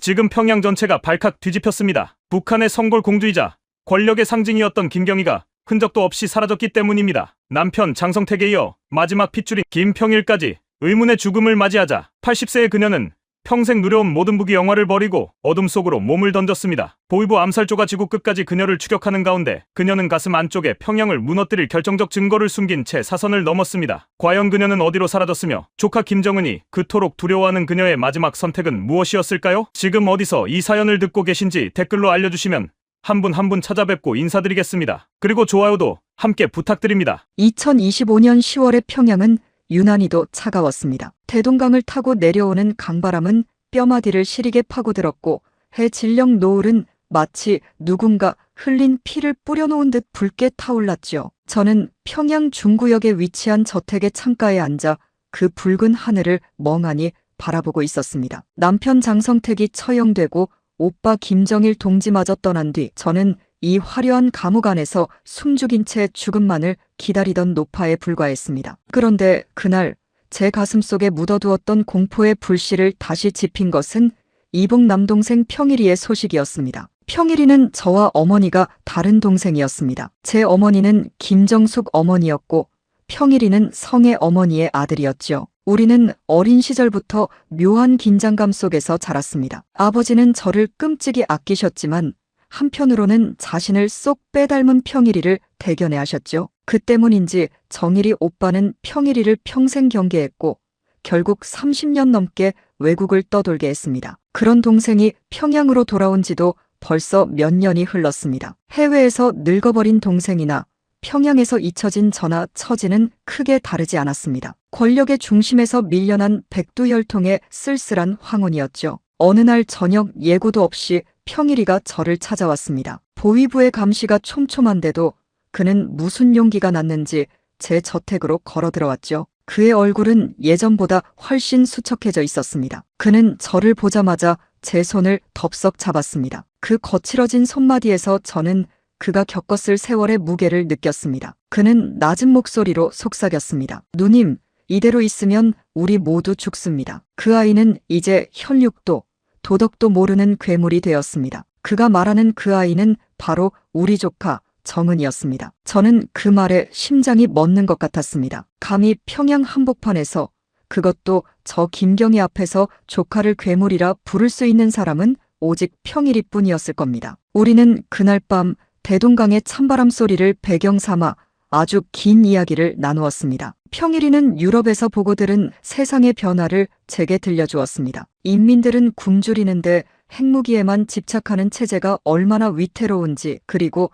지금 평양 전체가 발칵 뒤집혔습니다. 북한의 성골 공주이자 권력의 상징이었던 김경희가 흔적도 없이 사라졌기 때문입니다. 남편 장성택에 이어 마지막 핏줄인 김평일까지 의문의 죽음을 맞이하자 80세의 그녀는 평생 누려온 모든 부귀 영화를 버리고 어둠 속으로 몸을 던졌습니다. 보위부 암살조가 지구 끝까지 그녀를 추격하는 가운데 그녀는 가슴 안쪽에 평양을 무너뜨릴 결정적 증거를 숨긴 채 사선을 넘었습니다. 과연 그녀는 어디로 사라졌으며 조카 김정은이 그토록 두려워하는 그녀의 마지막 선택은 무엇이었을까요? 지금 어디서 이 사연을 듣고 계신지 댓글로 알려주시면 한 분 한 분 찾아뵙고 인사드리겠습니다. 그리고 좋아요도 함께 부탁드립니다. 2025년 10월의 평양은 유난히도 차가웠습니다. 대동강을 타고 내려오는 강바람은 뼈마디를 시리게 파고들었고 해 질녘 노을은 마치 누군가 흘린 피를 뿌려놓은 듯 붉게 타올랐지요. 저는 평양 중구역에 위치한 저택의 창가에 앉아 그 붉은 하늘을 멍하니 바라보고 있었습니다. 남편 장성택이 처형되고 오빠 김정일 동지마저 떠난 뒤 저는 이 화려한 감옥 안에서 숨죽인 채 죽음만을 기다리던 노파에 불과했습니다. 그런데 그날 제 가슴속에 묻어두었던 공포의 불씨를 다시 지핀 것은 이복 남동생 평일이의 소식이었습니다. 평일이는 저와 어머니가 다른 동생이었습니다. 제 어머니는 김정숙 어머니였고 평일이는 성의 어머니의 아들이었죠. 우리는 어린 시절부터 묘한 긴장감 속에서 자랐습니다. 아버지는 저를 끔찍이 아끼셨지만 한편으로는 자신을 쏙 빼닮은 평일이를 대견해 하셨죠. 그 때문인지 정일이 오빠는 평일이를 평생 경계했고 결국 30년 넘게 외국을 떠돌게 했습니다. 그런 동생이 평양으로 돌아온 지도 벌써 몇 년이 흘렀습니다. 해외에서 늙어버린 동생이나 평양에서 잊혀진 저나 처지는 크게 다르지 않았습니다. 권력의 중심에서 밀려난 백두혈통의 쓸쓸한 황혼이었죠. 어느 날 저녁 예고도 없이 평일이가 저를 찾아왔습니다. 보위부의 감시가 촘촘한데도 그는 무슨 용기가 났는지 제 저택으로 걸어 들어왔죠. 그의 얼굴은 예전보다 훨씬 수척해져 있었습니다. 그는 저를 보자마자 제 손을 덥석 잡았습니다. 그 거칠어진 손마디에서 저는 그가 겪었을 세월의 무게를 느꼈습니다. 그는 낮은 목소리로 속삭였습니다. 누님, 이대로 있으면 우리 모두 죽습니다. 그 아이는 이제 혈육도 도덕도 모르는 괴물이 되었습니다. 그가 말하는 그 아이는 바로 우리 조카 정은이었습니다. 저는 그 말에 심장이 멎는 것 같았습니다. 감히 평양 한복판에서 그것도 저 김경희 앞에서 조카를 괴물이라 부를 수 있는 사람은 오직 평일이뿐이었을 겁니다. 우리는 그날 밤 대동강의 찬바람 소리를 배경 삼아 아주 긴 이야기를 나누었습니다. 평일이는 유럽에서 보고 들은 세상의 변화를 제게 들려주었습니다. 인민들은 굶주리는데 핵무기에만 집착하는 체제가 얼마나 위태로운지, 그리고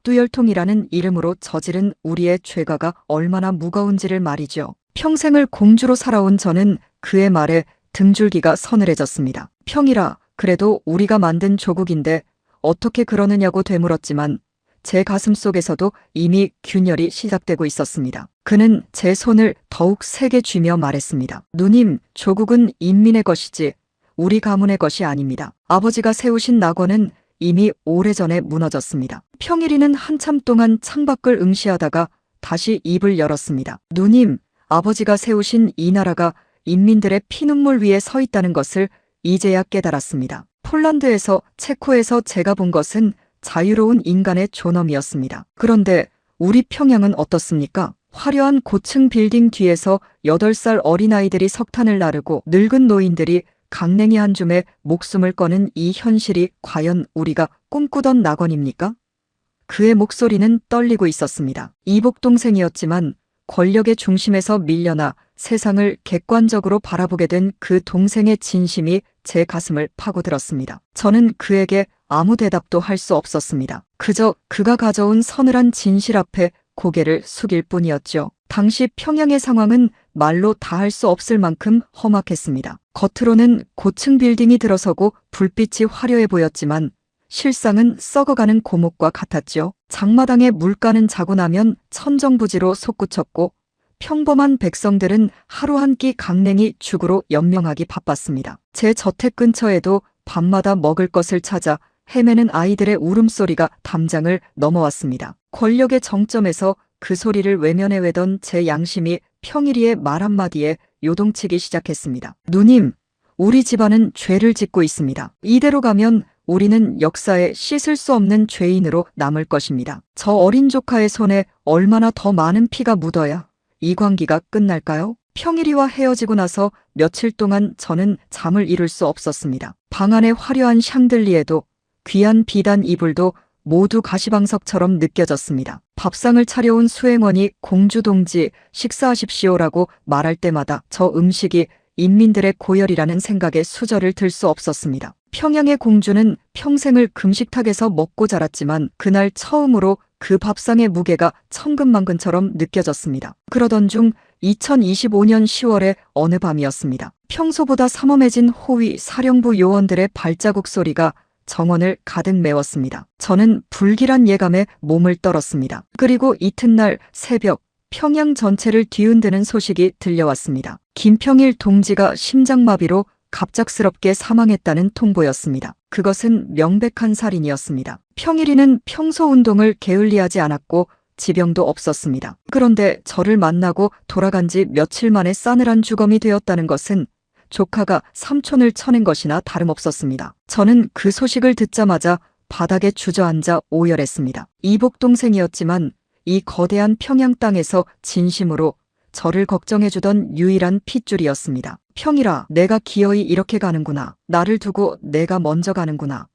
백두혈통이라는 이름으로 저지른 우리의 죄가가 얼마나 무거운지를 말이죠. 평생을 공주로 살아온 저는 그의 말에 등줄기가 서늘해졌습니다. 평일아, 그래도 우리가 만든 조국인데 어떻게 그러느냐고 되물었지만 제 가슴 속에서도 이미 균열이 시작되고 있었습니다. 그는 제 손을 더욱 세게 쥐며 말했습니다. 누님, 조국은 인민의 것이지 우리 가문의 것이 아닙니다. 아버지가 세우신 낙원은 이미 오래전에 무너졌습니다. 평일이는 한참 동안 창밖을 응시하다가 다시 입을 열었습니다. 누님, 아버지가 세우신 이 나라가 인민들의 피눈물 위에 서 있다는 것을 이제야 깨달았습니다. 폴란드에서, 체코에서 제가 본 것은 자유로운 인간의 존엄이었습니다. 그런데 우리 평양은 어떻습니까? 화려한 고층 빌딩 뒤에서 8살 어린아이들이 석탄을 나르고 늙은 노인들이 강냉이 한 줌에 목숨을 거는 이 현실이 과연 우리가 꿈꾸던 낙원입니까? 그의 목소리는 떨리고 있었습니다. 이복 동생이었지만 권력의 중심에서 밀려나 세상을 객관적으로 바라보게 된 그 동생의 진심이 제 가슴을 파고들었습니다. 저는 그에게 아무 대답도 할 수 없었습니다. 그저 그가 가져온 서늘한 진실 앞에 고개를 숙일 뿐이었죠. 당시 평양의 상황은 말로 다 할 수 없을 만큼 험악했습니다. 겉으로는 고층 빌딩이 들어서고 불빛이 화려해 보였지만 실상은 썩어가는 고목과 같았죠. 장마당에 물가는 자고 나면 천정부지로 솟구쳤고 평범한 백성들은 하루 한 끼 강냉이 죽으로 연명하기 바빴습니다. 제 저택 근처에도 밤마다 먹을 것을 찾아 헤매는 아이들의 울음소리가 담장을 넘어왔습니다. 권력의 정점에서 그 소리를 외면해 외던 제 양심이 평일이의 말 한마디에 요동치기 시작했습니다. 누님, 우리 집안은 죄를 짓고 있습니다. 이대로 가면 우리는 역사에 씻을 수 없는 죄인으로 남을 것입니다. 저 어린 조카의 손에 얼마나 더 많은 피가 묻어야 이 관계가 끝날까요? 평일이와 헤어지고 나서 며칠 동안 저는 잠을 이룰 수 없었습니다. 방 안의 화려한 샹들리에도 귀한 비단 이불도 모두 가시방석처럼 느껴졌습니다. 밥상을 차려온 수행원이 공주동지 식사하십시오라고 말할 때마다 저 음식이 인민들의 고열이라는 생각에 수저를 들 수 없었습니다. 평양의 공주는 평생을 금식탁에서 먹고 자랐지만 그날 처음으로 그 밥상의 무게가 천근만근처럼 느껴졌습니다. 그러던 중 2025년 10월의 어느 밤이었습니다. 평소보다 삼엄해진 호위 사령부 요원들의 발자국 소리가 정원을 가득 메웠습니다. 저는 불길한 예감에 몸을 떨었습니다. 그리고 이튿날 새벽 평양 전체를 뒤흔드는 소식이 들려왔습니다. 김평일 동지가 심장마비로 갑작스럽게 사망했다는 통보였습니다. 그것은 명백한 살인이었습니다. 평일이는 평소 운동을 게을리하지 않았고 지병도 없었습니다. 그런데 저를 만나고 돌아간 지 며칠 만에 싸늘한 주검이 되었다는 것은 조카가 삼촌을 쳐낸 것이나 다름없었습니다. 저는 그 소식을 듣자마자 바닥에 주저앉아 오열했습니다. 이복 동생이었지만 이 거대한 평양 땅에서 진심으로 저를 걱정해주던 유일한 핏줄이었습니다. 평일아, 내가 기어이 이렇게 가는구나. 나를 두고 내가 먼저 가는구나.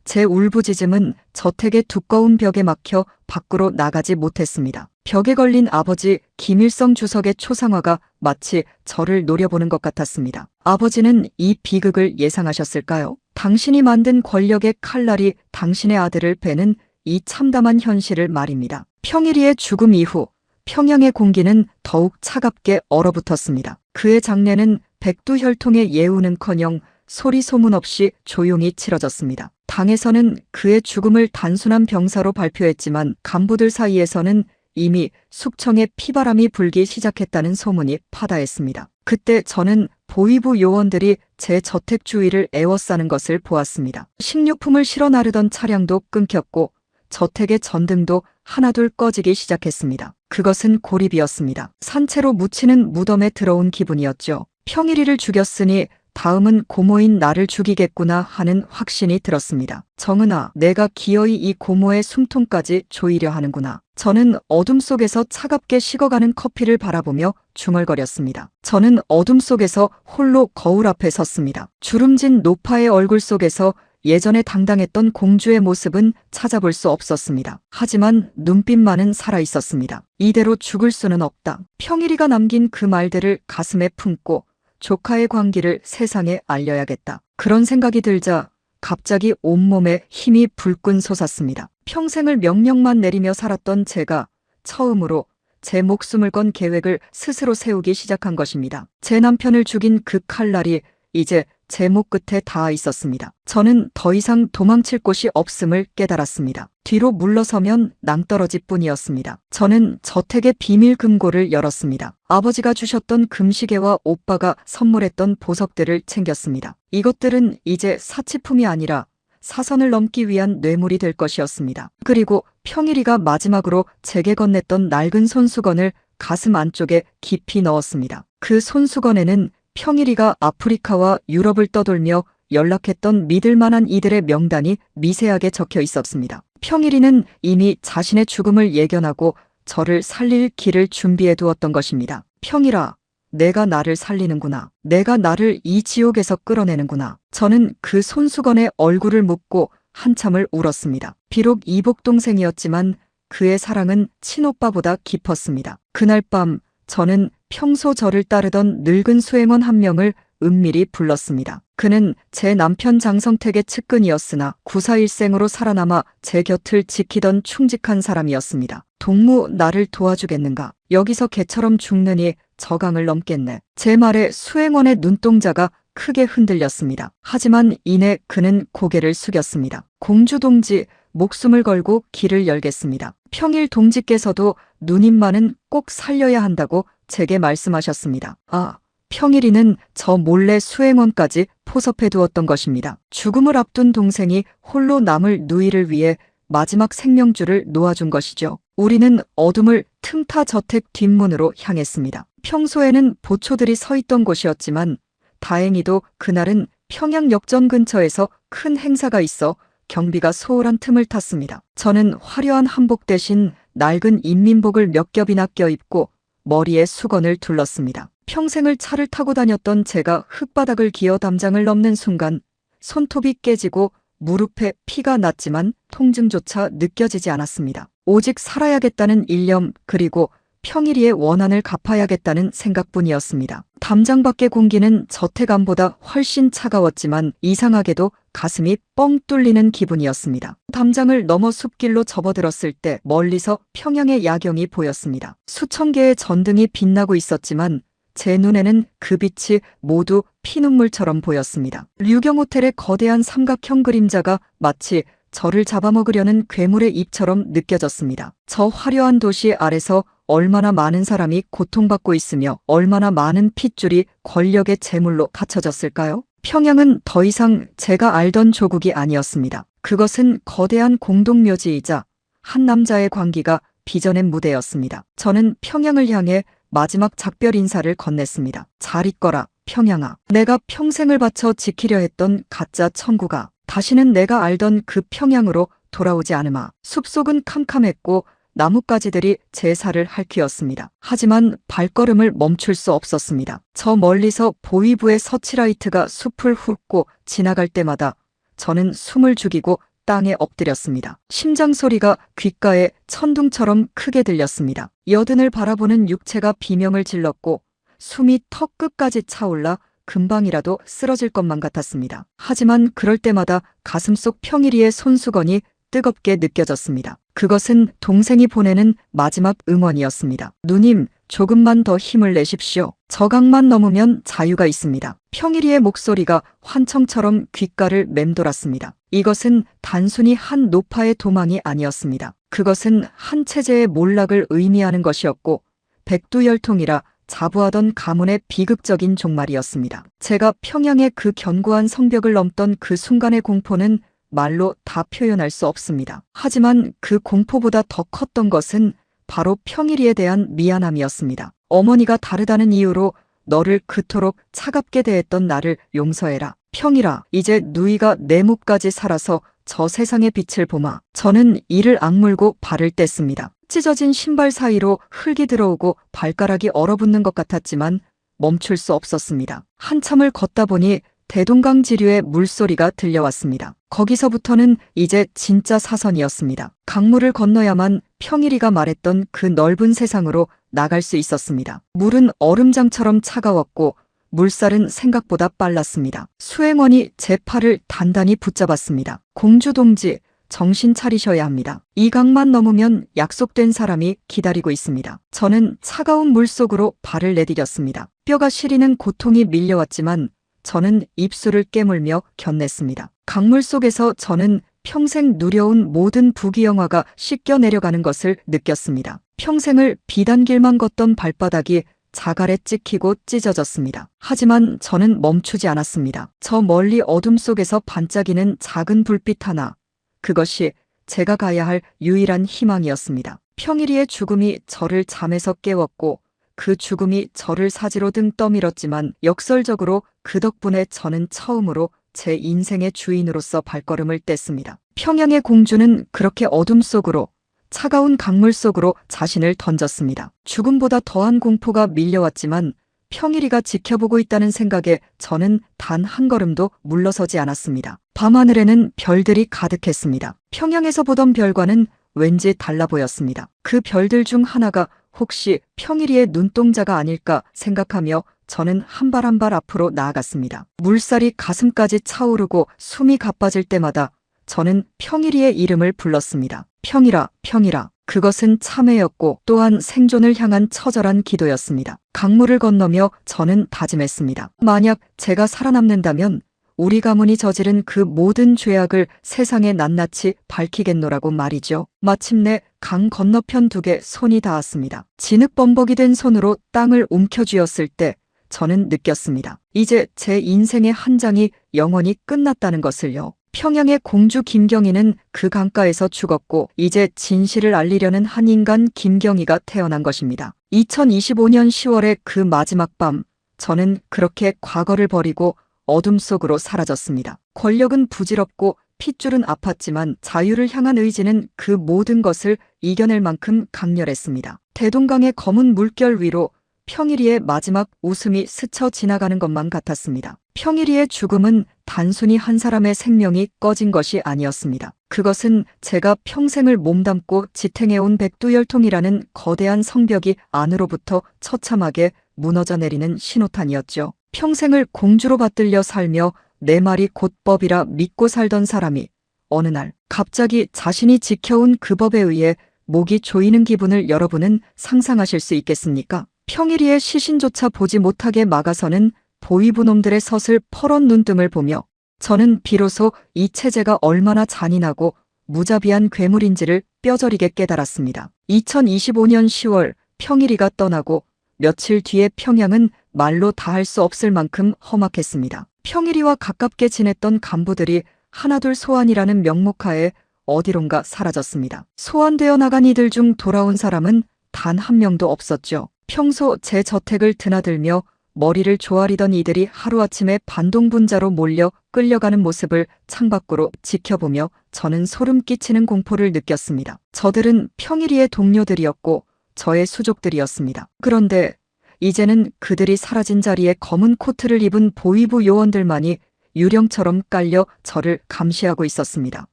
제 울부짖음은 저택의 두꺼운 벽에 막혀 밖으로 나가지 못했습니다. 벽에 걸린 아버지 김일성 주석의 초상화가 마치 저를 노려보는 것 같았습니다. 아버지는 이 비극을 예상하셨을까요? 당신이 만든 권력의 칼날이 당신의 아들을 베는 이 참담한 현실을 말입니다. 평일이의 죽음 이후 평양의 공기는 더욱 차갑게 얼어붙었습니다. 그의 장례는 백두혈통의 예우는커녕 소리 소문 없이 조용히 치러졌습니다. 당에서는 그의 죽음을 단순한 병사로 발표했지만 간부들 사이에서는 이미 숙청에 피바람이 불기 시작했다는 소문이 파다했습니다. 그때 저는 보위부 요원들이 제 저택 주위를 에워싸는 것을 보았습니다. 식료품을 실어 나르던 차량도 끊겼고 저택의 전등도 하나둘 꺼지기 시작했습니다. 그것은 고립이었습니다. 산채로 묻히는 무덤에 들어온 기분이었죠. 평일이를 죽였으니 다음은 고모인 나를 죽이겠구나 하는 확신이 들었습니다. 정은아, 내가 기어이 이 고모의 숨통까지 조이려 하는구나. 저는 어둠 속에서 차갑게 식어가는 커피를 바라보며 중얼거렸습니다. 저는 어둠 속에서 홀로 거울 앞에 섰습니다. 주름진 노파의 얼굴 속에서 예전에 당당했던 공주의 모습은 찾아볼 수 없었습니다. 하지만 눈빛만은 살아있었습니다. 이대로 죽을 수는 없다. 평일이가 남긴 그 말들을 가슴에 품고 조카의 광기를 세상에 알려야겠다. 그런 생각이 들자 갑자기 온몸에 힘이 불끈 솟았습니다. 평생을 명령만 내리며 살았던 제가 처음으로 제 목숨을 건 계획을 스스로 세우기 시작한 것입니다. 제 남편을 죽인 그 칼날이 이제 제 목 끝에 닿아 있었습니다. 저는 더 이상 도망칠 곳이 없음을 깨달았습니다. 뒤로 물러서면 낭떠러지 뿐이었습니다. 저는 저택의 비밀 금고를 열었습니다. 아버지가 주셨던 금시계와 오빠가 선물했던 보석들을 챙겼습니다. 이것들은 이제 사치품이 아니라 사선을 넘기 위한 뇌물이 될 것이었습니다. 그리고 평일이가 마지막으로 제게 건넸던 낡은 손수건을 가슴 안쪽에 깊이 넣었습니다. 그 손수건에는 평일이가 아프리카와 유럽을 떠돌며 연락했던 믿을만한 이들의 명단이 미세하게 적혀 있었습니다. 평일이는 이미 자신의 죽음을 예견하고 저를 살릴 길을 준비해 두었던 것입니다. 평일아, 내가 나를 살리는구나. 내가 나를 이 지옥에서 끌어내는구나. 저는 그 손수건에 얼굴을 묻고 한참을 울었습니다. 비록 이복 동생이었지만 그의 사랑은 친오빠보다 깊었습니다. 그날 밤 저는 평소 저를 따르던 늙은 수행원 한 명을 은밀히 불렀습니다. 그는 제 남편 장성택의 측근이었으나 구사일생으로 살아남아 제 곁을 지키던 충직한 사람이었습니다. 동무, 나를 도와주겠는가? 여기서 개처럼 죽느니 저강을 넘겠네. 제 말에 수행원의 눈동자가 크게 흔들렸습니다. 하지만 이내 그는 고개를 숙였습니다. 공주 동지, 목숨을 걸고 길을 열겠습니다. 평일 동지께서도 누님만은 꼭 살려야 한다고 제게 말씀하셨습니다. 아, 평일이는 저 몰래 수행원까지 포섭해 두었던 것입니다. 죽음을 앞둔 동생이 홀로 남을 누이를 위해 마지막 생명줄을 놓아준 것이죠. 우리는 어둠을 틈타 저택 뒷문으로 향했습니다. 평소에는 보초들이 서 있던 곳이었지만 다행히도 그날은 평양 역전 근처에서 큰 행사가 있어 경비가 소홀한 틈을 탔습니다. 저는 화려한 한복 대신 낡은 인민복을 몇 겹이나 껴입고 머리에 수건을 둘렀습니다. 평생을 차를 타고 다녔던 제가 흙바닥을 기어 담장을 넘는 순간 손톱이 깨지고 무릎에 피가 났지만 통증조차 느껴지지 않았습니다. 오직 살아야겠다는 일념 그리고 평일이의 원한을 갚아야겠다는 생각뿐이었습니다. 담장 밖의 공기는 저태감보다 훨씬 차가웠지만 이상하게도 가슴이 뻥 뚫리는 기분이었습니다. 담장을 넘어 숲길로 접어들었을 때 멀리서 평양의 야경이 보였습니다. 수천 개의 전등이 빛나고 있었지만 제 눈에는 그 빛이 모두 피눈물처럼 보였습니다. 류경호텔의 거대한 삼각형 그림자가 마치 저를 잡아먹으려는 괴물의 입처럼 느껴졌습니다. 저 화려한 도시 아래서 얼마나 많은 사람이 고통받고 있으며 얼마나 많은 핏줄이 권력의 제물로 갖춰졌을까요? 평양은 더 이상 제가 알던 조국이 아니었습니다. 그것은 거대한 공동묘지이자 한 남자의 광기가 빚어낸 무대였습니다. 저는 평양을 향해 마지막 작별 인사를 건넸습니다. 잘 있거라, 평양아. 내가 평생을 바쳐 지키려 했던 가짜 천구가 다시는 내가 알던 그 평양으로 돌아오지 않으마. 숲속은 캄캄했고 나뭇가지들이 제사를 핥히었습니다. 하지만 발걸음을 멈출 수 없었습니다. 저 멀리서 보위부의 서치라이트가 숲을 훑고 지나갈 때마다 저는 숨을 죽이고 땅에 엎드렸습니다. 심장 소리가 귓가에 천둥처럼 크게 들렸습니다. 여든을 바라보는 육체가 비명을 질렀고 숨이 턱 끝까지 차올라 금방이라도 쓰러질 것만 같았습니다. 하지만 그럴 때마다 가슴속 평일이의 손수건이 뜨겁게 느껴졌습니다. 그것은 동생이 보내는 마지막 응원이었습니다. 누님, 조금만 더 힘을 내십시오. 저강만 넘으면 자유가 있습니다. 평일이의 목소리가 환청처럼 귓가를 맴돌았습니다. 이것은 단순히 한 노파의 도망이 아니었습니다. 그것은 한 체제의 몰락을 의미하는 것이었고 백두열통이라 자부하던 가문의 비극적인 종말이었습니다. 제가 평양의 그 견고한 성벽을 넘던 그 순간의 공포는 말로 다 표현할 수 없습니다. 하지만 그 공포보다 더 컸던 것은 바로 평일이에 대한 미안함이었습니다. 어머니가 다르다는 이유로 너를 그토록 차갑게 대했던 나를 용서해라. 평일아, 이제 누이가 내 몫까지 살아서 저 세상의 빛을 보마. 저는 이를 악물고 발을 뗐습니다. 찢어진 신발 사이로 흙이 들어오고 발가락이 얼어붙는 것 같았지만 멈출 수 없었습니다. 한참을 걷다 보니 대동강 지류의 물소리가 들려왔습니다. 거기서부터는 이제 진짜 사선이었습니다. 강물을 건너야만 평일이가 말했던 그 넓은 세상으로 나갈 수 있었습니다. 물은 얼음장처럼 차가웠고 물살은 생각보다 빨랐습니다. 수행원이 제 팔을 단단히 붙잡았습니다. 공주동지, 정신 차리셔야 합니다. 이 강만 넘으면 약속된 사람이 기다리고 있습니다. 저는 차가운 물속으로 발을 내디뎠습니다. 뼈가 시리는 고통이 밀려왔지만 저는 입술을 깨물며 견냈습니다. 강물 속에서 저는 평생 누려온 모든 부귀영화가 씻겨 내려가는 것을 느꼈습니다. 평생을 비단길만 걷던 발바닥이 자갈에 찍히고 찢어졌습니다. 하지만 저는 멈추지 않았습니다. 저 멀리 어둠 속에서 반짝이는 작은 불빛 하나, 그것이 제가 가야 할 유일한 희망이었습니다. 평일이의 죽음이 저를 잠에서 깨웠고 그 죽음이 저를 사지로 등 떠밀었지만 역설적으로 그 덕분에 저는 처음으로 제 인생의 주인으로서 발걸음을 뗐습니다. 평양의 공주는 그렇게 어둠 속으로, 차가운 강물 속으로 자신을 던졌습니다. 죽음보다 더한 공포가 밀려왔지만 평일이가 지켜보고 있다는 생각에 저는 단 한 걸음도 물러서지 않았습니다. 밤하늘에는 별들이 가득했습니다. 평양에서 보던 별과는 왠지 달라 보였습니다. 그 별들 중 하나가 혹시 평일이의 눈동자가 아닐까 생각하며 저는 한 발 한 발 앞으로 나아갔습니다. 물살이 가슴까지 차오르고 숨이 가빠질 때마다 저는 평일이의 이름을 불렀습니다. 평일아, 평일아. 그것은 참회였고 또한 생존을 향한 처절한 기도였습니다. 강물을 건너며 저는 다짐했습니다. 만약 제가 살아남는다면 우리 가문이 저지른 그 모든 죄악을 세상에 낱낱이 밝히겠노라고 말이죠. 마침내 강 건너편 둑에 손이 닿았습니다. 진흙범벅이 된 손으로 땅을 움켜쥐었을 때 저는 느꼈습니다. 이제 제 인생의 한 장이 영원히 끝났다는 것을요. 평양의 공주 김경희는 그 강가에서 죽었고 이제 진실을 알리려는 한 인간 김경희가 태어난 것입니다. 2025년 10월의 그 마지막 밤, 저는 그렇게 과거를 버리고 어둠 속으로 사라졌습니다. 권력은 부질없고 핏줄은 아팠지만 자유를 향한 의지는 그 모든 것을 이겨낼 만큼 강렬했습니다. 대동강의 검은 물결 위로 평일이의 마지막 웃음이 스쳐 지나가는 것만 같았습니다. 평일이의 죽음은 단순히 한 사람의 생명이 꺼진 것이 아니었습니다. 그것은 제가 평생을 몸담고 지탱해온 백두열통이라는 거대한 성벽이 안으로부터 처참하게 무너져 내리는 신호탄이었죠. 평생을 공주로 받들려 살며 내 말이 곧 법이라 믿고 살던 사람이 어느 날 갑자기 자신이 지켜온 그 법에 의해 목이 조이는 기분을 여러분은 상상하실 수 있겠습니까? 평일이의 시신조차 보지 못하게 막아서는 보위부 놈들의 서슬 퍼런 눈등을 보며 저는 비로소 이 체제가 얼마나 잔인하고 무자비한 괴물인지를 뼈저리게 깨달았습니다. 2025년 10월 평일이가 떠나고 며칠 뒤에 평양은 말로 다 할 수 없을 만큼 험악했습니다. 평일이와 가깝게 지냈던 간부들이 하나둘 소환이라는 명목하에 어디론가 사라졌습니다. 소환되어 나간 이들 중 돌아온 사람은 단 한 명도 없었죠. 평소 제 저택을 드나들며 머리를 조아리던 이들이 하루아침에 반동분자로 몰려 끌려가는 모습을 창밖으로 지켜보며 저는 소름 끼치는 공포를 느꼈습니다. 저들은 평일이의 동료들이었고 저의 수족들이었습니다. 그런데 이제는 그들이 사라진 자리에 검은 코트를 입은 보위부 요원들만이 유령처럼 깔려 저를 감시하고 있었습니다.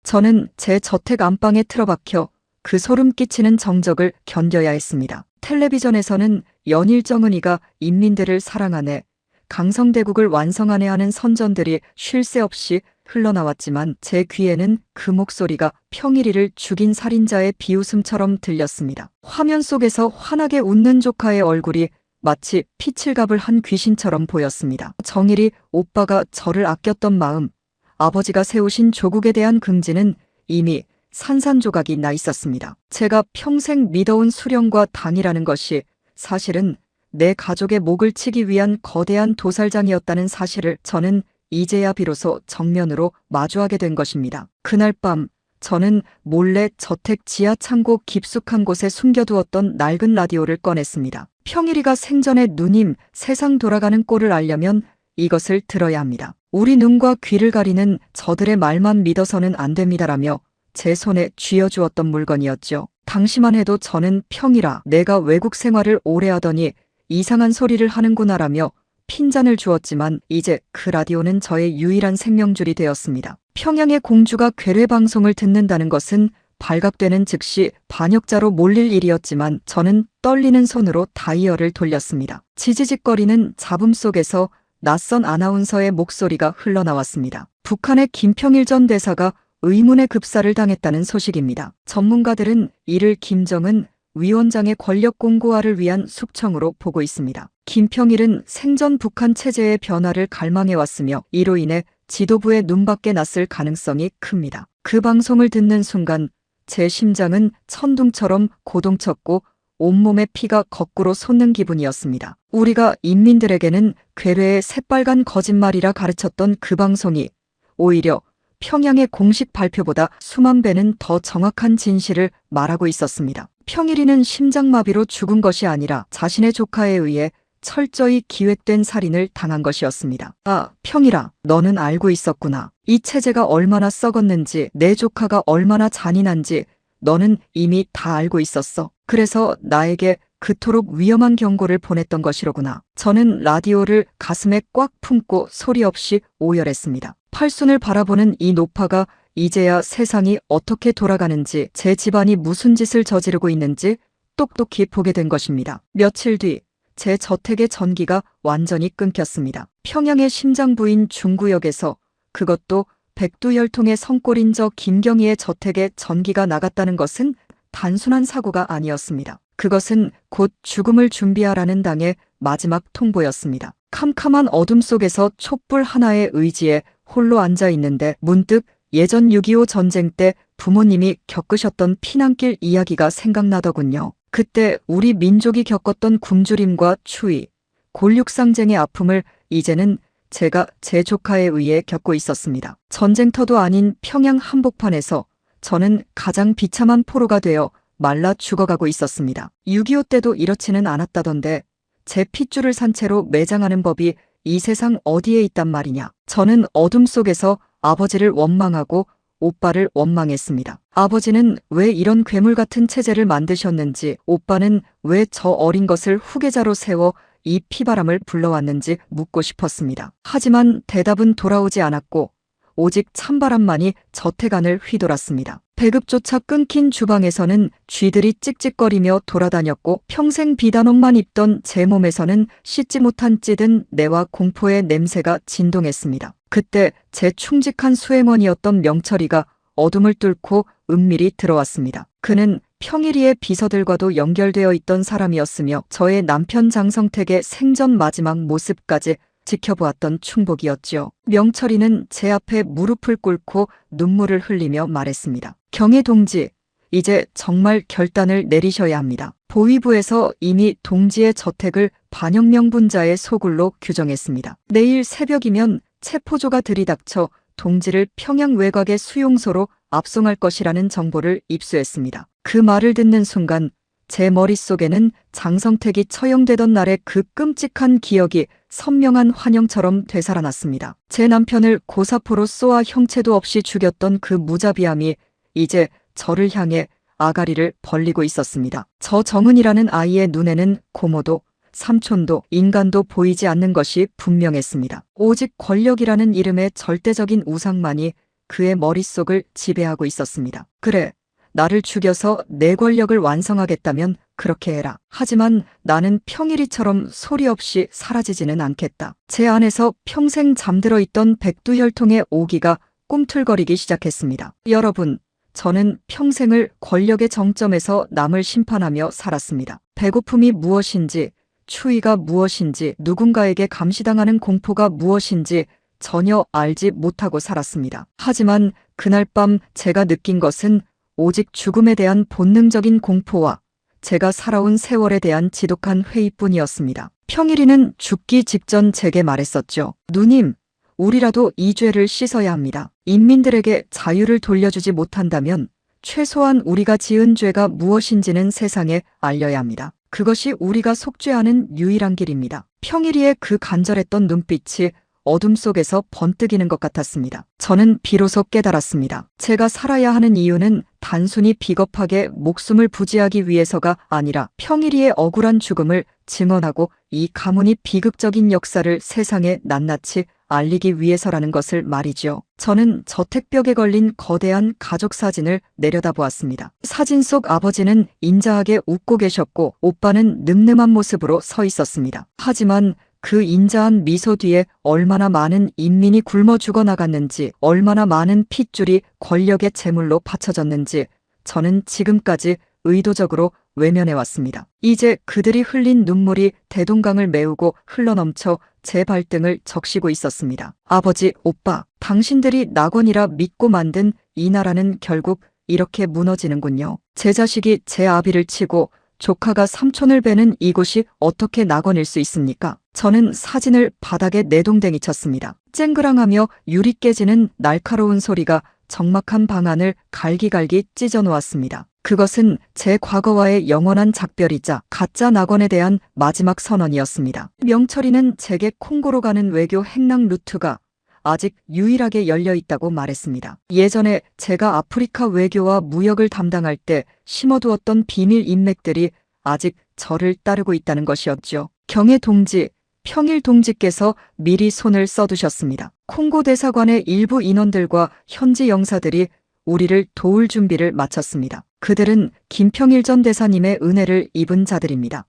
저는 제 저택 안방에 틀어박혀 그 소름 끼치는 정적을 견뎌야 했습니다. 텔레비전에서는 연일 정은이가 인민들을 사랑하네, 강성대국을 완성하네 하는 선전들이 쉴 새 없이 흘러나왔지만 제 귀에는 그 목소리가 평일이를 죽인 살인자의 비웃음처럼 들렸습니다. 화면 속에서 환하게 웃는 조카의 얼굴이 마치 피칠갑을 한 귀신처럼 보였습니다. 정일이 오빠가 저를 아꼈던 마음, 아버지가 세우신 조국에 대한 긍지는 이미 산산조각이 나 있었습니다. 제가 평생 믿어온 수령과 당이라는 것이 사실은 내 가족의 목을 치기 위한 거대한 도살장이었다는 사실을 저는 이제야 비로소 정면으로 마주하게 된 것입니다. 그날 밤 저는 몰래 저택 지하 창고 깊숙한 곳에 숨겨두었던 낡은 라디오를 꺼냈습니다. 평일이가 생전에 누님 세상 돌아가는 꼴을 알려면 이것을 들어야 합니다. 우리 눈과 귀를 가리는 저들의 말만 믿어서는 안 됩니다라며 제 손에 쥐어주었던 물건이었죠. 당시만 해도 저는 평일아, 내가 외국 생활을 오래 하더니 이상한 소리를 하는구나라며 핀잔을 주었지만 이제 그 라디오는 저의 유일한 생명줄이 되었습니다. 평양의 공주가 괴뢰 방송을 듣는다는 것은 발각되는 즉시 반역자로 몰릴 일이었지만 저는 떨리는 손으로 다이얼을 돌렸습니다. 지지직거리는 잡음 속에서 낯선 아나운서의 목소리가 흘러나왔습니다. 북한의 김평일 전 대사가 의문의 급사를 당했다는 소식입니다. 전문가들은 이를 김정은 위원장의 권력 공고화를 위한 숙청으로 보고 있습니다. 김평일은 생전 북한 체제의 변화를 갈망해왔으며 이로 인해 지도부의 눈밖에 났을 가능성이 큽니다. 그 방송을 듣는 순간 제 심장은 천둥처럼 고동쳤고 온몸의 피가 거꾸로 솟는 기분이었습니다. 우리가 인민들에게는 괴뢰의 새빨간 거짓말이라 가르쳤던 그 방송이 오히려 평양의 공식 발표보다 수만 배는 더 정확한 진실을 말하고 있었습니다. 평일이는 심장마비로 죽은 것이 아니라 자신의 조카에 의해 철저히 기획된 살인을 당한 것이었습니다. 아, 평일아, 너는 알고 있었구나. 이 체제가 얼마나 썩었는지, 내 조카가 얼마나 잔인한지 너는 이미 다 알고 있었어. 그래서 나에게 그토록 위험한 경고를 보냈던 것이로구나. 저는 라디오를 가슴에 꽉 품고 소리 없이 오열했습니다. 팔순을 바라보는 이 노파가 이제야 세상이 어떻게 돌아가는지, 제 집안이 무슨 짓을 저지르고 있는지 똑똑히 보게 된 것입니다. 며칠 뒤 제 저택의 전기가 완전히 끊겼습니다. 평양의 심장부인 중구역에서, 그것도 백두열통의 성골인 저 김경희의 저택에 전기가 나갔다는 것은 단순한 사고가 아니었습니다. 그것은 곧 죽음을 준비하라는 당의 마지막 통보였습니다. 캄캄한 어둠 속에서 촛불 하나의 의지에 홀로 앉아 있는데 문득 예전 6.25 전쟁 때 부모님이 겪으셨던 피난길 이야기가 생각나더군요. 그때 우리 민족이 겪었던 굶주림과 추위, 골육상쟁의 아픔을 이제는 제가 제 조카에 의해 겪고 있었습니다. 전쟁터도 아닌 평양 한복판에서 저는 가장 비참한 포로가 되어 말라 죽어가고 있었습니다. 6.25 때도 이렇지는 않았다던데 제 핏줄을 산채로 매장하는 법이 이 세상 어디에 있단 말이냐. 저는 어둠 속에서 아버지를 원망하고 오빠를 원망했습니다. 아버지는 왜 이런 괴물 같은 체제를 만드셨는지, 오빠는 왜 저 어린 것을 후계자로 세워 이 피바람을 불러왔는지 묻고 싶었습니다. 하지만 대답은 돌아오지 않았고 오직 찬바람만이 저택안을 휘돌았습니다. 배급조차 끊긴 주방에서는 쥐들이 찍찍거리며 돌아다녔고 평생 비단옷만 입던 제 몸에서는 씻지 못한 찌든 내와 공포의 냄새가 진동했습니다. 그때 제 충직한 수행원이었던 명철이가 어둠을 뚫고 은밀히 들어왔습니다. 그는 평일이의 비서들과도 연결되어 있던 사람이었으며 저의 남편 장성택의 생전 마지막 모습까지 지켜보았던 충복이었지요. 명철이는 제 앞에 무릎을 꿇고 눈물을 흘리며 말했습니다. 경혜 동지, 이제 정말 결단을 내리셔야 합니다. 보위부에서 이미 동지의 저택을 반영명분자의 소굴로 규정했습니다. 내일 새벽이면 체포조가 들이닥쳐 동지를 평양 외곽의 수용소로 압송할 것이라는 정보를 입수했습니다. 그 말을 듣는 순간 제 머릿속에는 장성택이 처형되던 날의 그 끔찍한 기억이 선명한 환영처럼 되살아났습니다. 제 남편을 고사포로 쏘아 형체도 없이 죽였던 그 무자비함이 이제 저를 향해 아가리를 벌리고 있었습니다. 저 정은이라는 아이의 눈에는 고모도 삼촌도 인간도 보이지 않는 것이 분명했습니다. 오직 권력이라는 이름의 절대적인 우상만이 그의 머릿속을 지배하고 있었습니다. 그래, 나를 죽여서 내 권력을 완성하겠다면 그렇게 해라. 하지만 나는 평일이처럼 소리 없이 사라지지는 않겠다. 제 안에서 평생 잠들어 있던 백두혈통의 오기가 꿈틀거리기 시작했습니다. 여러분, 저는 평생을 권력의 정점에서 남을 심판하며 살았습니다. 배고픔이 무엇인지, 추위가 무엇인지, 누군가에게 감시당하는 공포가 무엇인지 전혀 알지 못하고 살았습니다. 하지만 그날 밤 제가 느낀 것은 오직 죽음에 대한 본능적인 공포와 제가 살아온 세월에 대한 지독한 회의뿐이었습니다. 평일이는 죽기 직전 제게 말했었죠. 누님, 우리라도 이 죄를 씻어야 합니다. 인민들에게 자유를 돌려주지 못한다면 최소한 우리가 지은 죄가 무엇인지는 세상에 알려야 합니다. 그것이 우리가 속죄하는 유일한 길입니다. 평일이의 그 간절했던 눈빛이 어둠 속에서 번뜩이는 것 같았습니다. 저는 비로소 깨달았습니다. 제가 살아야 하는 이유는 단순히 비겁하게 목숨을 부지하기 위해서가 아니라 평일이의 억울한 죽음을 증언하고 이 가문이 비극적인 역사를 세상에 낱낱이 알리기 위해서라는 것을 말이지요. 저는 저택벽에 걸린 거대한 가족 사진을 내려다보았습니다. 사진 속 아버지는 인자하게 웃고 계셨고 오빠는 늠름한 모습으로 서 있었습니다. 하지만 그 인자한 미소 뒤에 얼마나 많은 인민이 굶어 죽어나갔는지, 얼마나 많은 핏줄이 권력의 제물로 바쳐졌는지 저는 지금까지 의도적으로 외면해왔습니다. 이제 그들이 흘린 눈물이 대동강을 메우고 흘러넘쳐 제 발등을 적시고 있었습니다. 아버지, 오빠, 당신들이 낙원이라 믿고 만든 이 나라는 결국 이렇게 무너지는군요. 제 자식이 제 아비를 치고 조카가 삼촌을 베는 이곳이 어떻게 낙원일 수 있습니까? 저는 사진을 바닥에 내동댕이 쳤습니다. 쨍그랑하며 유리 깨지는 날카로운 소리가 적막한 방안을 갈기갈기 찢어놓았습니다. 그것은 제 과거와의 영원한 작별이자 가짜 낙원에 대한 마지막 선언이었습니다. 명철이는 제게 콩고로 가는 외교 행랑 루트가 아직 유일하게 열려 있다고 말했습니다. 예전에 제가 아프리카 외교와 무역을 담당할 때 심어두었던 비밀 인맥들이 아직 저를 따르고 있다는 것이었죠. 경혜 동지, 평일 동지께서 미리 손을 써두셨습니다. 콩고 대사관의 일부 인원들과 현지 영사들이 우리를 도울 준비를 마쳤습니다. 그들은 김평일 전 대사님의 은혜를 입은 자들입니다.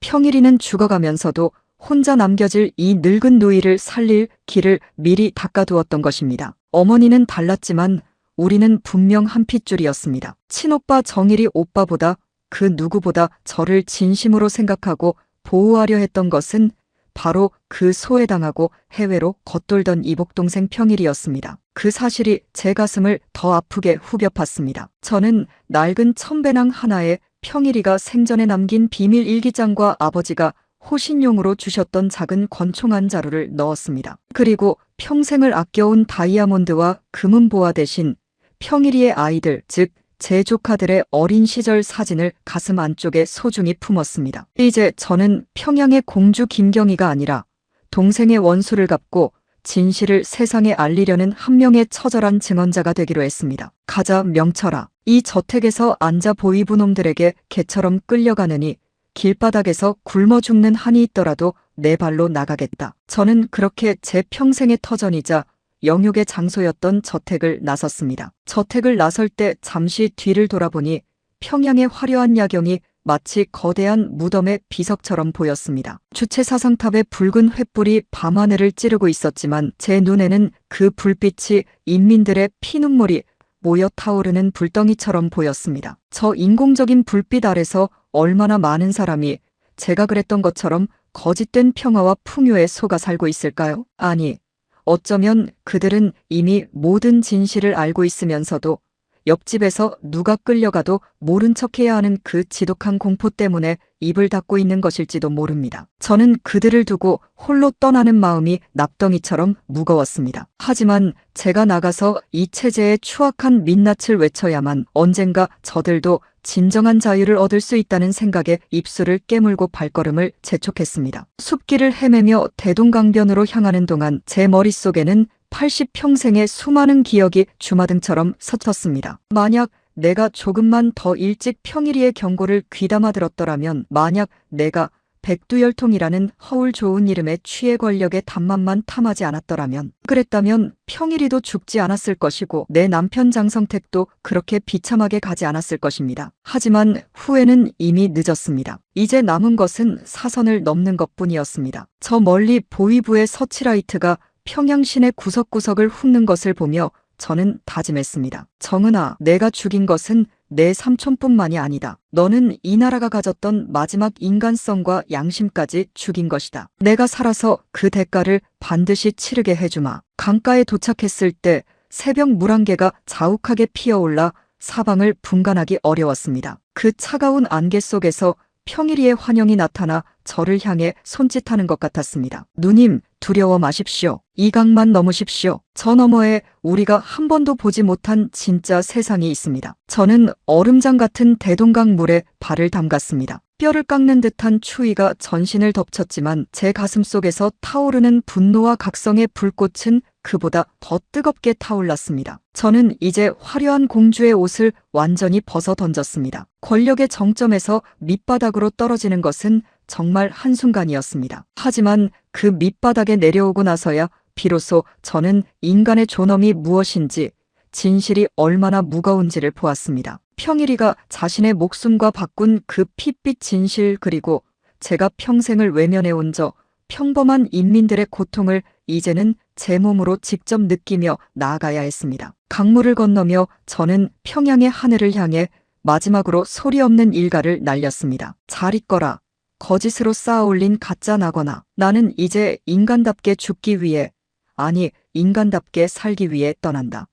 평일이는 죽어가면서도 혼자 남겨질 이 늙은 누이를 살릴 길을 미리 닦아두었던 것입니다. 어머니는 달랐지만 우리는 분명 한 핏줄이었습니다. 친오빠 정일이 오빠보다 그 누구보다 저를 진심으로 생각하고 보호하려 했던 것은 바로 그 소외당하고 해외로 겉돌던 이복동생 평일이었습니다. 그 사실이 제 가슴을 더 아프게 후벼 팠습니다. 저는 낡은 천배낭 하나에 평일이가 생전에 남긴 비밀 일기장과 아버지가 호신용으로 주셨던 작은 권총 한 자루를 넣었습니다. 그리고 평생을 아껴온 다이아몬드와 금은보화 대신 평일이의 아이들, 즉 제 조카들의 어린 시절 사진을 가슴 안쪽에 소중히 품었습니다. 이제 저는 평양의 공주 김경희가 아니라 동생의 원수를 갚고 진실을 세상에 알리려는 한 명의 처절한 증언자가 되기로 했습니다. 가자 명철아. 이 저택에서 앉아 보이부놈들에게 개처럼 끌려가느니 길바닥에서 굶어 죽는 한이 있더라도 내 발로 나가겠다. 저는 그렇게 제 평생의 터전이자 영육의 장소였던 저택을 나섰습니다. 저택을 나설 때 잠시 뒤를 돌아보니 평양의 화려한 야경이 마치 거대한 무덤의 비석처럼 보였습니다. 주체 사상탑의 붉은 횃불이 밤하늘을 찌르고 있었지만 제 눈에는 그 불빛이 인민들의 피눈물이 모여 타오르는 불덩이처럼 보였습니다. 저 인공적인 불빛 아래서 얼마나 많은 사람이 제가 그랬던 것처럼 거짓된 평화와 풍요에 속아 살고 있을까요? 아니, 어쩌면 그들은 이미 모든 진실을 알고 있으면서도 옆집에서 누가 끌려가도 모른 척해야 하는 그 지독한 공포 때문에 입을 닫고 있는 것일지도 모릅니다. 저는 그들을 두고 홀로 떠나는 마음이 납덩이처럼 무거웠습니다. 하지만 제가 나가서 이 체제의 추악한 민낯을 외쳐야만 언젠가 저들도 진정한 자유를 얻을 수 있다는 생각에 입술을 깨물고 발걸음을 재촉했습니다. 숲길을 헤매며 대동강변으로 향하는 동안 제 머릿속에는 80평생의 수많은 기억이 주마등처럼 스쳤습니다. 만약 내가 조금만 더 일찍 평일이의 경고를 귀담아 들었더라면, 만약 내가 백두열통이라는 허울 좋은 이름의 취해 권력의 단맛만 탐하지 않았더라면, 그랬다면 평일이도 죽지 않았을 것이고 내 남편 장성택도 그렇게 비참하게 가지 않았을 것입니다. 하지만 후회는 이미 늦었습니다. 이제 남은 것은 사선을 넘는 것뿐이었습니다. 저 멀리 보위부의 서치라이트가 평양 시내 구석구석을 훑는 것을 보며 저는 다짐했습니다. 정은아, 내가 죽인 것은 내 삼촌뿐만이 아니다. 너는 이 나라가 가졌던 마지막 인간성과 양심까지 죽인 것이다. 내가 살아서 그 대가를 반드시 치르게 해주마. 강가에 도착했을 때 새벽 물안개가 자욱하게 피어올라 사방을 분간하기 어려웠습니다. 그 차가운 안개 속에서 평일이의 환영이 나타나 저를 향해 손짓하는 것 같았습니다. 누님, 두려워 마십시오. 이 강만 넘으십시오. 저 너머에 우리가 한 번도 보지 못한 진짜 세상이 있습니다. 저는 얼음장 같은 대동강 물에 발을 담갔습니다. 뼈를 깎는 듯한 추위가 전신을 덮쳤지만 제 가슴 속에서 타오르는 분노와 각성의 불꽃은 그보다 더 뜨겁게 타올랐습니다. 저는 이제 화려한 공주의 옷을 완전히 벗어 던졌습니다. 권력의 정점에서 밑바닥으로 떨어지는 것은 정말 한순간이었습니다. 하지만 그 밑바닥에 내려오고 나서야 비로소 저는 인간의 존엄이 무엇인지, 진실이 얼마나 무거운지를 보았습니다. 평일이가 자신의 목숨과 바꾼 그 핏빛 진실, 그리고 제가 평생을 외면해온 저 평범한 인민들의 고통을 이제는 제 몸으로 직접 느끼며 나아가야 했습니다. 강물을 건너며 저는 평양의 하늘을 향해 마지막으로 소리 없는 일가를 날렸습니다. 잘 있거라. 거짓으로 쌓아올린 가짜 낙원아. 나는 이제 인간답게 죽기 위해, 아니 인간답게 살기 위해 떠난다.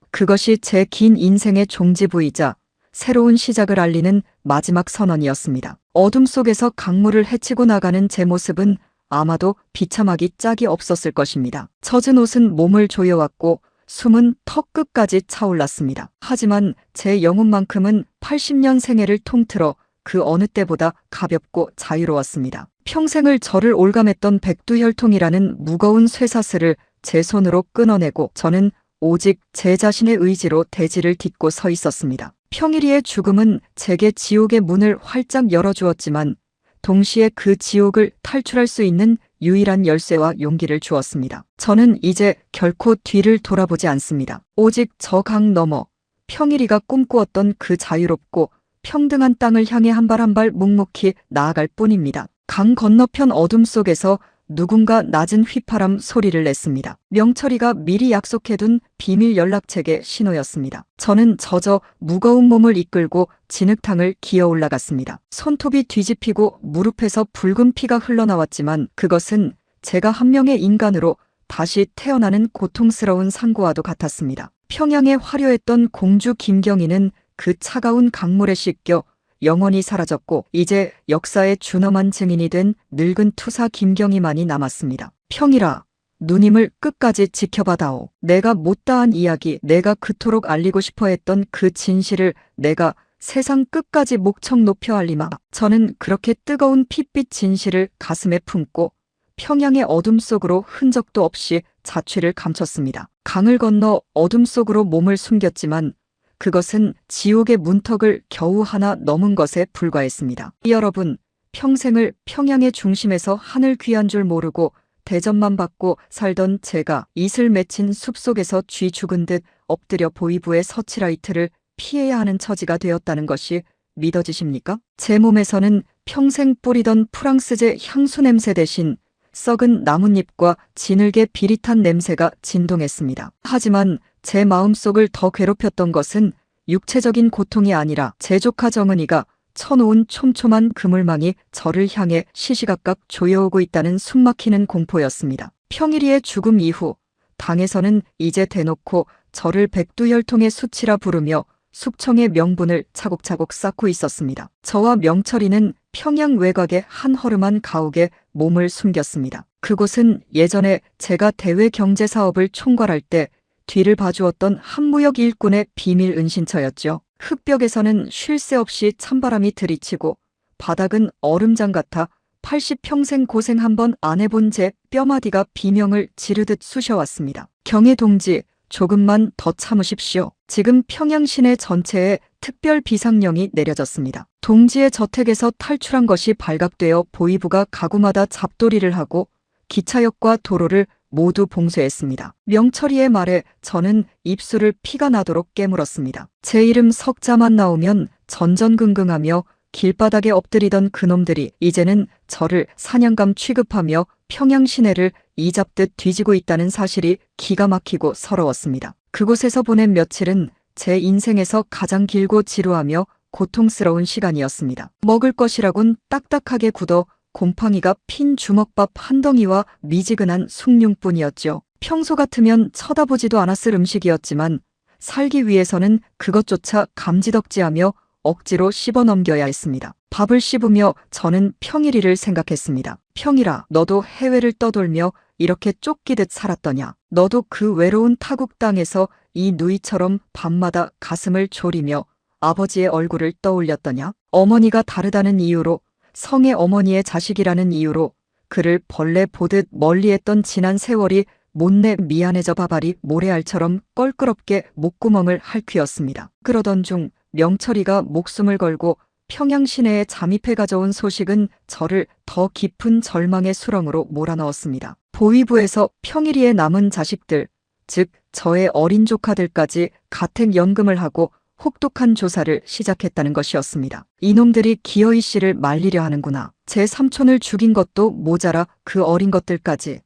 그것이 제 긴 인생의 종지부이자 새로운 시작을 알리는 마지막 선언이었습니다. 어둠 속에서 강물을 헤치고 나가는 제 모습은 아마도 비참하기 짝이 없었을 것입니다. 젖은 옷은 몸을 조여왔고 숨은 턱 끝까지 차올랐습니다. 하지만 제 영혼만큼은 80년 생애를 통틀어 그 어느 때보다 가볍고 자유로웠습니다. 평생을 저를 올감했던 백두혈통이라는 무거운 쇠사슬을 제 손으로 끊어내고 저는 오직 제 자신의 의지로 대지를 딛고 서 있었습니다. 평일이의 죽음은 제게 지옥의 문을 활짝 열어주었지만 동시에 그 지옥을 탈출할 수 있는 유일한 열쇠와 용기를 주었습니다. 저는 이제 결코 뒤를 돌아보지 않습니다. 오직 저 강 너머 평일이가 꿈꾸었던 그 자유롭고 평등한 땅을 향해 한 발 한 발 묵묵히 나아갈 뿐입니다. 강 건너편 어둠 속에서 누군가 낮은 휘파람 소리를 냈습니다. 명철이가 미리 약속해둔 비밀 연락책의 신호였습니다. 저는 젖어 무거운 몸을 이끌고 진흙탕을 기어 올라갔습니다. 손톱이 뒤집히고 무릎에서 붉은 피가 흘러나왔지만 그것은 제가 한 명의 인간으로 다시 태어나는 고통스러운 상고와도 같았습니다. 평양에 화려했던 공주 김경희는 그 차가운 강물에 씻겨 영원히 사라졌고 이제 역사의 준엄한 증인이 된 늙은 투사 김경희만이 남았습니다. 평일아, 누님을 끝까지 지켜봐다오. 내가 못다한 이야기, 내가 그토록 알리고 싶어 했던 그 진실을 내가 세상 끝까지 목청 높여 알리마. 저는 그렇게 뜨거운 핏빛 진실을 가슴에 품고 평양의 어둠 속으로 흔적도 없이 자취를 감췄습니다. 강을 건너 어둠 속으로 몸을 숨겼지만 그것은 지옥의 문턱을 겨우 하나 넘은 것에 불과했습니다. 여러분, 평생을 평양의 중심에서 하늘 귀한 줄 모르고 대접만 받고 살던 제가 이슬 맺힌 숲속에서 쥐 죽은 듯 엎드려 보이부의 서치라이트를 피해야 하는 처지가 되었다는 것이 믿어지십니까? 제 몸에서는 평생 뿌리던 프랑스제 향수 냄새 대신 썩은 나뭇잎과 진흙의 비릿한 냄새가 진동했습니다. 하지만 제 마음속을 더 괴롭혔던 것은 육체적인 고통이 아니라 제 조카 정은이가 쳐놓은 촘촘한 그물망이 저를 향해 시시각각 조여오고 있다는 숨막히는 공포였습니다. 평일이의 죽음 이후 당에서는 이제 대놓고 저를 백두혈통의 수치라 부르며 숙청의 명분을 차곡차곡 쌓고 있었습니다. 저와 명철이는 평양 외곽의 한 허름한 가옥에 몸을 숨겼습니다. 그곳은 예전에 제가 대외 경제 사업을 총괄할 때 뒤를 봐주었던 한무역 일꾼의 비밀 은신처였죠. 흙벽에서는 쉴 새 없이 찬바람이 들이치고 바닥은 얼음장 같아 80평생 고생 한번 안 해본 제 뼈마디가 비명을 지르듯 쑤셔왔습니다. 경혜 동지, 조금만 더 참으십시오. 지금 평양 시내 전체에 특별 비상령이 내려졌습니다. 동지의 저택에서 탈출한 것이 발각되어 보이부가 가구마다 잡돌이를 하고 기차역과 도로를 모두 봉쇄했습니다. 명철이의 말에 저는 입술을 피가 나도록 깨물었습니다. 제 이름 석자만 나오면 전전긍긍하며 길바닥에 엎드리던 그놈들이 이제는 저를 사냥감 취급하며 평양 시내를 이잡듯 뒤지고 있다는 사실이 기가 막히고 서러웠습니다. 그곳에서 보낸 며칠은 제 인생에서 가장 길고 지루하며 고통스러운 시간이었습니다. 먹을 것이라곤 딱딱하게 굳어 곰팡이가 핀 주먹밥 한 덩이와 미지근한 숭늉뿐이었죠. 평소 같으면 쳐다보지도 않았을 음식이었지만 살기 위해서는 그것조차 감지덕지하며 억지로 씹어 넘겨야 했습니다. 밥을 씹으며 저는 평일이를 생각했습니다. 평일아, 너도 해외를 떠돌며 이렇게 쫓기듯 살았더냐? 너도 그 외로운 타국 땅에서 이 누이처럼 밤마다 가슴을 졸이며 아버지의 얼굴을 떠올렸더냐? 어머니가 다르다는 이유로, 성의 어머니의 자식이라는 이유로 그를 벌레 보듯 멀리했던 지난 세월이 못내 미안해져 바바리 모래알처럼 껄끄럽게 목구멍을 핥히었습니다. 그러던 중 명철이가 목숨을 걸고 평양 시내에 잠입해 가져온 소식은 저를 더 깊은 절망의 수렁으로 몰아넣었습니다. 보위부에서 평일이의 남은 자식들, 즉 저의 어린 조카들까지 가택연금을 하고 혹독한 조사를 시작했다는 것이었습니다. 이놈들이 기어이 씨를 말리려 하는구나. 제 삼촌을 죽인 것도 모자라 그 어린 것들까지.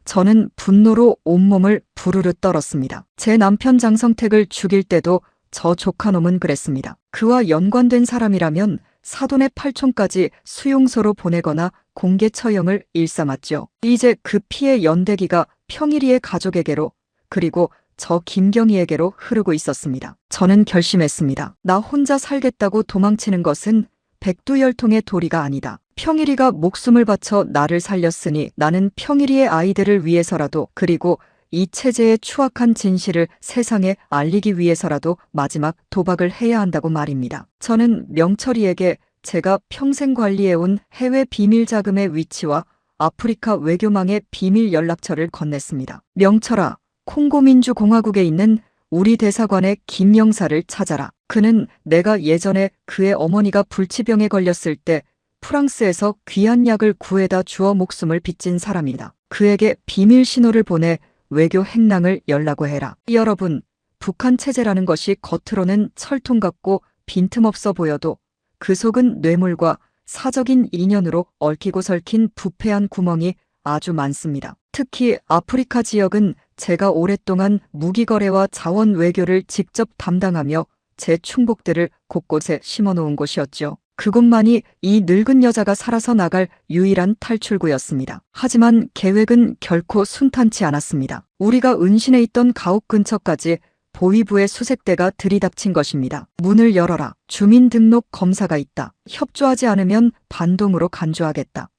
저는 분노로 온몸을 부르르 떨었습니다. 제 남편 장성택을 죽일 때도 저 조카놈은 그랬습니다. 그와 연관된 사람이라면 사돈의 팔촌까지 수용소로 보내거나 공개 처형을 일삼았죠. 이제 그 피해 연대기가 평일이의 가족에게로, 그리고 저 김경희에게로 흐르고 있었습니다. 저는 결심했습니다. 나 혼자 살겠다고 도망치는 것은 백두혈통의 도리가 아니다. 평일이가 목숨을 바쳐 나를 살렸으니 나는 평일이의 아이들을 위해서라도, 그리고 이 체제의 추악한 진실을 세상에 알리기 위해서라도 마지막 도박을 해야 한다고 말입니다. 저는 명철이에게 제가 평생 관리해온 해외 비밀 자금의 위치와 아프리카 외교망의 비밀 연락처를 건넸습니다. 명철아, 콩고민주공화국에 있는 우리 대사관의 김영사를 찾아라. 그는 내가 예전에 그의 어머니가 불치병에 걸렸을 때 프랑스에서 귀한 약을 구해다 주어 목숨을 빚진 사람이다. 그에게 비밀 신호를 보내 외교 행랑을 열라고 해라. 여러분, 북한 체제라는 것이 겉으로는 철통 같고 빈틈없어 보여도 그 속은 뇌물과 사적인 인연으로 얽히고 설킨 부패한 구멍이 아주 많습니다. 특히 아프리카 지역은 제가 오랫동안 무기거래와 자원 외교를 직접 담당하며 제 충복들을 곳곳에 심어놓은 곳이었죠. 그곳만이 이 늙은 여자가 살아서 나갈 유일한 탈출구였습니다. 하지만 계획은 결코 순탄치 않았습니다. 우리가 은신해 있던 가옥 근처까지 보위부의 수색대가 들이닥친 것입니다. 문을 열어라. 주민등록 검사가 있다. 협조하지 않으면 반동으로 간주하겠다.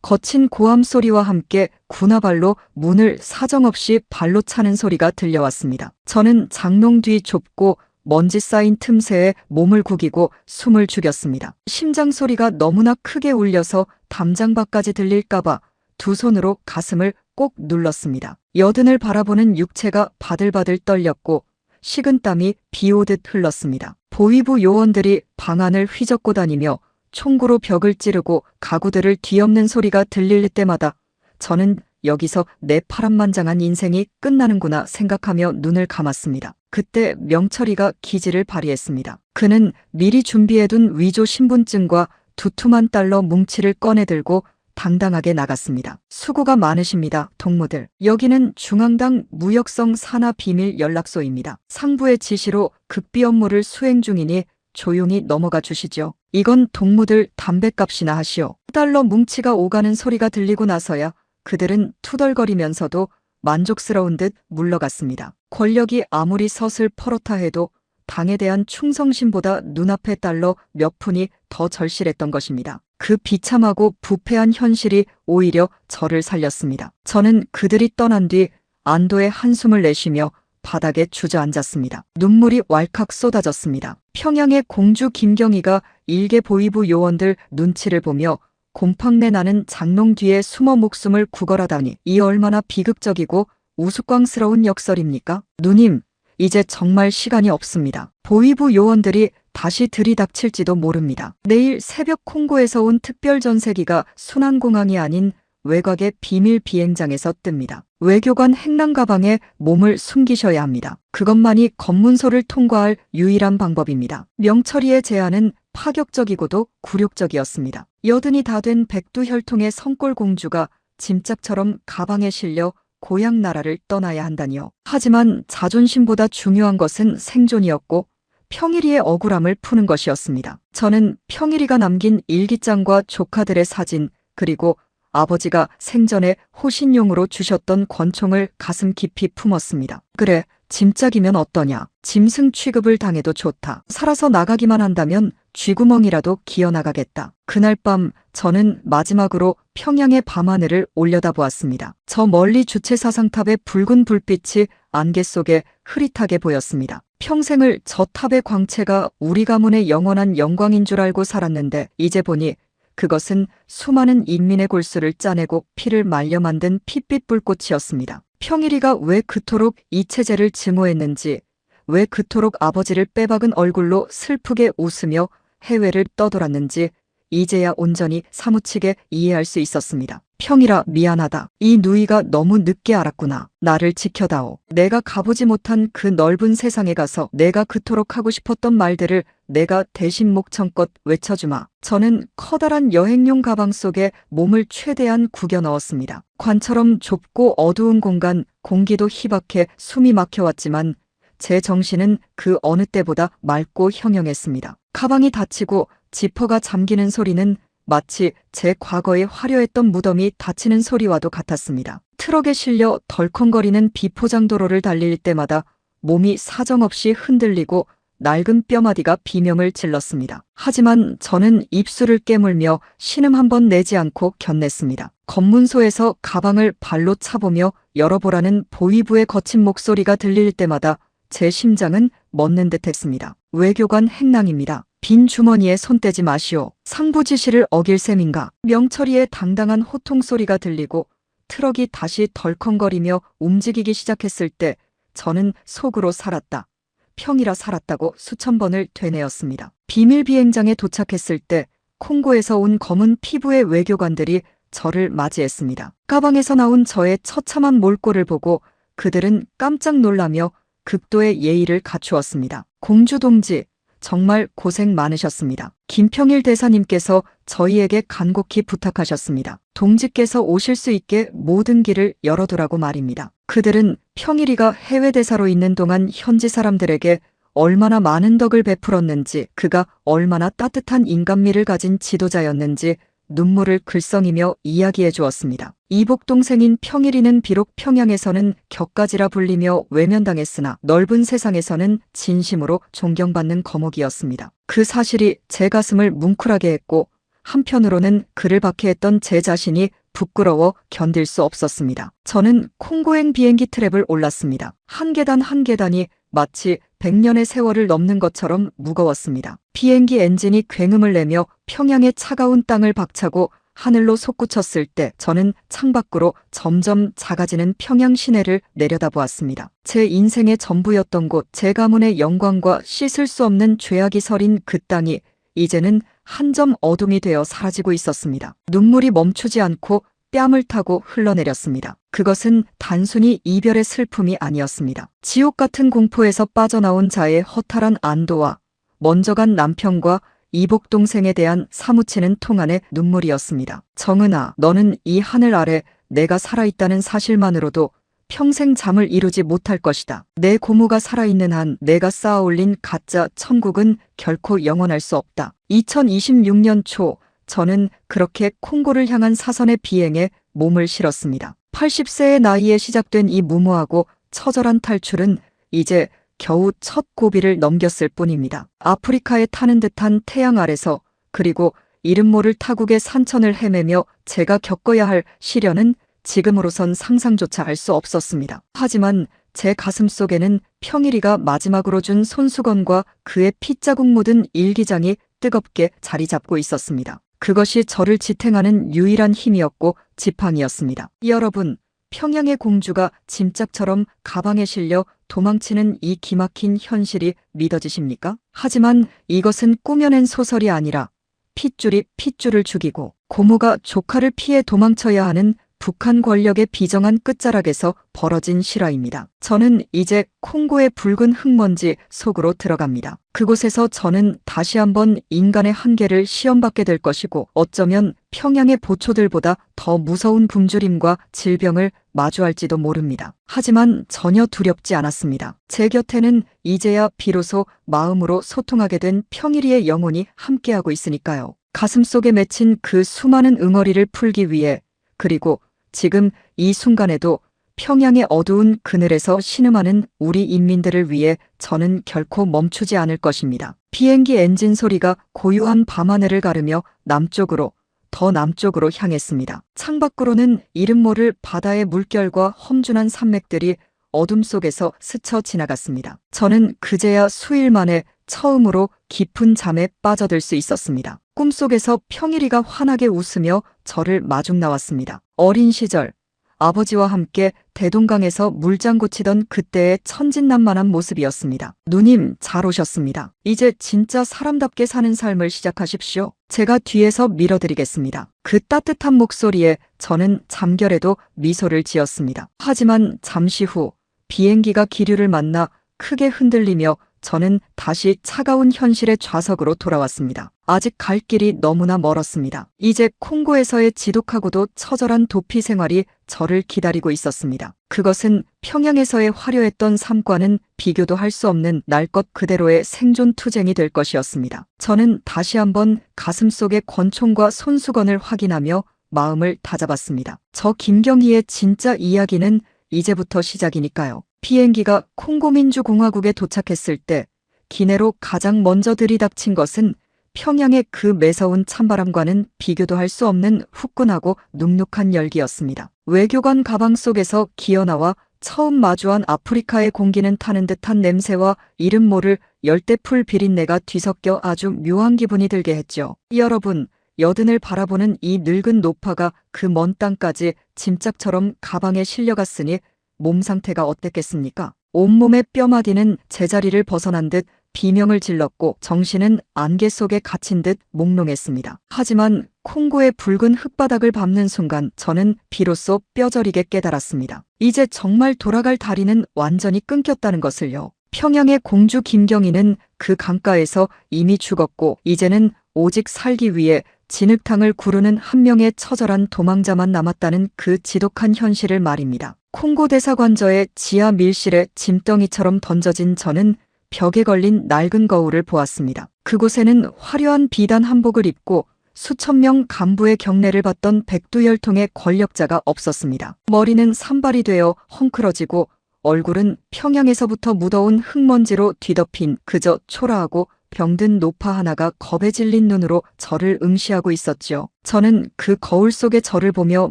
거친 고함 소리와 함께 군화발로 문을 사정없이 발로 차는 소리가 들려왔습니다. 저는 장롱 뒤 좁고 먼지 쌓인 틈새에 몸을 구기고 숨을 죽였습니다. 심장 소리가 너무나 크게 울려서 담장 밖까지 들릴까봐 두 손으로 가슴을 꼭 눌렀습니다. 여든을 바라보는 육체가 바들바들 떨렸고 식은땀이 비 오듯 흘렀습니다. 보위부 요원들이 방안을 휘젓고 다니며 총구로 벽을 찌르고 가구들을 뒤엎는 소리가 들릴 때마다 저는 여기서 내 파란만장한 인생이 끝나는구나 생각하며 눈을 감았습니다. 그때 명철이가 기지를 발휘했습니다. 그는 미리 준비해둔 위조 신분증과 두툼한 달러 뭉치를 꺼내들고 당당하게 나갔습니다. 수고가 많으십니다, 동무들. 여기는 중앙당 무역성 산하 비밀 연락소입니다. 상부의 지시로 극비 업무를 수행 중이니 조용히 넘어가 주시죠. 이건 동무들 담뱃값이나 하시오. 달러 뭉치가 오가는 소리가 들리고 나서야 그들은 투덜거리면서도 만족스러운 듯 물러갔습니다. 권력이 아무리 서슬퍼렇다 해도 당에 대한 충성심보다 눈앞의 달러 몇 푼이 더 절실했던 것입니다. 그 비참하고 부패한 현실이 오히려 저를 살렸습니다. 저는 그들이 떠난 뒤 안도의 한숨을 내쉬며 바닥에 주저앉았습니다. 눈물이 왈칵 쏟아졌습니다. 평양의 공주 김경희가 일개 보위부 요원들 눈치를 보며 곰팡내 나는 장롱 뒤에 숨어 목숨을 구걸하다니 이 얼마나 비극적이고 우스꽝스러운 역설입니까? 누님, 이제 정말 시간이 없습니다. 보위부 요원들이 다시 들이닥칠지도 모릅니다. 내일 새벽 콩고에서 온 특별전세기가 순안공항이 아닌 외곽의 비밀 비행장에서 뜹니다. 외교관 행랑 가방에 몸을 숨기셔야 합니다. 그것만이 검문소를 통과할 유일한 방법입니다. 명철이의 제안은 파격적이고도 굴욕적이었습니다. 여든이 다 된 백두혈통의 성골공주가 짐짝처럼 가방에 실려 고향 나라를 떠나야 한다니요. 하지만 자존심보다 중요한 것은 생존이었고 평일이의 억울함을 푸는 것이었습니다. 저는 평일이가 남긴 일기장과 조카들의 사진 그리고 아버지가 생전에 호신용으로 주셨던 권총을 가슴 깊이 품었습니다. 그래, 짐짝이면 어떠냐. 짐승 취급을 당해도 좋다. 살아서 나가기만 한다면 쥐구멍이라도 기어나가겠다. 그날 밤 저는 마지막으로 평양의 밤하늘을 올려다보았습니다. 저 멀리 주체사상탑의 붉은 불빛이 안개 속에 흐릿하게 보였습니다. 평생을 저 탑의 광채가 우리 가문의 영원한 영광인 줄 알고 살았는데 이제 보니 그것은 수많은 인민의 골수를 짜내고 피를 말려 만든 핏빛 불꽃이었습니다. 평일이가 왜 그토록 이 체제를 증오했는지, 왜 그토록 아버지를 빼박은 얼굴로 슬프게 웃으며 해외를 떠돌았는지 이제야 온전히 사무치게 이해할 수 있었습니다. 평일아, 미안하다. 이 누이가 너무 늦게 알았구나. 나를 지켜다오. 내가 가보지 못한 그 넓은 세상에 가서 내가 그토록 하고 싶었던 말들을 내가 대신 목청껏 외쳐주마. 저는 커다란 여행용 가방 속에 몸을 최대한 구겨 넣었습니다. 관처럼 좁고 어두운 공간, 공기도 희박해 숨이 막혀왔지만 제 정신은 그 어느 때보다 맑고 형형했습니다. 가방이 닫히고 지퍼가 잠기는 소리는 마치 제 과거의 화려했던 무덤이 닫히는 소리와도 같았습니다. 트럭에 실려 덜컹거리는 비포장도로를 달릴 때마다 몸이 사정없이 흔들리고 낡은 뼈마디가 비명을 질렀습니다. 하지만 저는 입술을 깨물며 신음 한 번 내지 않고 견냈습니다. 검문소에서 가방을 발로 차보며 열어보라는 보위부의 거친 목소리가 들릴 때마다 제 심장은 멎는 듯했습니다. 외교관 행랑입니다. 빈 주머니에 손 떼지 마시오. 상부 지시를 어길 셈인가. 명철이의 당당한 호통 소리가 들리고 트럭이 다시 덜컹거리며 움직이기 시작했을 때 저는 속으로 살았다. 평이라 살았다고 수천 번을 되뇌었습니다. 비밀 비행장에 도착했을 때 콩고에서 온 검은 피부의 외교관들이 저를 맞이했습니다. 가방에서 나온 저의 처참한 몰골을 보고 그들은 깜짝 놀라며 극도의 예의를 갖추었습니다. 공주 동지, 정말 고생 많으셨습니다. 김평일 대사님께서 저희에게 간곡히 부탁하셨습니다. 동지께서 오실 수 있게 모든 길을 열어두라고 말입니다. 그들은 평일이가 해외 대사로 있는 동안 현지 사람들에게 얼마나 많은 덕을 베풀었는지, 그가 얼마나 따뜻한 인간미를 가진 지도자였는지 눈물을 글썽이며 이야기해 주었습니다. 이복 동생인 평일이는 비록 평양에서는 격가지라 불리며 외면당했으나 넓은 세상에서는 진심으로 존경받는 거목이었습니다. 그 사실이 제 가슴을 뭉클하게 했고 한편으로는 그를 박해했던 제 자신이 부끄러워 견딜 수 없었습니다. 저는 콩고행 비행기 트랩을 올랐습니다. 한 계단 한 계단이 마치 100년의 세월을 넘는 것처럼 무거웠습니다. 비행기 엔진이 굉음을 내며 평양의 차가운 땅을 박차고 하늘로 솟구쳤을 때 저는 창밖으로 점점 작아지는 평양 시내를 내려다보았습니다. 제 인생의 전부였던 곳, 제 가문의 영광과 씻을 수 없는 죄악이 서린 그 땅이 이제는 한 점 어둠이 되어 사라지고 있었습니다. 눈물이 멈추지 않고 뺨을 타고 흘러내렸습니다. 그것은 단순히 이별의 슬픔이 아니었습니다. 지옥 같은 공포에서 빠져나온 자의 허탈한 안도와 먼저 간 남편과 이복 동생에 대한 사무치는 통한의 눈물이었습니다. 정은아, 너는 이 하늘 아래 내가 살아있다는 사실만으로도 평생 잠을 이루지 못할 것이다. 내 고모가 살아있는 한 내가 쌓아올린 가짜 천국은 결코 영원할 수 없다. 2026년 초 저는 그렇게 콩고를 향한 사선의 비행에 몸을 실었습니다. 80세의 나이에 시작된 이 무모하고 처절한 탈출은 이제 겨우 첫 고비를 넘겼을 뿐입니다. 아프리카에 타는 듯한 태양 아래서, 그리고 이름 모를 타국의 산천을 헤매며 제가 겪어야 할 시련은 지금으로선 상상조차 할 수 없었습니다. 하지만 제 가슴 속에는 평일이가 마지막으로 준 손수건과 그의 핏자국 묻은 일기장이 뜨겁게 자리 잡고 있었습니다. 그것이 저를 지탱하는 유일한 힘이었고 지팡이였습니다. 여러분, 평양의 공주가 짐짝처럼 가방에 실려 도망치는 이 기막힌 현실이 믿어지십니까? 하지만 이것은 꾸며낸 소설이 아니라 핏줄이 핏줄을 죽이고 고모가 조카를 피해 도망쳐야 하는 북한 권력의 비정한 끝자락에서 벌어진 실화입니다. 저는 이제 콩고의 붉은 흙먼지 속으로 들어갑니다. 그곳에서 저는 다시 한번 인간의 한계를 시험받게 될 것이고, 어쩌면 평양의 보초들보다 더 무서운 굶주림과 질병을 마주할지도 모릅니다. 하지만 전혀 두렵지 않았습니다. 제 곁에는 이제야 비로소 마음으로 소통하게 된 평일이의 영혼이 함께하고 있으니까요. 가슴속에 맺힌 그 수많은 응어리를 풀기 위해, 그리고 지금 이 순간에도 평양의 어두운 그늘에서 신음하는 우리 인민들을 위해 저는 결코 멈추지 않을 것입니다. 비행기 엔진 소리가 고요한 밤하늘을 가르며 남쪽으로, 더 남쪽으로 향했습니다. 창밖으로는 이름 모를 바다의 물결과 험준한 산맥들이 어둠 속에서 스쳐 지나갔습니다. 저는 그제야 수일 만에 처음으로 깊은 잠에 빠져들 수 있었습니다. 꿈속에서 평일이가 환하게 웃으며 저를 마중 나왔습니다. 어린 시절, 아버지와 함께 대동강에서 물장구 치던 그때의 천진난만한 모습이었습니다. 누님, 잘 오셨습니다. 이제 진짜 사람답게 사는 삶을 시작하십시오. 제가 뒤에서 밀어드리겠습니다. 그 따뜻한 목소리에 저는 잠결에도 미소를 지었습니다. 하지만 잠시 후 비행기가 기류를 만나 크게 흔들리며 저는 다시 차가운 현실의 좌석으로 돌아왔습니다. 아직 갈 길이 너무나 멀었습니다. 이제 콩고에서의 지독하고도 처절한 도피 생활이 저를 기다리고 있었습니다. 그것은 평양에서의 화려했던 삶과는 비교도 할 수 없는 날 것 그대로의 생존 투쟁이 될 것이었습니다. 저는 다시 한번 가슴속의 권총과 손수건을 확인하며 마음을 다잡았습니다. 저 김경희의 진짜 이야기는 이제부터 시작이니까요. 비행기가 콩고민주공화국에 도착했을 때 기내로 가장 먼저 들이닥친 것은 평양의 그 매서운 찬바람과는 비교도 할 수 없는 후끈하고 눅눅한 열기였습니다. 외교관 가방 속에서 기어나와 처음 마주한 아프리카의 공기는 타는 듯한 냄새와 이름 모를 열대풀 비린내가 뒤섞여 아주 묘한 기분이 들게 했죠. 여러분, 여든을 바라보는 이 늙은 노파가 그 먼 땅까지 짐짝처럼 가방에 실려갔으니 몸 상태가 어땠겠습니까? 온몸의 뼈마디는 제자리를 벗어난 듯 비명을 질렀고 정신은 안개 속에 갇힌 듯 몽롱했습니다. 하지만 콩고의 붉은 흙바닥을 밟는 순간 저는 비로소 뼈저리게 깨달았습니다. 이제 정말 돌아갈 다리는 완전히 끊겼다는 것을요. 평양의 공주 김경희는 그 강가에서 이미 죽었고 이제는 오직 살기 위해 진흙탕을 구르는 한 명의 처절한 도망자만 남았다는 그 지독한 현실을 말입니다. 콩고 대사관저의 지하 밀실에 짐덩이처럼 던져진 저는 벽에 걸린 낡은 거울을 보았습니다. 그곳에는 화려한 비단 한복을 입고 수천 명 간부의 경례를 받던 백두혈통의 권력자가 없었습니다. 머리는 산발이 되어 헝클어지고 얼굴은 평양에서부터 묻어온 흙먼지로 뒤덮인 그저 초라하고 병든 노파 하나가 겁에 질린 눈으로 저를 응시하고 있었지요. 저는 그 거울 속의 저를 보며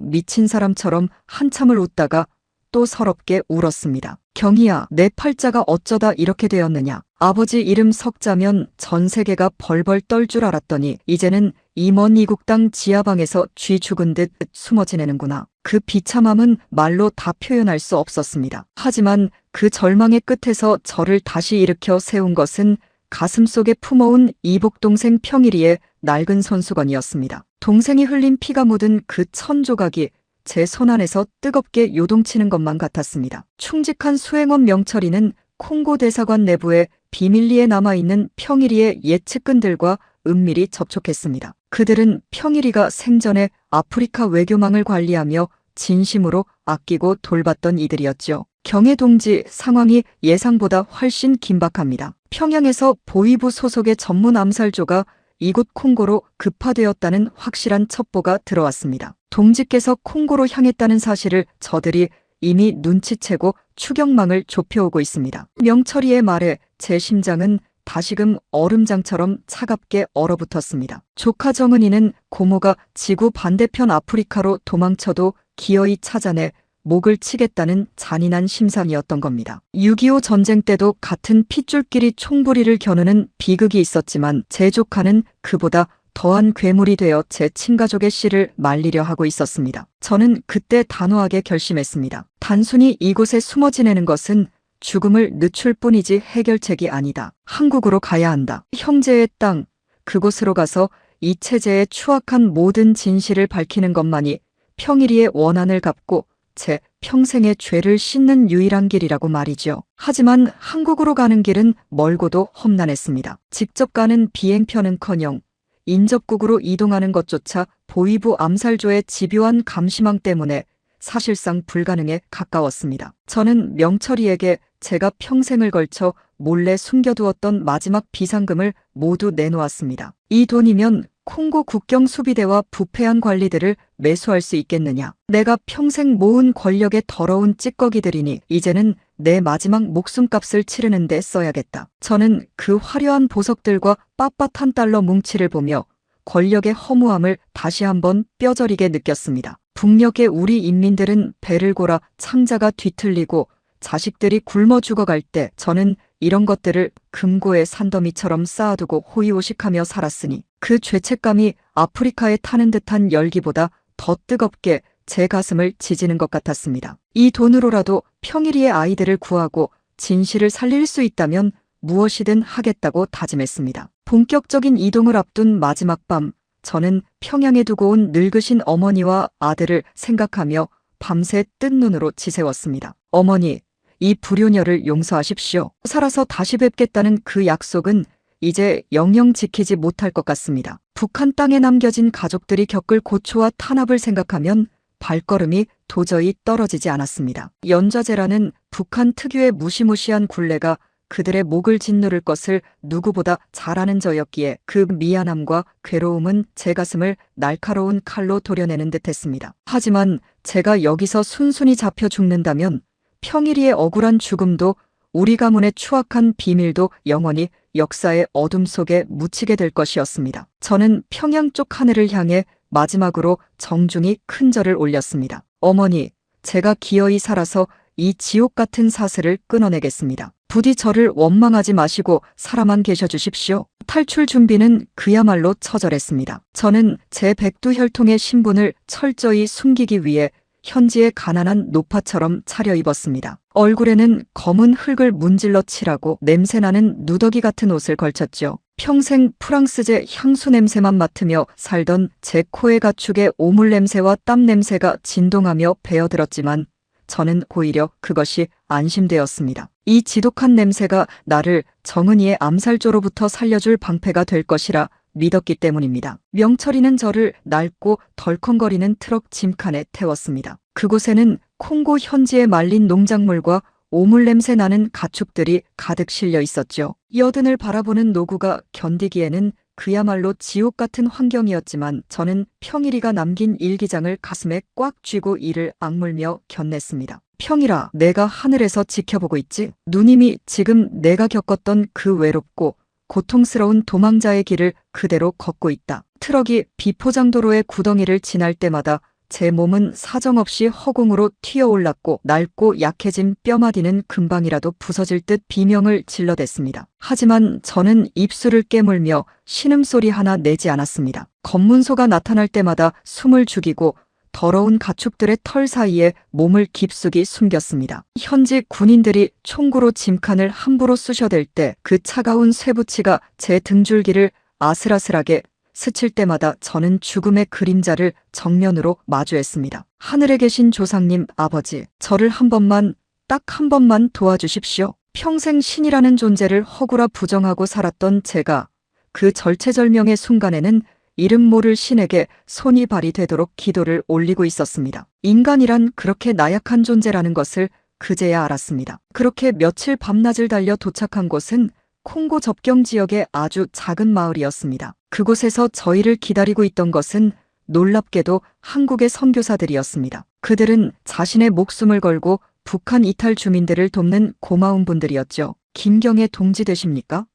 미친 사람처럼 한참을 웃다가 또 서럽게 울었습니다. 경희야, 내 팔자가 어쩌다 이렇게 되었느냐. 아버지 이름 석자면 전 세계가 벌벌 떨 줄 알았더니 이제는 이 먼 이국 땅 지하방에서 쥐 죽은 듯 숨어 지내는구나. 그 비참함은 말로 다 표현할 수 없었습니다. 하지만 그 절망의 끝에서 저를 다시 일으켜 세운 것은 가슴속에 품어온 이복 동생 평일이의 낡은 손수건이었습니다. 동생이 흘린 피가 묻은 그 천 조각이 제 손 안에서 뜨겁게 요동치는 것만 같았습니다. 충직한 수행원 명철이는 콩고 대사관 내부에 비밀리에 남아있는 평일이의 옛 측근들과 은밀히 접촉했습니다. 그들은 평일이가 생전에 아프리카 외교망을 관리하며 진심으로 아끼고 돌봤던 이들이었죠. 경혜 동지, 상황이 예상보다 훨씬 긴박합니다. 평양에서 보위부 소속의 전문 암살조가 이곳 콩고로 급파되었다는 확실한 첩보가 들어왔습니다. 동지께서 콩고로 향했다는 사실을 저들이 이미 눈치채고 추격망을 좁혀오고 있습니다. 명철이의 말에 제 심장은 다시금 얼음장처럼 차갑게 얼어붙었습니다. 조카 정은이는 고모가 지구 반대편 아프리카로 도망쳐도 기어이 찾아내 목을 치겠다는 잔인한 심상이었던 겁니다. 6.25 전쟁 때도 같은 핏줄끼리 총부리를 겨누는 비극이 있었지만 제 조카는 그보다 더한 괴물이 되어 제 친가족의 씨를 말리려 하고 있었습니다. 저는 그때 단호하게 결심했습니다. 단순히 이곳에 숨어 지내는 것은 죽음을 늦출 뿐이지 해결책이 아니다. 한국으로 가야 한다. 형제의 땅, 그곳으로 가서 이 체제의 추악한 모든 진실을 밝히는 것만이 평일이의 원한을 갚고 제 평생의 죄를 씻는 유일한 길이라고 말이죠. 하지만 한국으로 가는 길은 멀고도 험난했습니다. 직접 가는 비행편은커녕 인접국으로 이동하는 것조차 보위부 암살조의 집요한 감시망 때문에 사실상 불가능에 가까웠습니다. 저는 명철이에게 제가 평생을 걸쳐 몰래 숨겨두었던 마지막 비상금을 모두 내놓았습니다. 이 돈이면 콩고 국경 수비대와 부패한 관리들을 매수할 수 있겠느냐. 내가 평생 모은 권력의 더러운 찌꺼기들이니 이제는 내 마지막 목숨값을 치르는 데 써야겠다. 저는 그 화려한 보석들과 빳빳한 달러 뭉치를 보며 권력의 허무함을 다시 한번 뼈저리게 느꼈습니다. 북녘의 우리 인민들은 배를 골아 창자가 뒤틀리고 자식들이 굶어 죽어갈 때 저는 이런 것들을 금고의 산더미처럼 쌓아두고 호의호식하며 살았으니 그 죄책감이 아프리카에 타는 듯한 열기보다 더 뜨겁게 제 가슴을 지지는 것 같았습니다. 이 돈으로라도 평일이의 아이들을 구하고 진실을 살릴 수 있다면 무엇이든 하겠다고 다짐했습니다. 본격적인 이동을 앞둔 마지막 밤, 저는 평양에 두고 온 늙으신 어머니와 아들을 생각하며 밤새 뜬 눈으로 지새웠습니다. 어머니, 이 불효녀를 용서하십시오. 살아서 다시 뵙겠다는 그 약속은 이제 영영 지키지 못할 것 같습니다. 북한 땅에 남겨진 가족들이 겪을 고초와 탄압을 생각하면 발걸음이 도저히 떨어지지 않았습니다. 연좌제라는 북한 특유의 무시무시한 굴레가 그들의 목을 짓누를 것을 누구보다 잘 아는 저였기에 그 미안함과 괴로움은 제 가슴을 날카로운 칼로 도려내는 듯했습니다. 하지만 제가 여기서 순순히 잡혀 죽는다면 평일이의 억울한 죽음도 우리 가문의 추악한 비밀도 영원히 역사의 어둠 속에 묻히게 될 것이었습니다. 저는 평양 쪽 하늘을 향해 마지막으로 정중히 큰 절을 올렸습니다. 어머니, 제가 기어이 살아서 이 지옥 같은 사슬을 끊어내겠습니다. 부디 저를 원망하지 마시고 살아만 계셔 주십시오. 탈출 준비는 그야말로 처절했습니다. 저는 제 백두혈통의 신분을 철저히 숨기기 위해 현지의 가난한 노파처럼 차려입었습니다. 얼굴에는 검은 흙을 문질러 칠하고 냄새나는 누더기 같은 옷을 걸쳤죠. 평생 프랑스제 향수 냄새만 맡으며 살던 제 코의 가축의 오물 냄새와 땀 냄새가 진동하며 배어들었지만 저는 오히려 그것이 안심되었습니다. 이 지독한 냄새가 나를 정은이의 암살조로부터 살려줄 방패가 될 것이라 믿었기 때문입니다. 명철이는 저를 낡고 덜컹거리는 트럭 짐칸에 태웠습니다. 그곳에는 콩고 현지에 말린 농작물과 오물 냄새 나는 가축들이 가득 실려 있었죠. 여든을 바라보는 노구가 견디기에는 그야말로 지옥 같은 환경이었지만 저는 평일이가 남긴 일기장을 가슴에 꽉 쥐고 이를 악물며 견냈습니다. 평일아, 내가 하늘에서 지켜보고 있지? 누님이 지금 내가 겪었던 그 외롭고 고통스러운 도망자의 길을 그대로 걷고 있다. 트럭이 비포장도로의 구덩이를 지날 때마다 제 몸은 사정없이 허공으로 튀어올랐고 낡고 약해진 뼈마디는 금방이라도 부서질 듯 비명을 질러댔습니다. 하지만 저는 입술을 깨물며 신음소리 하나 내지 않았습니다. 검문소가 나타날 때마다 숨을 죽이고 더러운 가축들의 털 사이에 몸을 깊숙이 숨겼습니다. 현지 군인들이 총구로 짐칸을 함부로 쑤셔댈 때 그 차가운 쇠붙이가 제 등줄기를 아슬아슬하게 스칠 때마다 저는 죽음의 그림자를 정면으로 마주했습니다. 하늘에 계신 조상님 아버지, 저를 한 번만, 딱 한 번만 도와주십시오. 평생 신이라는 존재를 허구라 부정하고 살았던 제가 그 절체절명의 순간에는 이름 모를 신에게 손이 발이 되도록 기도를 올리고 있었습니다. 인간이란 그렇게 나약한 존재라는 것을 그제야 알았습니다. 그렇게 며칠 밤낮을 달려 도착한 곳은 콩고 접경 지역의 아주 작은 마을이었습니다. 그곳에서 저희를 기다리고 있던 것은 놀랍게도 한국의 선교사들이었습니다. 그들은 자신의 목숨을 걸고 북한 이탈 주민들을 돕는 고마운 분들이었죠. 김경애 동지 되십니까?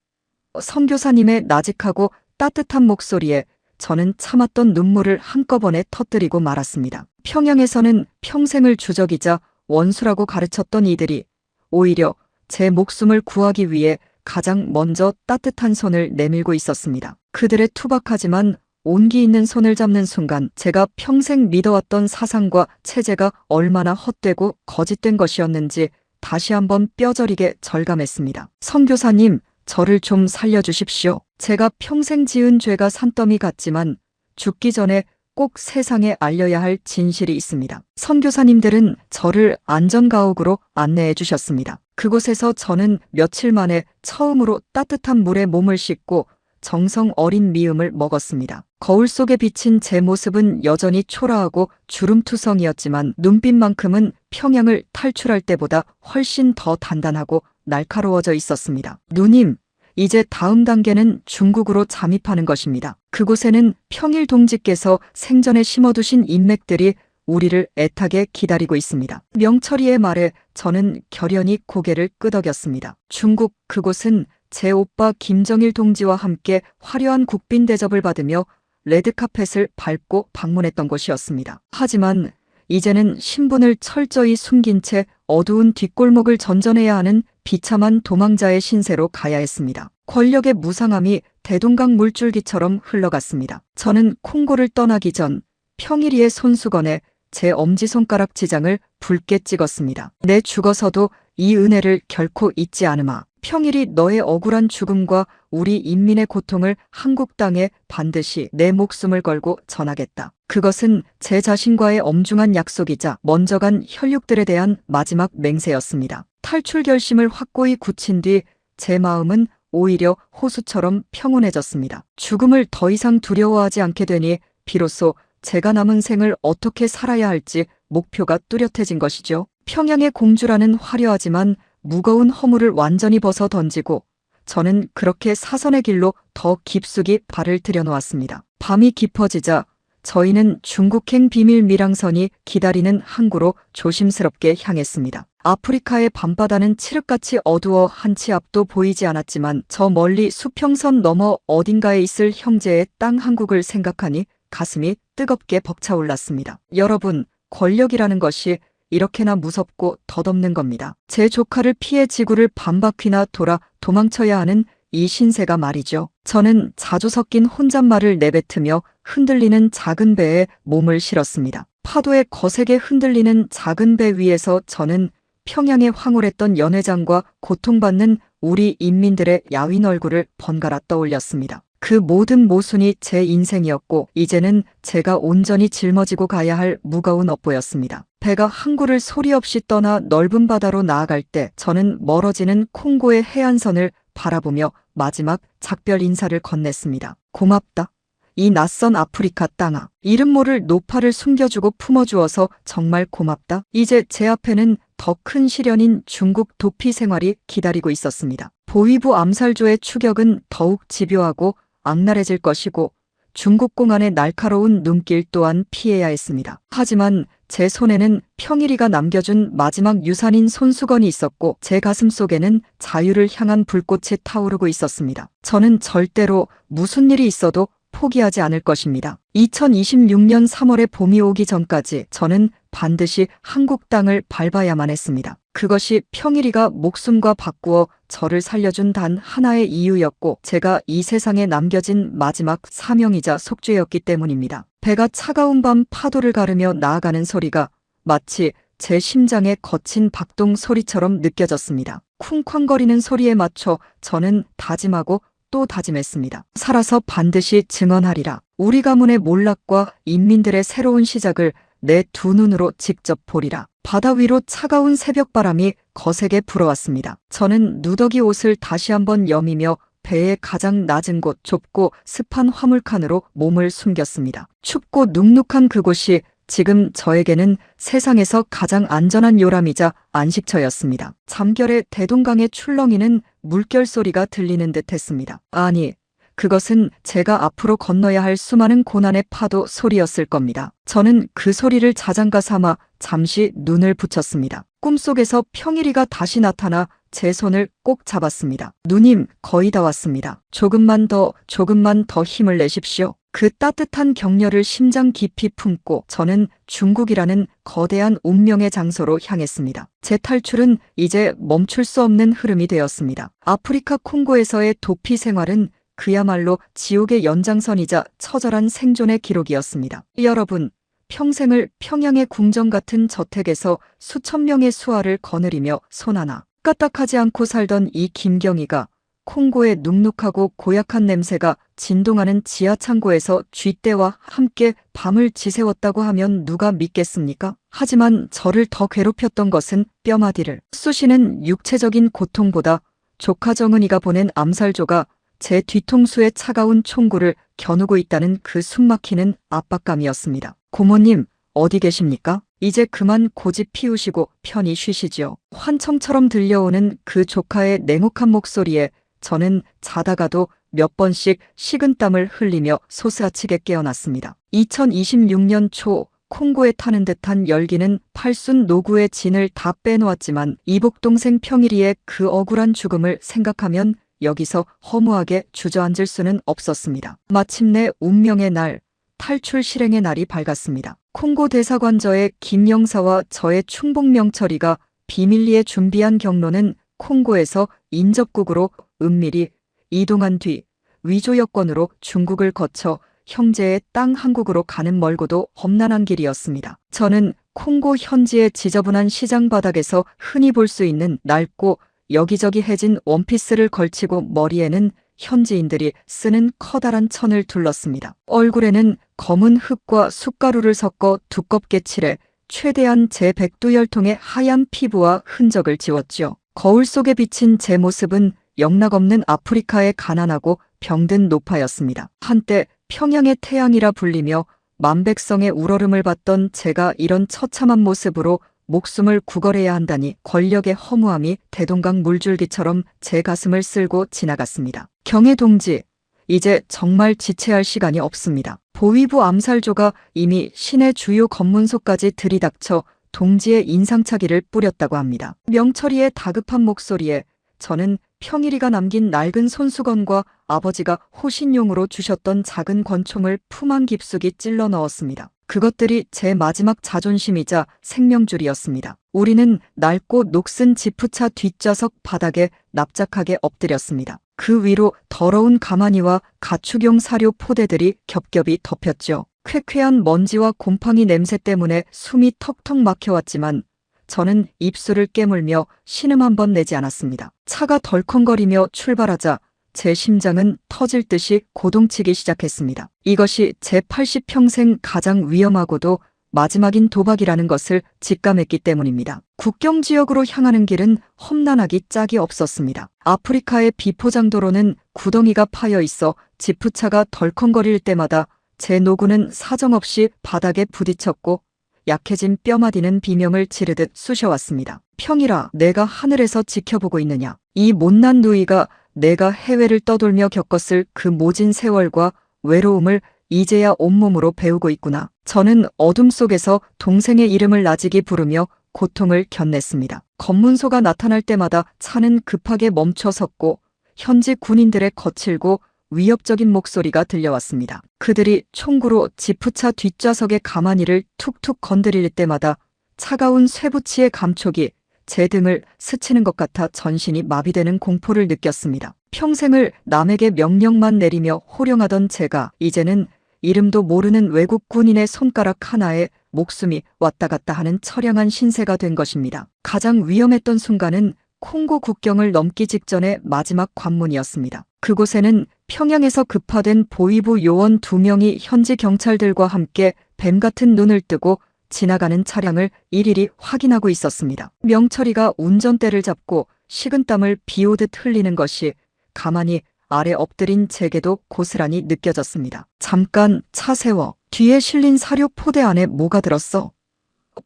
선교사님의 나직하고 따뜻한 목소리에 저는 참았던 눈물을 한꺼번에 터뜨리고 말았습니다. 평양에서는 평생을 주적이자 원수라고 가르쳤던 이들이 오히려 제 목숨을 구하기 위해 가장 먼저 따뜻한 손을 내밀고 있었습니다. 그들의 투박하지만 온기 있는 손을 잡는 순간 제가 평생 믿어왔던 사상과 체제가 얼마나 헛되고 거짓된 것이었는지 다시 한번 뼈저리게 절감했습니다. 선교사님, 저를 좀 살려주십시오. 제가 평생 지은 죄가 산더미 같지만 죽기 전에 꼭 세상에 알려야 할 진실이 있습니다. 선교사님들은 저를 안전가옥으로 안내해 주셨습니다. 그곳에서 저는 며칠 만에 처음으로 따뜻한 물에 몸을 씻고 정성 어린 미음을 먹었습니다. 거울 속에 비친 제 모습은 여전히 초라하고 주름투성이었지만 눈빛만큼은 평양을 탈출할 때보다 훨씬 더 단단하고 날카로워져 있었습니다. 누님, 이제 다음 단계는 중국으로 잠입하는 것입니다. 그곳에는 평일 동지께서 생전에 심어두신 인맥들이 우리를 애타게 기다리고 있습니다. 명철이의 말에 저는 결연히 고개를 끄덕였습니다. 중국 그곳은 제 오빠 김정일 동지와 함께 화려한 국빈 대접을 받으며 레드카펫을 밟고 방문했던 곳이었습니다. 하지만 이제는 신분을 철저히 숨긴 채 어두운 뒷골목을 전전해야 하는 비참한 도망자의 신세로 가야 했습니다. 권력의 무상함이 대동강 물줄기처럼 흘러갔습니다. 저는 콩고를 떠나기 전 평일이의 손수건에 제 엄지손가락 지장을 붉게 찍었습니다. 내 죽어서도 이 은혜를 결코 잊지 않으마. 평일이 너의 억울한 죽음과 우리 인민의 고통을 한국 땅에 반드시 내 목숨을 걸고 전하겠다. 그것은 제 자신과의 엄중한 약속이자 먼저 간 혈육들에 대한 마지막 맹세였습니다. 탈출 결심을 확고히 굳힌 뒤 제 마음은 오히려 호수처럼 평온해졌습니다. 죽음을 더 이상 두려워하지 않게 되니 비로소 제가 남은 생을 어떻게 살아야 할지 목표가 뚜렷해진 것이죠. 평양의 공주라는 화려하지만 무거운 허물을 완전히 벗어 던지고 저는 그렇게 사선의 길로 더 깊숙이 발을 들여놓았습니다. 밤이 깊어지자 저희는 중국행 비밀 밀항선이 기다리는 항구로 조심스럽게 향했습니다. 아프리카의 밤바다는 칠흑같이 어두워 한치 앞도 보이지 않았지만 저 멀리 수평선 너머 어딘가에 있을 형제의 땅 한국을 생각하니 가슴이 뜨겁게 벅차올랐습니다. 여러분, 권력이라는 것이 이렇게나 무섭고 덧없는 겁니다. 제 조카를 피해 지구를 반바퀴나 돌아 도망쳐야 하는 이 신세가 말이죠. 저는 자주 섞인 혼잣말을 내뱉으며 흔들리는 작은 배에 몸을 실었습니다. 파도에 거세게 흔들리는 작은 배 위에서 저는 평양에 황홀했던 연회장과 고통받는 우리 인민들의 야윈 얼굴을 번갈아 떠올렸습니다. 그 모든 모순이 제 인생이었고 이제는 제가 온전히 짊어지고 가야 할 무거운 업보였습니다. 배가 항구를 소리 없이 떠나 넓은 바다로 나아갈 때 저는 멀어지는 콩고의 해안선을 바라보며 마지막 작별 인사를 건넸습니다. 고맙다. 이 낯선 아프리카 땅아. 이름 모를 노파를 숨겨주고 품어주어서 정말 고맙다. 이제 제 앞에는 더 큰 시련인 중국 도피 생활이 기다리고 있었습니다. 보위부 암살조의 추격은 더욱 집요하고 악랄해질 것이고 중국 공안의 날카로운 눈길 또한 피해야 했습니다. 하지만 제 손에는 평일이가 남겨준 마지막 유산인 손수건이 있었고 제 가슴 속에는 자유를 향한 불꽃이 타오르고 있었습니다. 저는 절대로 무슨 일이 있어도 포기하지 않을 것입니다. 2026년 3월에 봄이 오기 전까지 저는 반드시 한국 땅을 밟아야만 했습니다. 그것이 평일이가 목숨과 바꾸어 저를 살려준 단 하나의 이유였고 제가 이 세상에 남겨진 마지막 사명이자 속죄였기 때문입니다. 배가 차가운 밤 파도를 가르며 나아가는 소리가 마치 제 심장의 거친 박동 소리처럼 느껴졌습니다. 쿵쾅거리는 소리에 맞춰 저는 다짐하고 또 다짐했습니다. 살아서 반드시 증언하리라. 우리 가문의 몰락과 인민들의 새로운 시작을 내 두 눈으로 직접 보리라. 바다 위로 차가운 새벽바람이 거세게 불어왔습니다. 저는 누더기 옷을 다시 한번 여미며 배의 가장 낮은 곳 좁고 습한 화물칸으로 몸을 숨겼습니다. 춥고 눅눅한 그곳이 지금 저에게는 세상에서 가장 안전한 요람이자 안식처였습니다. 잠결에 대동강의 출렁이는 물결 소리가 들리는 듯 했습니다. 아니, 그것은 제가 앞으로 건너야 할 수많은 고난의 파도 소리였을 겁니다. 저는 그 소리를 자장가 삼아 잠시 눈을 붙였습니다. 꿈속에서 평일이가 다시 나타나 제 손을 꼭 잡았습니다. 누님, 거의 다 왔습니다. 조금만 더 힘을 내십시오. 그 따뜻한 격려를 심장 깊이 품고 저는 중국이라는 거대한 운명의 장소로 향했습니다. 제 탈출은 이제 멈출 수 없는 흐름이 되었습니다. 아프리카 콩고에서의 도피 생활은 그야말로 지옥의 연장선이자 처절한 생존의 기록이었습니다. 여러분, 평생을 평양의 궁전 같은 저택에서 수천 명의 수하를 거느리며 손 하나 까딱하지 않고 살던 이 김경희가 콩고의 눅눅하고 고약한 냄새가 진동하는 지하창고에서 쥐떼와 함께 밤을 지새웠다고 하면 누가 믿겠습니까? 하지만 저를 더 괴롭혔던 것은 뼈마디를 쑤시는 육체적인 고통보다 조카 정은이가 보낸 암살조가 제 뒤통수에 차가운 총구를 겨누고 있다는 그 숨막히는 압박감이었습니다. 고모님, 어디 계십니까? 이제 그만 고집 피우시고 편히 쉬시지요. 환청처럼 들려오는 그 조카의 냉혹한 목소리에 저는 자다가도 몇 번씩 식은땀을 흘리며 소스라치게 깨어났습니다. 2026년 초 콩고에 타는 듯한 열기는 팔순 노구의 진을 다 빼놓았지만 이복동생 평일이의 그 억울한 죽음을 생각하면 여기서 허무하게 주저앉을 수는 없었습니다. 마침내 운명의 날, 탈출 실행의 날이 밝았습니다. 콩고 대사관저의 김영사와 저의 충복명철이가 비밀리에 준비한 경로는 콩고에서 인접국으로 은밀히 이동한 뒤 위조 여권으로 중국을 거쳐 형제의 땅 한국으로 가는 멀고도 험난한 길이었습니다. 저는 콩고 현지의 지저분한 시장 바닥에서 흔히 볼 수 있는 낡고 여기저기 해진 원피스를 걸치고 머리에는 현지인들이 쓰는 커다란 천을 둘렀습니다. 얼굴에는 검은 흙과 숯가루를 섞어 두껍게 칠해 최대한 제 백두혈통의 하얀 피부와 흔적을 지웠지요. 거울 속에 비친 제 모습은 영락없는 아프리카의 가난하고 병든 노파였습니다. 한때 평양의 태양이라 불리며 만백성의 우러름을 받던 제가 이런 처참한 모습으로 목숨을 구걸해야 한다니 권력의 허무함이 대동강 물줄기처럼 제 가슴을 쓸고 지나갔습니다. 경혜 동지, 이제 정말 지체할 시간이 없습니다. 보위부 암살조가 이미 시내 주요 검문소까지 들이닥쳐 동지의 인상착의를 뿌렸다고 합니다. 명철이의 다급한 목소리에 저는 평일이가 남긴 낡은 손수건과 아버지가 호신용으로 주셨던 작은 권총을 품 안 깊숙이 찔러 넣었습니다. 그것들이 제 마지막 자존심이자 생명줄이었습니다. 우리는 낡고 녹슨 지프차 뒷좌석 바닥에 납작하게 엎드렸습니다. 그 위로 더러운 가마니와 가축용 사료 포대들이 겹겹이 덮였죠. 쾌쾌한 먼지와 곰팡이 냄새 때문에 숨이 턱턱 막혀왔지만 저는 입술을 깨물며 신음 한 번 내지 않았습니다. 차가 덜컹거리며 출발하자 제 심장은 터질 듯이 고동치기 시작했습니다. 이것이 제 80평생 가장 위험하고도 마지막인 도박이라는 것을 직감했기 때문입니다. 국경 지역으로 향하는 길은 험난하기 짝이 없었습니다. 아프리카의 비포장도로는 구덩이가 파여 있어 지프차가 덜컹거릴 때마다 제 노구는 사정없이 바닥에 부딪혔고 약해진 뼈마디는 비명을 지르듯 쑤셔왔습니다. 평일아, 내가 하늘에서 지켜보고 있느냐. 이 못난 누이가 내가 해외를 떠돌며 겪었을 그 모진 세월과 외로움을 이제야 온몸으로 배우고 있구나. 저는 어둠 속에서 동생의 이름을 나직이 부르며 고통을 견냈습니다. 검문소가 나타날 때마다 차는 급하게 멈춰 섰고 현지 군인들의 거칠고 위협적인 목소리가 들려왔습니다. 그들이 총구로 지프차 뒷좌석의 가마니를 툭툭 건드릴 때마다 차가운 쇠붙이의 감촉이 제 등을 스치는 것 같아 전신이 마비되는 공포를 느꼈습니다. 평생을 남에게 명령만 내리며 호령하던 제가 이제는 이름도 모르는 외국 군인의 손가락 하나에 목숨이 왔다 갔다 하는 처량한 신세가 된 것입니다. 가장 위험했던 순간은 콩고 국경을 넘기 직전의 마지막 관문이었습니다. 그곳에는 평양에서 급파된 보위부 요원 2명이 현지 경찰들과 함께 뱀 같은 눈을 뜨고 지나가는 차량을 일일이 확인하고 있었습니다. 명철이가 운전대를 잡고 식은땀을 비오듯 흘리는 것이 가만히 아래 엎드린 제게도 고스란히 느껴졌습니다. 잠깐 차 세워. 뒤에 실린 사료 포대 안에 뭐가 들었어?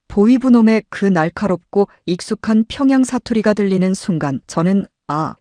보위부 놈의 그 날카롭고 익숙한 평양 사투리가 들리는 순간 저는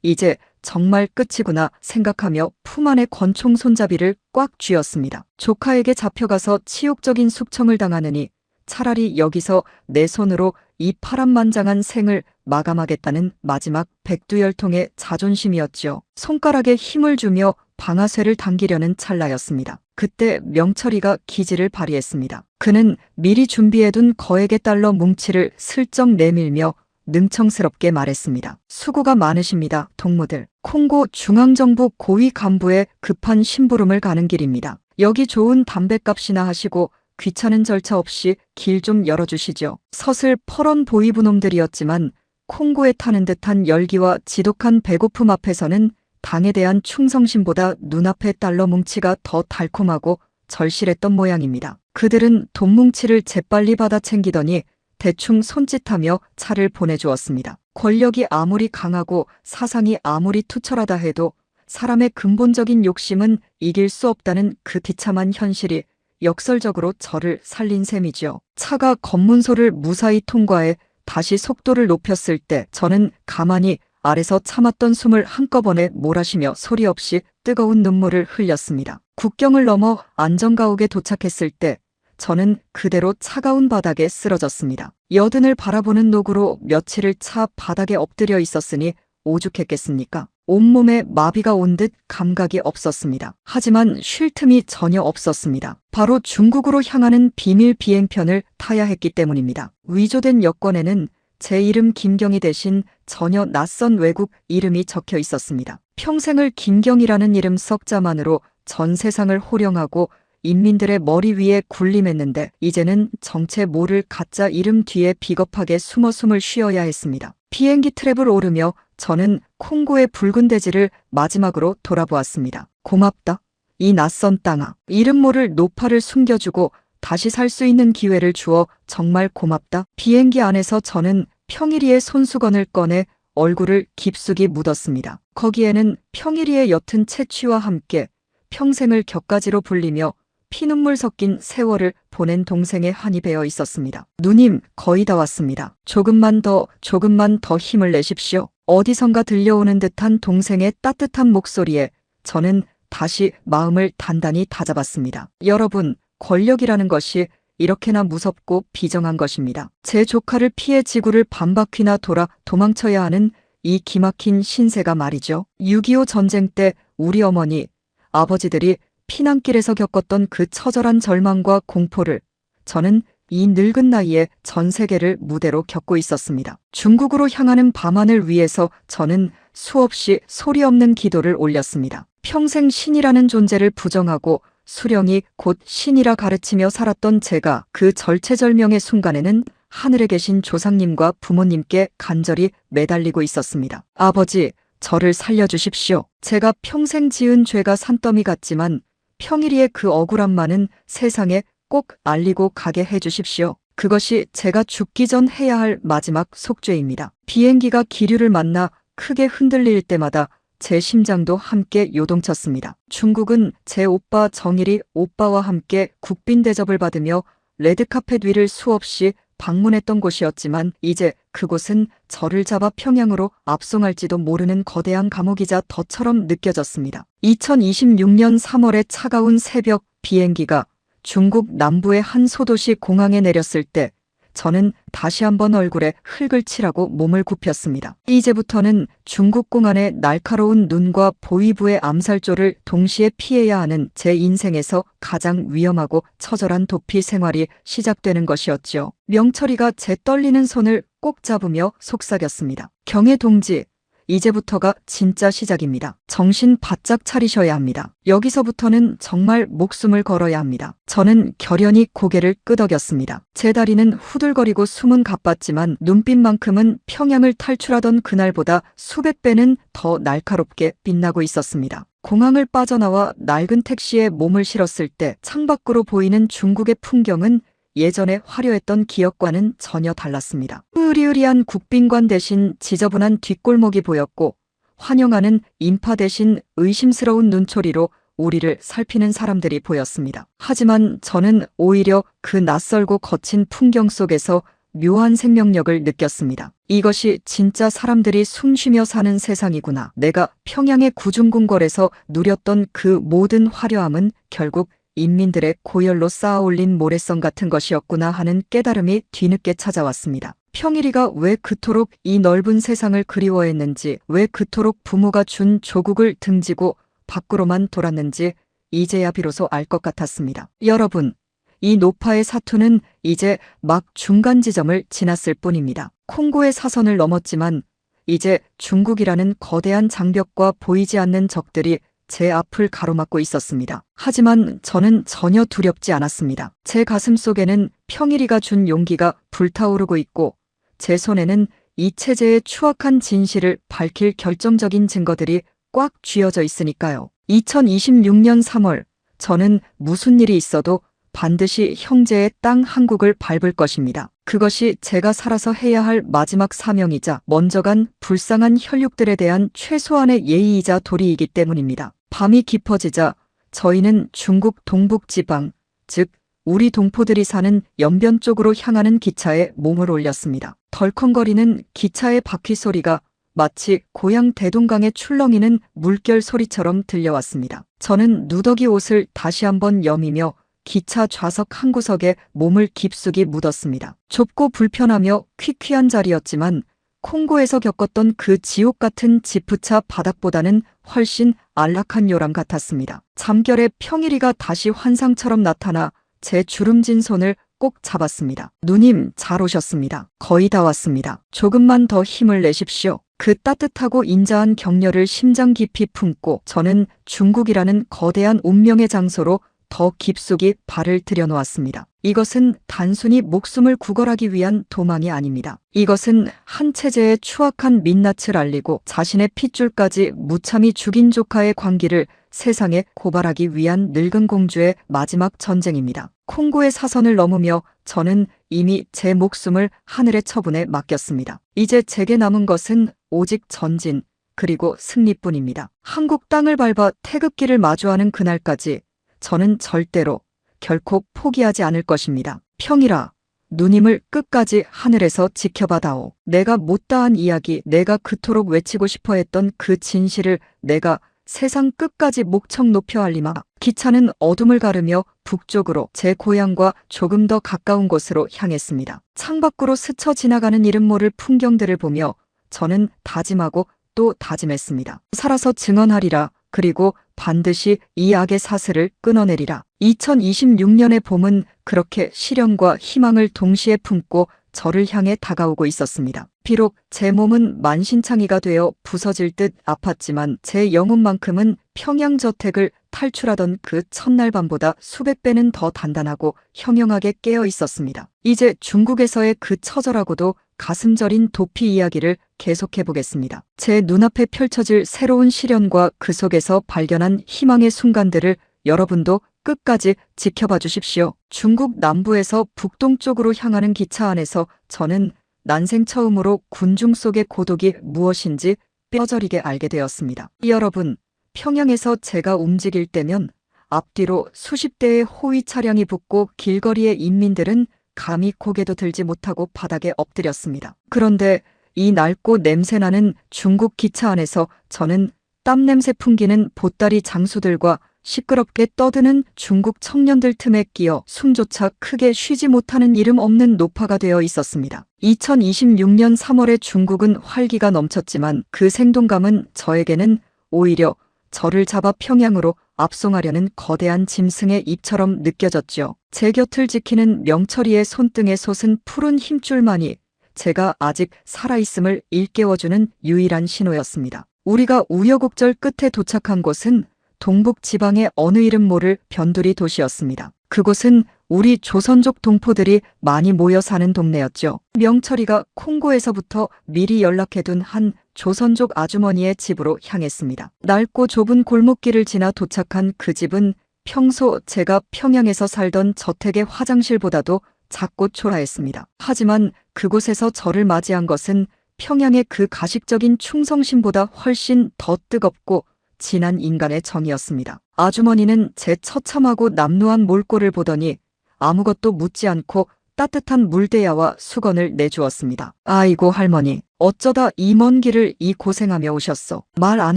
이제 정말 끝이구나 생각하며 품 안의 권총 손잡이를 꽉 쥐었습니다. 조카에게 잡혀가서 치욕적인 숙청을 당하느니 차라리 여기서 내 손으로 이 파란만장한 생을 마감하겠다는 마지막 백두열통의 자존심이었지요. 손가락에 힘을 주며 방아쇠를 당기려는 찰나였습니다. 그때 명철이가 기지를 발휘했습니다. 그는 미리 준비해둔 거액의 달러 뭉치를 슬쩍 내밀며 능청스럽게 말했습니다. 수고가 많으십니다, 동무들. 콩고 중앙정부 고위 간부의 급한 심부름을 가는 길입니다. 여기 좋은 담뱃값이나 하시고 귀찮은 절차 없이 길 좀 열어주시죠. 서슬 퍼런 보위부 놈들이었지만 콩고에 타는 듯한 열기와 지독한 배고픔 앞에서는 당에 대한 충성심보다 눈앞의 달러 뭉치가 더 달콤하고 절실했던 모양입니다. 그들은 돈 뭉치를 재빨리 받아 챙기더니 대충 손짓하며 차를 보내주었습니다. 권력이 아무리 강하고 사상이 아무리 투철하다 해도 사람의 근본적인 욕심은 이길 수 없다는 그 비참한 현실이 역설적으로 저를 살린 셈이지요. 차가 검문소를 무사히 통과해 다시 속도를 높였을 때 저는 가만히 아래서 참았던 숨을 한꺼번에 몰아쉬며 소리 없이 뜨거운 눈물을 흘렸습니다. 국경을 넘어 안전가옥에 도착했을 때 저는 그대로 차가운 바닥에 쓰러졌습니다. 여든을 바라보는 녹으로 며칠을 차 바닥에 엎드려 있었으니 오죽했겠습니까? 온몸에 마비가 온 듯 감각이 없었습니다. 하지만 쉴 틈이 전혀 없었습니다. 바로 중국으로 향하는 비밀 비행편을 타야 했기 때문입니다. 위조된 여권에는 제 이름 김경희 대신 전혀 낯선 외국 이름이 적혀 있었습니다. 평생을 김경희라는 이름 석자만으로 전 세상을 호령하고 인민들의 머리 위에 군림했는데 이제는 정체 모를 가짜 이름 뒤에 비겁하게 숨어 숨을 쉬어야 했습니다. 비행기 트랩을 오르며 저는 콩고의 붉은 대지를 마지막으로 돌아보았습니다. 고맙다. 이 낯선 땅아. 이름 모를 노파를 숨겨주고 다시 살 수 있는 기회를 주어 정말 고맙다. 비행기 안에서 저는 평일이의 손수건을 꺼내 얼굴을 깊숙이 묻었습니다. 거기에는 평일이의 옅은 채취와 함께 평생을 격가지로 불리며 피눈물 섞인 세월을 보낸 동생의 한이 배어 있었습니다. 누님, 거의 다 왔습니다. 조금만 더 힘을 내십시오. 어디선가 들려오는 듯한 동생의 따뜻한 목소리에 저는 다시 마음을 단단히 다잡았습니다. 여러분, 권력이라는 것이 이렇게나 무섭고 비정한 것입니다. 제 조카를 피해 지구를 반바퀴나 돌아 도망쳐야 하는 이 기막힌 신세가 말이죠. 6.25 전쟁 때 우리 어머니, 아버지들이 피난길에서 겪었던 그 처절한 절망과 공포를 저는 이 늙은 나이에 전 세계를 무대로 겪고 있었습니다. 중국으로 향하는 밤하늘 위에서 저는 수없이 소리 없는 기도를 올렸습니다. 평생 신이라는 존재를 부정하고 수령이 곧 신이라 가르치며 살았던 제가 그 절체절명의 순간에는 하늘에 계신 조상님과 부모님께 간절히 매달리고 있었습니다. 아버지, 저를 살려주십시오. 제가 평생 지은 죄가 산더미 같지만 평일이의 그 억울함만은 세상에 꼭 알리고 가게 해주십시오. 그것이 제가 죽기 전 해야 할 마지막 속죄입니다. 비행기가 기류를 만나 크게 흔들릴 때마다 제 심장도 함께 요동쳤습니다. 중국은 제 오빠 정일이 오빠와 함께 국빈 대접을 받으며 레드카펫 위를 수없이 방문했던 곳이었지만 이제 그곳은 저를 잡아 평양으로 압송할지도 모르는 거대한 감옥이자 덫처럼 느껴졌습니다. 2026년 3월의 차가운 새벽 비행기가 중국 남부의 한 소도시 공항에 내렸을 때 저는 다시 한번 얼굴에 흙을 칠하고 몸을 굽혔습니다. 이제부터는 중국 공안의 날카로운 눈과 보위부의 암살조를 동시에 피해야 하는 제 인생에서 가장 위험하고 처절한 도피 생활이 시작되는 것이었지요. 명철이가 제 떨리는 손을 꼭 잡으며 속삭였습니다. 경혜 동지, 이제부터가 진짜 시작입니다. 정신 바짝 차리셔야 합니다. 여기서부터는 정말 목숨을 걸어야 합니다. 저는 결연히 고개를 끄덕였습니다. 제 다리는 후들거리고 숨은 가빴지만 눈빛만큼은 평양을 탈출하던 그날보다 수백 배는 더 날카롭게 빛나고 있었습니다. 공항을 빠져나와 낡은 택시에 몸을 실었을 때 창밖으로 보이는 중국의 풍경은 예전에 화려했던 기억과는 전혀 달랐습니다. 으리으리한 국빈관 대신 지저분한 뒷골목이 보였고 환영하는 인파 대신 의심스러운 눈초리로 우리를 살피는 사람들이 보였습니다. 하지만 저는 오히려 그 낯설고 거친 풍경 속에서 묘한 생명력을 느꼈습니다. 이것이 진짜 사람들이 숨쉬며 사는 세상이구나. 내가 평양의 구중궁궐에서 누렸던 그 모든 화려함은 결국 인민들의 고열로 쌓아올린 모래성 같은 것이었구나 하는 깨달음이 뒤늦게 찾아왔습니다. 평일이가 왜 그토록 이 넓은 세상을 그리워했는지, 왜 그토록 부모가 준 조국을 등지고 밖으로만 돌았는지 이제야 비로소 알 것 같았습니다. 여러분, 이 노파의 사투는 이제 막 중간 지점을 지났을 뿐입니다. 콩고의 사선을 넘었지만 이제 중국이라는 거대한 장벽과 보이지 않는 적들이 제 앞을 가로막고 있었습니다. 하지만 저는 전혀 두렵지 않았습니다. 제 가슴 속에는 평일이가 준 용기가 불타오르고 있고 제 손에는 이 체제의 추악한 진실을 밝힐 결정적인 증거들이 꽉 쥐어져 있으니까요. 2026년 3월 저는 무슨 일이 있어도 반드시 형제의 땅 한국을 밟을 것입니다. 그것이 제가 살아서 해야 할 마지막 사명이자 먼저 간 불쌍한 혈육들에 대한 최소한의 예의이자 도리이기 때문입니다. 밤이 깊어지자 저희는 중국 동북지방, 즉 우리 동포들이 사는 연변 쪽으로 향하는 기차에 몸을 올렸습니다. 덜컹거리는 기차의 바퀴 소리가 마치 고향 대동강에 출렁이는 물결 소리처럼 들려왔습니다. 저는 누더기 옷을 다시 한번 여미며 기차 좌석 한 구석에 몸을 깊숙이 묻었습니다. 좁고 불편하며 퀴퀴한 자리였지만 콩고에서 겪었던 그 지옥 같은 지프차 바닥보다는 훨씬 안락한 요람 같았습니다. 잠결에 평일이가 다시 환상처럼 나타나 제 주름진 손을 꼭 잡았습니다. 누님, 잘 오셨습니다. 거의 다 왔습니다. 조금만 더 힘을 내십시오. 그 따뜻하고 인자한 격려를 심장 깊이 품고 저는 중국이라는 거대한 운명의 장소로 더 깊숙이 발을 들여놓았습니다. 이것은 단순히 목숨을 구걸하기 위한 도망이 아닙니다. 이것은 한 체제의 추악한 민낯을 알리고 자신의 핏줄까지 무참히 죽인 조카의 관기를 세상에 고발하기 위한 늙은 공주의 마지막 전쟁입니다. 콩고의 사선을 넘으며 저는 이미 제 목숨을 하늘의 처분에 맡겼습니다. 이제 제게 남은 것은 오직 전진, 그리고 승리뿐입니다. 한국 땅을 밟아 태극기를 마주하는 그날까지 저는 절대로 결코 포기하지 않을 것입니다. 평일아, 누님을 끝까지 하늘에서 지켜봐다오. 내가 못다한 이야기, 내가 그토록 외치고 싶어 했던 그 진실을 내가 세상 끝까지 목청 높여 알리마. 기차는 어둠을 가르며 북쪽으로 제 고향과 조금 더 가까운 곳으로 향했습니다. 창밖으로 스쳐 지나가는 이름 모를 풍경들을 보며 저는 다짐하고 또 다짐했습니다. 살아서 증언하리라. 그리고 반드시 이 악의 사슬을 끊어내리라. 2026년의 봄은 그렇게 시련과 희망을 동시에 품고 저를 향해 다가오고 있었습니다. 비록 제 몸은 만신창이가 되어 부서질 듯 아팠지만 제 영혼만큼은 평양저택을 탈출하던 그 첫날 밤보다 수백 배는 더 단단하고 형형하게 깨어 있었습니다. 이제 중국에서의 그 처절하고도 가슴 저린 도피 이야기를 계속해보겠습니다. 제 눈앞에 펼쳐질 새로운 시련과 그 속에서 발견한 희망의 순간들을 여러분도 끝까지 지켜봐 주십시오. 중국 남부에서 북동쪽으로 향하는 기차 안에서 저는 난생 처음으로 군중 속의 고독이 무엇인지 뼈저리게 알게 되었습니다. 여러분, 평양에서 제가 움직일 때면 앞뒤로 수십 대의 호위 차량이 붙고 길거리의 인민들은 감히 고개도 들지 못하고 바닥에 엎드렸습니다. 그런데 이 낡고 냄새나는 중국 기차 안에서 저는 땀냄새 풍기는 보따리 장수들과 시끄럽게 떠드는 중국 청년들 틈에 끼어 숨조차 크게 쉬지 못하는 이름 없는 노파가 되어 있었습니다. 2026년 3월에 중국은 활기가 넘쳤지만 그 생동감은 저에게는 오히려 저를 잡아 평양으로 압송하려는 거대한 짐승의 입처럼 느껴졌죠. 제 곁을 지키는 명철이의 손등에 솟은 푸른 힘줄만이 제가 아직 살아있음을 일깨워주는 유일한 신호였습니다. 우리가 우여곡절 끝에 도착한 곳은 동북 지방의 어느 이름 모를 변두리 도시였습니다. 그곳은 우리 조선족 동포들이 많이 모여 사는 동네였죠. 명철이가 콩고에서부터 미리 연락해둔 한 조선족 아주머니의 집으로 향했습니다. 넓고 좁은 골목길을 지나 도착한 그 집은 평소 제가 평양에서 살던 저택의 화장실보다도 작고 초라했습니다. 하지만 그곳에서 저를 맞이한 것은 평양의 그 가식적인 충성심보다 훨씬 더 뜨겁고 진한 인간의 정이었습니다. 아주머니는 제 처참하고 남루한 몰골을 보더니 아무것도 묻지 않고 따뜻한 물대야와 수건을 내주었습니다. 아이고 할머니, 어쩌다 이 먼 길을 이 고생하며 오셨소. 말 안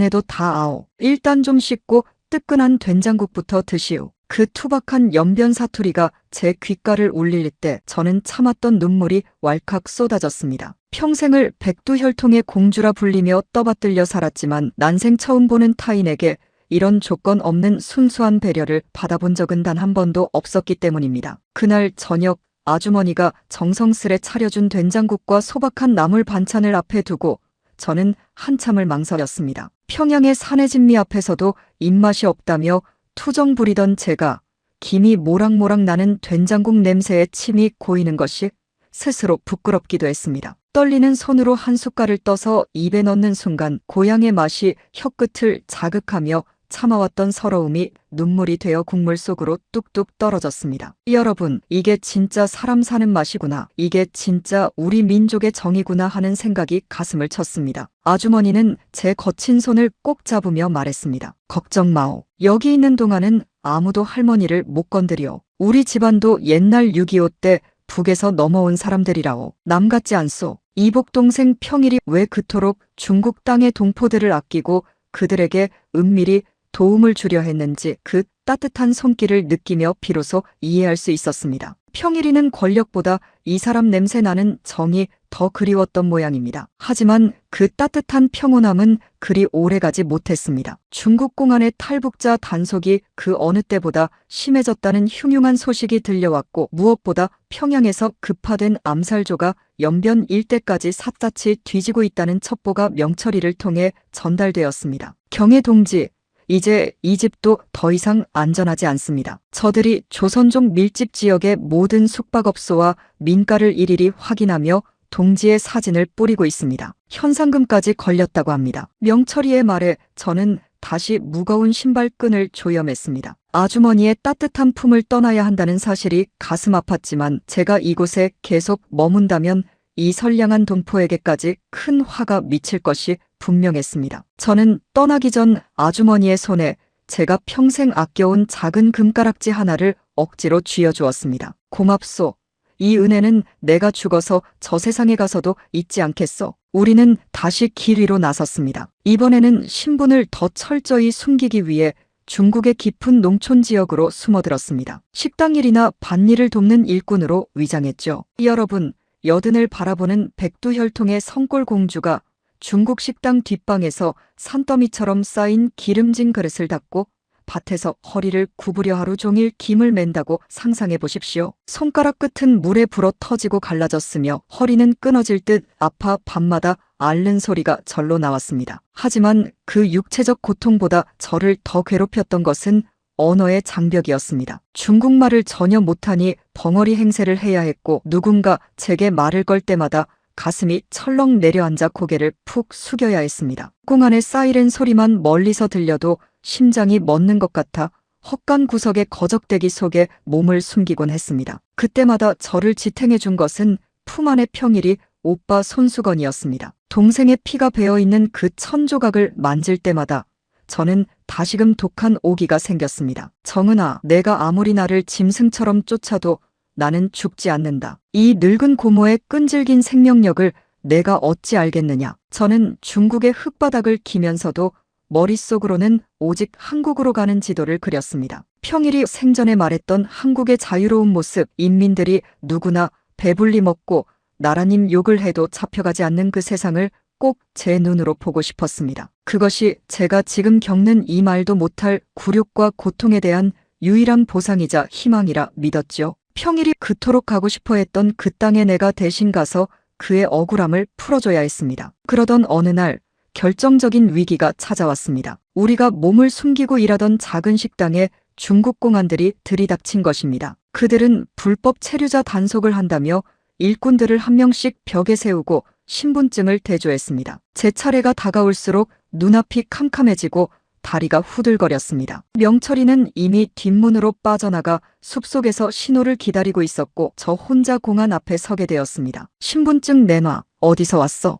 해도 다 아오. 일단 좀 씻고 뜨끈한 된장국부터 드시오. 그 투박한 연변 사투리가 제 귓가를 울릴 때 저는 참았던 눈물이 왈칵 쏟아졌습니다. 평생을 백두혈통의 공주라 불리며 떠받들려 살았지만 난생 처음 보는 타인에게 이런 조건 없는 순수한 배려를 받아본 적은 단 한 번도 없었기 때문입니다. 그날 저녁 아주머니가 정성스레 차려준 된장국과 소박한 나물 반찬을 앞에 두고 저는 한참을 망설였습니다. 평양의 산의 진미 앞에서도 입맛이 없다며 투정 부리던 제가 김이 모락모락 나는 된장국 냄새에 침이 고이는 것이 스스로 부끄럽기도 했습니다. 떨리는 손으로 한 숟갈을 떠서 입에 넣는 순간 고향의 맛이 혀끝을 자극하며 참아왔던 서러움이 눈물이 되어 국물 속으로 뚝뚝 떨어졌습니다. 여러분, 이게 진짜 사람 사는 맛이구나. 이게 진짜 우리 민족의 정이구나 하는 생각이 가슴을 쳤습니다. 아주머니는 제 거친 손을 꼭 잡으며 말했습니다. 걱정 마오. 여기 있는 동안은 아무도 할머니를 못 건드려. 우리 집안도 옛날 6.25 때 북에서 넘어온 사람들이라오. 남 같지 않소. 이복 동생 평일이 왜 그토록 중국 땅의 동포들을 아끼고 그들에게 은밀히 도움을 주려 했는지 그 따뜻한 손길을 느끼며 비로소 이해할 수 있었습니다. 평일이는 권력보다 이 사람 냄새 나는 정이 더 그리웠던 모양입니다. 하지만 그 따뜻한 평온함은 그리 오래가지 못했습니다. 중국 공안의 탈북자 단속이 그 어느 때보다 심해졌다는 흉흉한 소식이 들려왔고 무엇보다 평양에서 급파된 암살조가 연변 일대까지 샅샅이 뒤지고 있다는 첩보가 명철이를 통해 전달되었습니다. 경애 동지, 이제 이 집도 더 이상 안전하지 않습니다. 저들이 조선족 밀집 지역의 모든 숙박업소와 민가를 일일이 확인하며 동지의 사진을 뿌리고 있습니다. 현상금까지 걸렸다고 합니다. 명철이의 말에 저는 다시 무거운 신발끈을 조여맸습니다. 아주머니의 따뜻한 품을 떠나야 한다는 사실이 가슴 아팠지만 제가 이곳에 계속 머문다면 이 선량한 동포에게까지 큰 화가 미칠 것이 분명했습니다. 저는 떠나기 전 아주머니의 손에 제가 평생 아껴온 작은 금가락지 하나를 억지로 쥐어주었습니다. 고맙소. 이 은혜는 내가 죽어서 저 세상에 가서도 잊지 않겠소. 우리는 다시 길 위로 나섰습니다. 이번에는 신분을 더 철저히 숨기기 위해 중국의 깊은 농촌 지역으로 숨어들었습니다. 식당 일이나 밭일을 돕는 일꾼으로 위장했죠. 여러분, 여든을 바라보는 백두혈통의 성골 공주가 중국 식당 뒷방에서 산더미처럼 쌓인 기름진 그릇을 닫고 밭에서 허리를 구부려 하루 종일 김을 맨다고 상상해 보십시오. 손가락 끝은 물에 불어 터지고 갈라졌으며 허리는 끊어질 듯 아파 밤마다 앓는 소리가 절로 나왔습니다. 하지만 그 육체적 고통보다 저를 더 괴롭혔던 것은 언어의 장벽이었습니다. 중국말을 전혀 못하니 벙어리 행세를 해야 했고 누군가 제게 말을 걸 때마다 가슴이 철렁 내려앉아 고개를 푹 숙여야 했습니다. 공안의 사이렌 소리만 멀리서 들려도 심장이 멎는 것 같아 헛간 구석의 거적대기 속에 몸을 숨기곤 했습니다. 그때마다 저를 지탱해 준 것은 품 안의 평일이 오빠 손수건이었습니다. 동생의 피가 배어있는 그 천조각을 만질 때마다 저는 다시금 독한 오기가 생겼습니다. 정은아, 내가 아무리 나를 짐승처럼 쫓아도 나는 죽지 않는다. 이 늙은 고모의 끈질긴 생명력을 내가 어찌 알겠느냐. 저는 중국의 흙바닥을 기면서도 머릿속으로는 오직 한국으로 가는 지도를 그렸습니다. 평일이 생전에 말했던 한국의 자유로운 모습, 인민들이 누구나 배불리 먹고 나라님 욕을 해도 잡혀가지 않는 그 세상을 꼭 제 눈으로 보고 싶었습니다. 그것이 제가 지금 겪는 이 말도 못할 굴욕과 고통에 대한 유일한 보상이자 희망이라 믿었지요. 평일이 그토록 가고 싶어 했던 그 땅에 내가 대신 가서 그의 억울함을 풀어줘야 했습니다. 그러던 어느 날 결정적인 위기가 찾아왔습니다. 우리가 몸을 숨기고 일하던 작은 식당에 중국 공안들이 들이닥친 것입니다. 그들은 불법 체류자 단속을 한다며 일꾼들을 한 명씩 벽에 세우고 신분증을 대조했습니다. 제 차례가 다가올수록 눈앞이 캄캄해지고 다리가 후들거렸습니다. 명철이는 이미 뒷문으로 빠져나가 숲속에서 신호를 기다리고 있었고 저 혼자 공안 앞에 서게 되었습니다. 신분증 내놔. 어디서 왔어?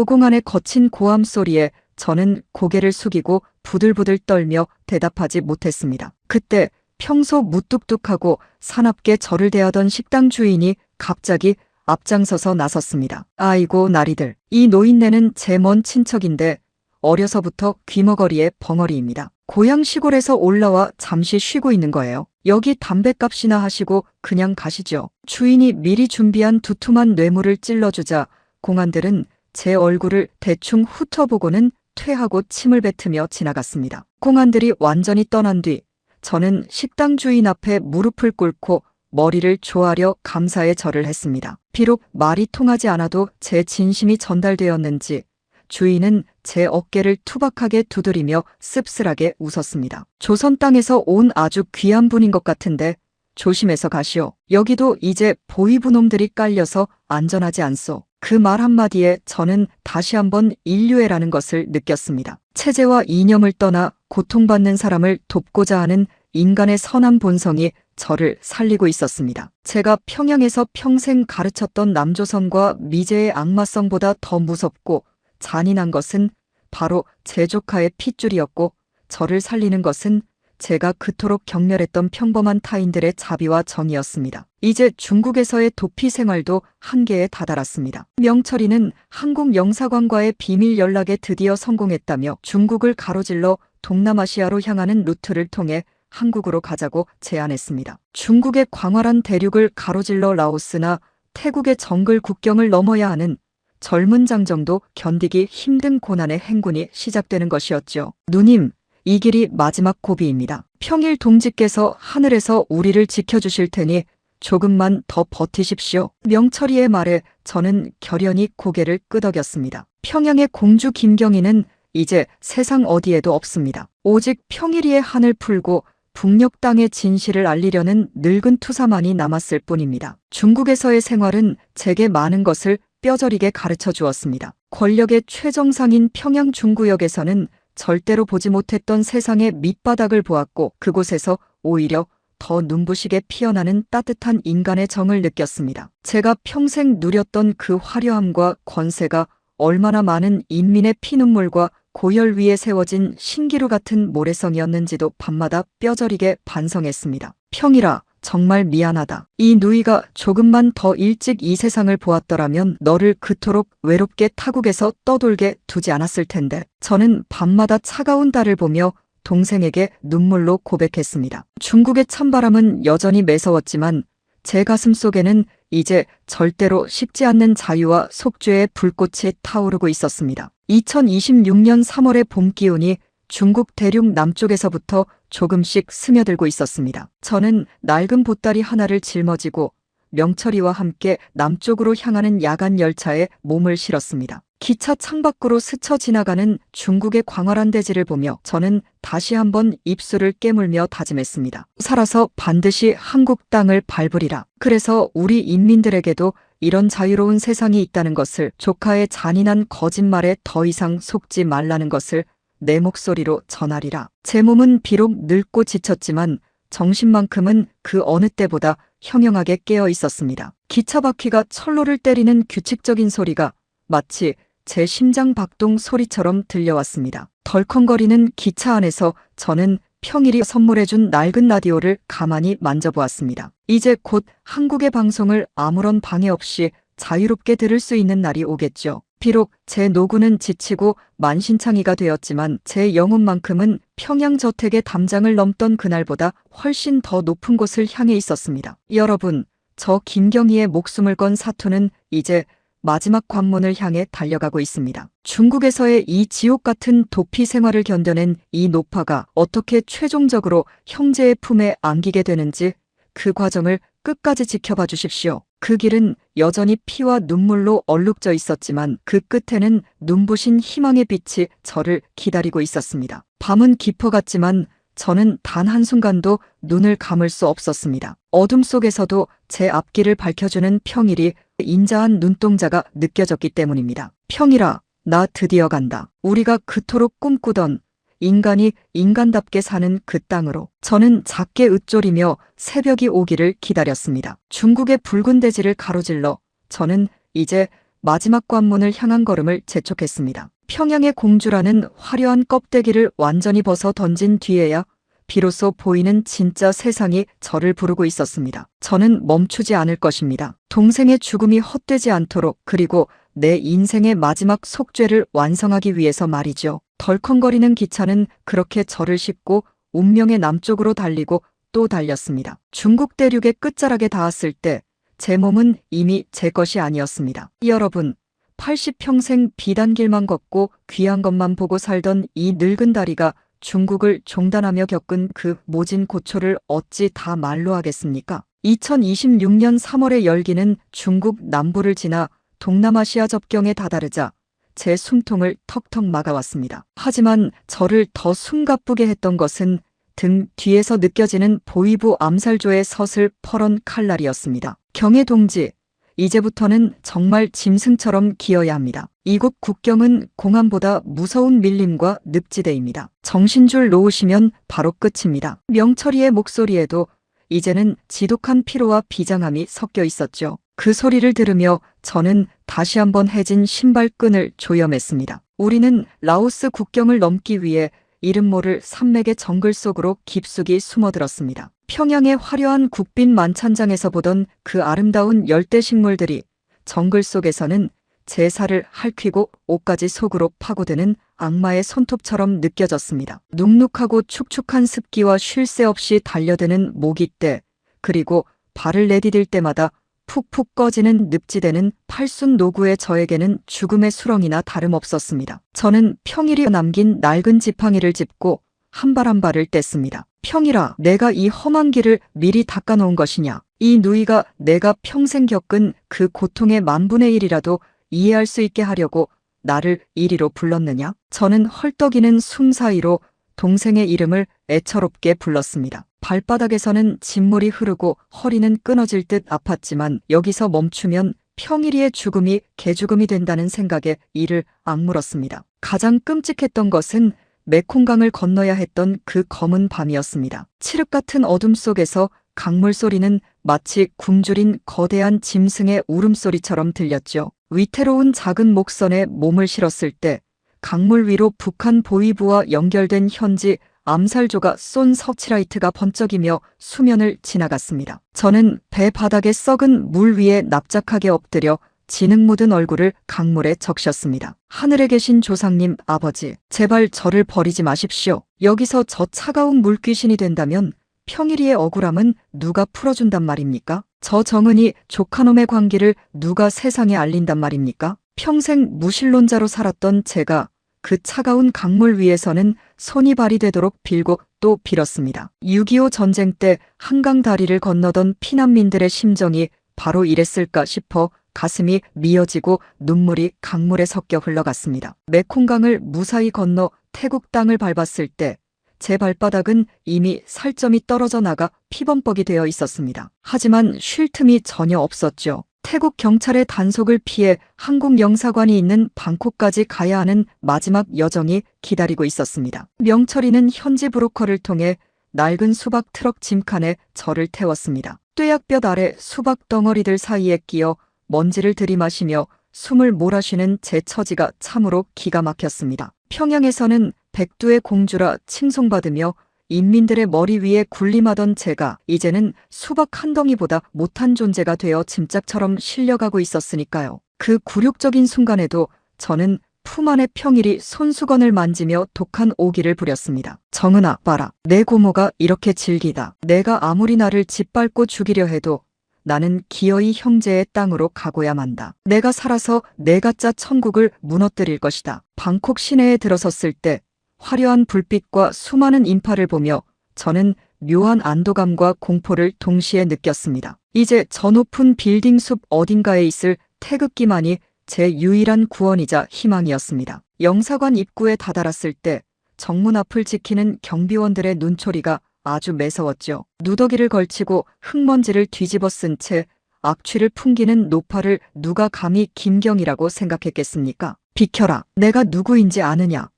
공안의 거친 고함 소리에 저는 고개를 숙이고 부들부들 떨며 대답하지 못했습니다. 그때 평소 무뚝뚝하고 사납게 저를 대하던 식당 주인이 갑자기 앞장서서 나섰습니다. 아이고 나리들. 이 노인네는 제 먼 친척인데 어려서부터 귀머거리의 벙어리입니다. 고향 시골에서 올라와 잠시 쉬고 있는 거예요. 여기 담뱃값이나 하시고 그냥 가시죠. 주인이 미리 준비한 두툼한 뇌물을 찔러주자 공안들은 제 얼굴을 대충 훑어보고는 퇴하고 침을 뱉으며 지나갔습니다. 공안들이 완전히 떠난 뒤 저는 식당 주인 앞에 무릎을 꿇고 머리를 조아려 감사의 절을 했습니다. 비록 말이 통하지 않아도 제 진심이 전달되었는지 주인은 제 어깨를 투박하게 두드리며 씁쓸하게 웃었습니다. 조선 땅에서 온 아주 귀한 분인 것 같은데 조심해서 가시오. 여기도 이제 보이부놈들이 깔려서 안전하지 않소. 그 말 한마디에 저는 다시 한번 인류애라는 것을 느꼈습니다. 체제와 이념을 떠나 고통받는 사람을 돕고자 하는 인간의 선한 본성이 저를 살리고 있었습니다. 제가 평양에서 평생 가르쳤던 남조선과 미제의 악마성보다 더 무섭고 잔인한 것은 바로 제 조카의 핏줄이었고 저를 살리는 것은 제가 그토록 경멸했던 평범한 타인들의 자비와 정의였습니다. 이제 중국에서의 도피 생활도 한계에 다다랐습니다. 명철이는 한국 영사관과의 비밀 연락에 드디어 성공했다며 중국을 가로질러 동남아시아로 향하는 루트를 통해 한국으로 가자고 제안했습니다. 중국의 광활한 대륙을 가로질러 라오스나 태국의 정글 국경을 넘어야 하는 젊은 장정도 견디기 힘든 고난의 행군이 시작되는 것이었죠. 누님, 이 길이 마지막 고비입니다. 평일 동지께서 하늘에서 우리를 지켜주실 테니 조금만 더 버티십시오. 명철이의 말에 저는 결연히 고개를 끄덕였습니다. 평양의 공주 김경희는 이제 세상 어디에도 없습니다. 오직 평일이의 한을 풀고 북녘 땅의 진실을 알리려는 늙은 투사만이 남았을 뿐입니다. 중국에서의 생활은 제게 많은 것을 뼈저리게 가르쳐 주었습니다. 권력의 최정상인 평양 중구역에서는 절대로 보지 못했던 세상의 밑바닥을 보았고 그곳에서 오히려 더 눈부시게 피어나는 따뜻한 인간의 정을 느꼈습니다. 제가 평생 누렸던 그 화려함과 권세가 얼마나 많은 인민의 피눈물과 고열 위에 세워진 신기루 같은 모래성이었는지도 밤마다 뼈저리게 반성했습니다. 평일아, 정말 미안하다. 이 누이가 조금만 더 일찍 이 세상을 보았더라면 너를 그토록 외롭게 타국에서 떠돌게 두지 않았을 텐데. 저는 밤마다 차가운 달을 보며 동생에게 눈물로 고백했습니다. 중국의 찬바람은 여전히 매서웠지만 제 가슴 속에는 이제 절대로 식지 않는 자유와 속죄의 불꽃이 타오르고 있었습니다. 2026년 3월의 봄 기온이 중국 대륙 남쪽에서부터 조금씩 스며들고 있었습니다. 저는 낡은 보따리 하나를 짊어지고 명철이와 함께 남쪽으로 향하는 야간 열차에 몸을 실었습니다. 기차 창밖으로 스쳐 지나가는 중국의 광활한 대지를 보며 저는 다시 한번 입술을 깨물며 다짐했습니다. 살아서 반드시 한국 땅을 밟으리라. 그래서 우리 인민들에게도 이런 자유로운 세상이 있다는 것을, 조카의 잔인한 거짓말에 더 이상 속지 말라는 것을 내 목소리로 전하리라. 제 몸은 비록 늙고 지쳤지만 정신만큼은 그 어느 때보다 형형하게 깨어 있었습니다. 기차 바퀴가 철로를 때리는 규칙적인 소리가 마치 제 심장 박동 소리처럼 들려왔습니다. 덜컹거리는 기차 안에서 저는 평일이 선물해준 낡은 라디오를 가만히 만져보았습니다. 이제 곧 한국의 방송을 아무런 방해 없이 자유롭게 들을 수 있는 날이 오겠죠. 비록 제 노구는 지치고 만신창이가 되었지만 제 영혼만큼은 평양 저택의 담장을 넘던 그날보다 훨씬 더 높은 곳을 향해 있었습니다. 여러분, 저 김경희의 목숨을 건 사투는 이제 마지막 관문을 향해 달려가고 있습니다. 중국에서의 이 지옥 같은 도피 생활을 견뎌낸 이 노파가 어떻게 최종적으로 형제의 품에 안기게 되는지 그 과정을 끝까지 지켜봐 주십시오. 그 길은 여전히 피와 눈물로 얼룩져 있었지만 그 끝에는 눈부신 희망의 빛이 저를 기다리고 있었습니다. 밤은 깊어갔지만 저는 단 한순간도 눈을 감을 수 없었습니다. 어둠 속에서도 제 앞길을 밝혀주는 평일이 인자한 눈동자가 느껴졌기 때문입니다. 평일아, 나 드디어 간다. 우리가 그토록 꿈꾸던 인간이 인간답게 사는 그 땅으로. 저는 작게 읊조리며 새벽이 오기를 기다렸습니다. 중국의 붉은 대지를 가로질러 저는 이제 마지막 관문을 향한 걸음을 재촉했습니다. 평양의 공주라는 화려한 껍데기를 완전히 벗어 던진 뒤에야 비로소 보이는 진짜 세상이 저를 부르고 있었습니다. 저는 멈추지 않을 것입니다. 동생의 죽음이 헛되지 않도록, 그리고 내 인생의 마지막 속죄를 완성하기 위해서 말이죠. 덜컹거리는 기차는 그렇게 저를 싣고 운명의 남쪽으로 달리고 또 달렸습니다. 중국 대륙의 끝자락에 닿았을 때 제 몸은 이미 제 것이 아니었습니다. 여러분, 80평생 비단길만 걷고 귀한 것만 보고 살던 이 늙은 다리가 중국을 종단하며 겪은 그 모진 고초를 어찌 다 말로 하겠습니까? 2026년 3월의 열기는 중국 남부를 지나 동남아시아 접경에 다다르자 제 숨통을 턱턱 막아왔습니다. 하지만 저를 더 숨가쁘게 했던 것은 등 뒤에서 느껴지는 보위부 암살조의 서슬퍼런 칼날이었습니다. 경혜 동지, 이제부터는 정말 짐승처럼 기어야 합니다. 이곳 국경은 공안보다 무서운 밀림과 늪지대입니다. 정신줄 놓으시면 바로 끝입니다. 명철이의 목소리에도 이제는 지독한 피로와 비장함이 섞여 있었죠. 그 소리를 들으며 저는 다시 한번 해진 신발끈을 조여맸습니다. 우리는 라오스 국경을 넘기 위해 이름 모를 산맥의 정글 속으로 깊숙이 숨어들었습니다. 평양의 화려한 국빈 만찬장에서 보던 그 아름다운 열대식물들이 정글 속에서는 제 살을 핥히고 옷까지 속으로 파고드는 악마의 손톱처럼 느껴졌습니다. 눅눅하고 축축한 습기와 쉴 새 없이 달려드는 모기떼, 그리고 발을 내디딜 때마다 푹푹 꺼지는 늪지대는 팔순 노구의 저에게는 죽음의 수렁이나 다름없었습니다. 저는 평일이 남긴 낡은 지팡이를 짚고 한 발 한 발을 뗐습니다. 평일아, 내가 이 험한 길을 미리 닦아놓은 것이냐? 이 누이가 내가 평생 겪은 그 고통의 10,000,000,000이라도 이해할 수 있게 하려고 나를 이리로 불렀느냐? 저는 헐떡이는 숨 사이로 동생의 이름을 애처롭게 불렀습니다. 발바닥에서는 진물이 흐르고 허리는 끊어질 듯 아팠지만 여기서 멈추면 평일이의 죽음이 개죽음이 된다는 생각에 이를 악물었습니다. 가장 끔찍했던 것은 메콩강을 건너야 했던 그 검은 밤이었습니다. 칠흑 같은 어둠 속에서 강물 소리는 마치 굶주린 거대한 짐승의 울음소리처럼 들렸죠. 위태로운 작은 목선에 몸을 실었을 때 강물 위로 북한 보위부와 연결된 현지 암살조가 쏜 서치라이트가 번쩍이며 수면을 지나갔습니다. 저는 배 바닥에 썩은 물 위에 납작하게 엎드려 진흙 묻은 얼굴을 강물에 적셨습니다. 하늘에 계신 조상님 아버지, 제발 저를 버리지 마십시오. 여기서 저 차가운 물귀신이 된다면 평일이의 억울함은 누가 풀어준단 말입니까? 저 정은이 조카놈의 관계를 누가 세상에 알린단 말입니까? 평생 무신론자로 살았던 제가 그 차가운 강물 위에서는 손이 발이 되도록 빌고 또 빌었습니다. 6.25 전쟁 때 한강 다리를 건너던 피난민들의 심정이 바로 이랬을까 싶어 가슴이 미어지고 눈물이 강물에 섞여 흘러갔습니다. 메콩강을 무사히 건너 태국 땅을 밟았을 때 제 발바닥은 이미 살점이 떨어져 나가 피범벅이 되어 있었습니다. 하지만 쉴 틈이 전혀 없었죠. 태국 경찰의 단속을 피해 한국 영사관이 있는 방콕까지 가야 하는 마지막 여정이 기다리고 있었습니다. 명철이는 현지 브로커를 통해 낡은 수박 트럭 짐칸에 저를 태웠습니다. 뙤약볕 아래 수박 덩어리들 사이에 끼어 먼지를 들이마시며 숨을 몰아쉬는 제 처지가 참으로 기가 막혔습니다. 평양에서는 백두의 공주라 칭송받으며 인민들의 머리 위에 군림하던 제가 이제는 수박 한 덩이보다 못한 존재가 되어 짐짝처럼 실려가고 있었으니까요. 그 굴욕적인 순간에도 저는 품 안의 평일이 손수건을 만지며 독한 오기를 부렸습니다. 정은아, 봐라. 내 고모가 이렇게 질기다. 내가 아무리 나를 짓밟고 죽이려 해도 나는 기어이 형제의 땅으로 가고야 만다. 내가 살아서 내 가짜 천국을 무너뜨릴 것이다. 방콕 시내에 들어섰을 때 화려한 불빛과 수많은 인파를 보며 저는 묘한 안도감과 공포를 동시에 느꼈습니다. 이제 저 높은 빌딩 숲 어딘가에 있을 태극기만이 제 유일한 구원이자 희망이었습니다. 영사관 입구에 다다랐을 때 정문 앞을 지키는 경비원들의 눈초리가 아주 매서웠죠. 누더기를 걸치고 흙먼지를 뒤집어 쓴 채 악취를 풍기는 노파를 누가 감히 김경이라고 생각했겠습니까? 비켜라. 내가 누구인지 아느냐?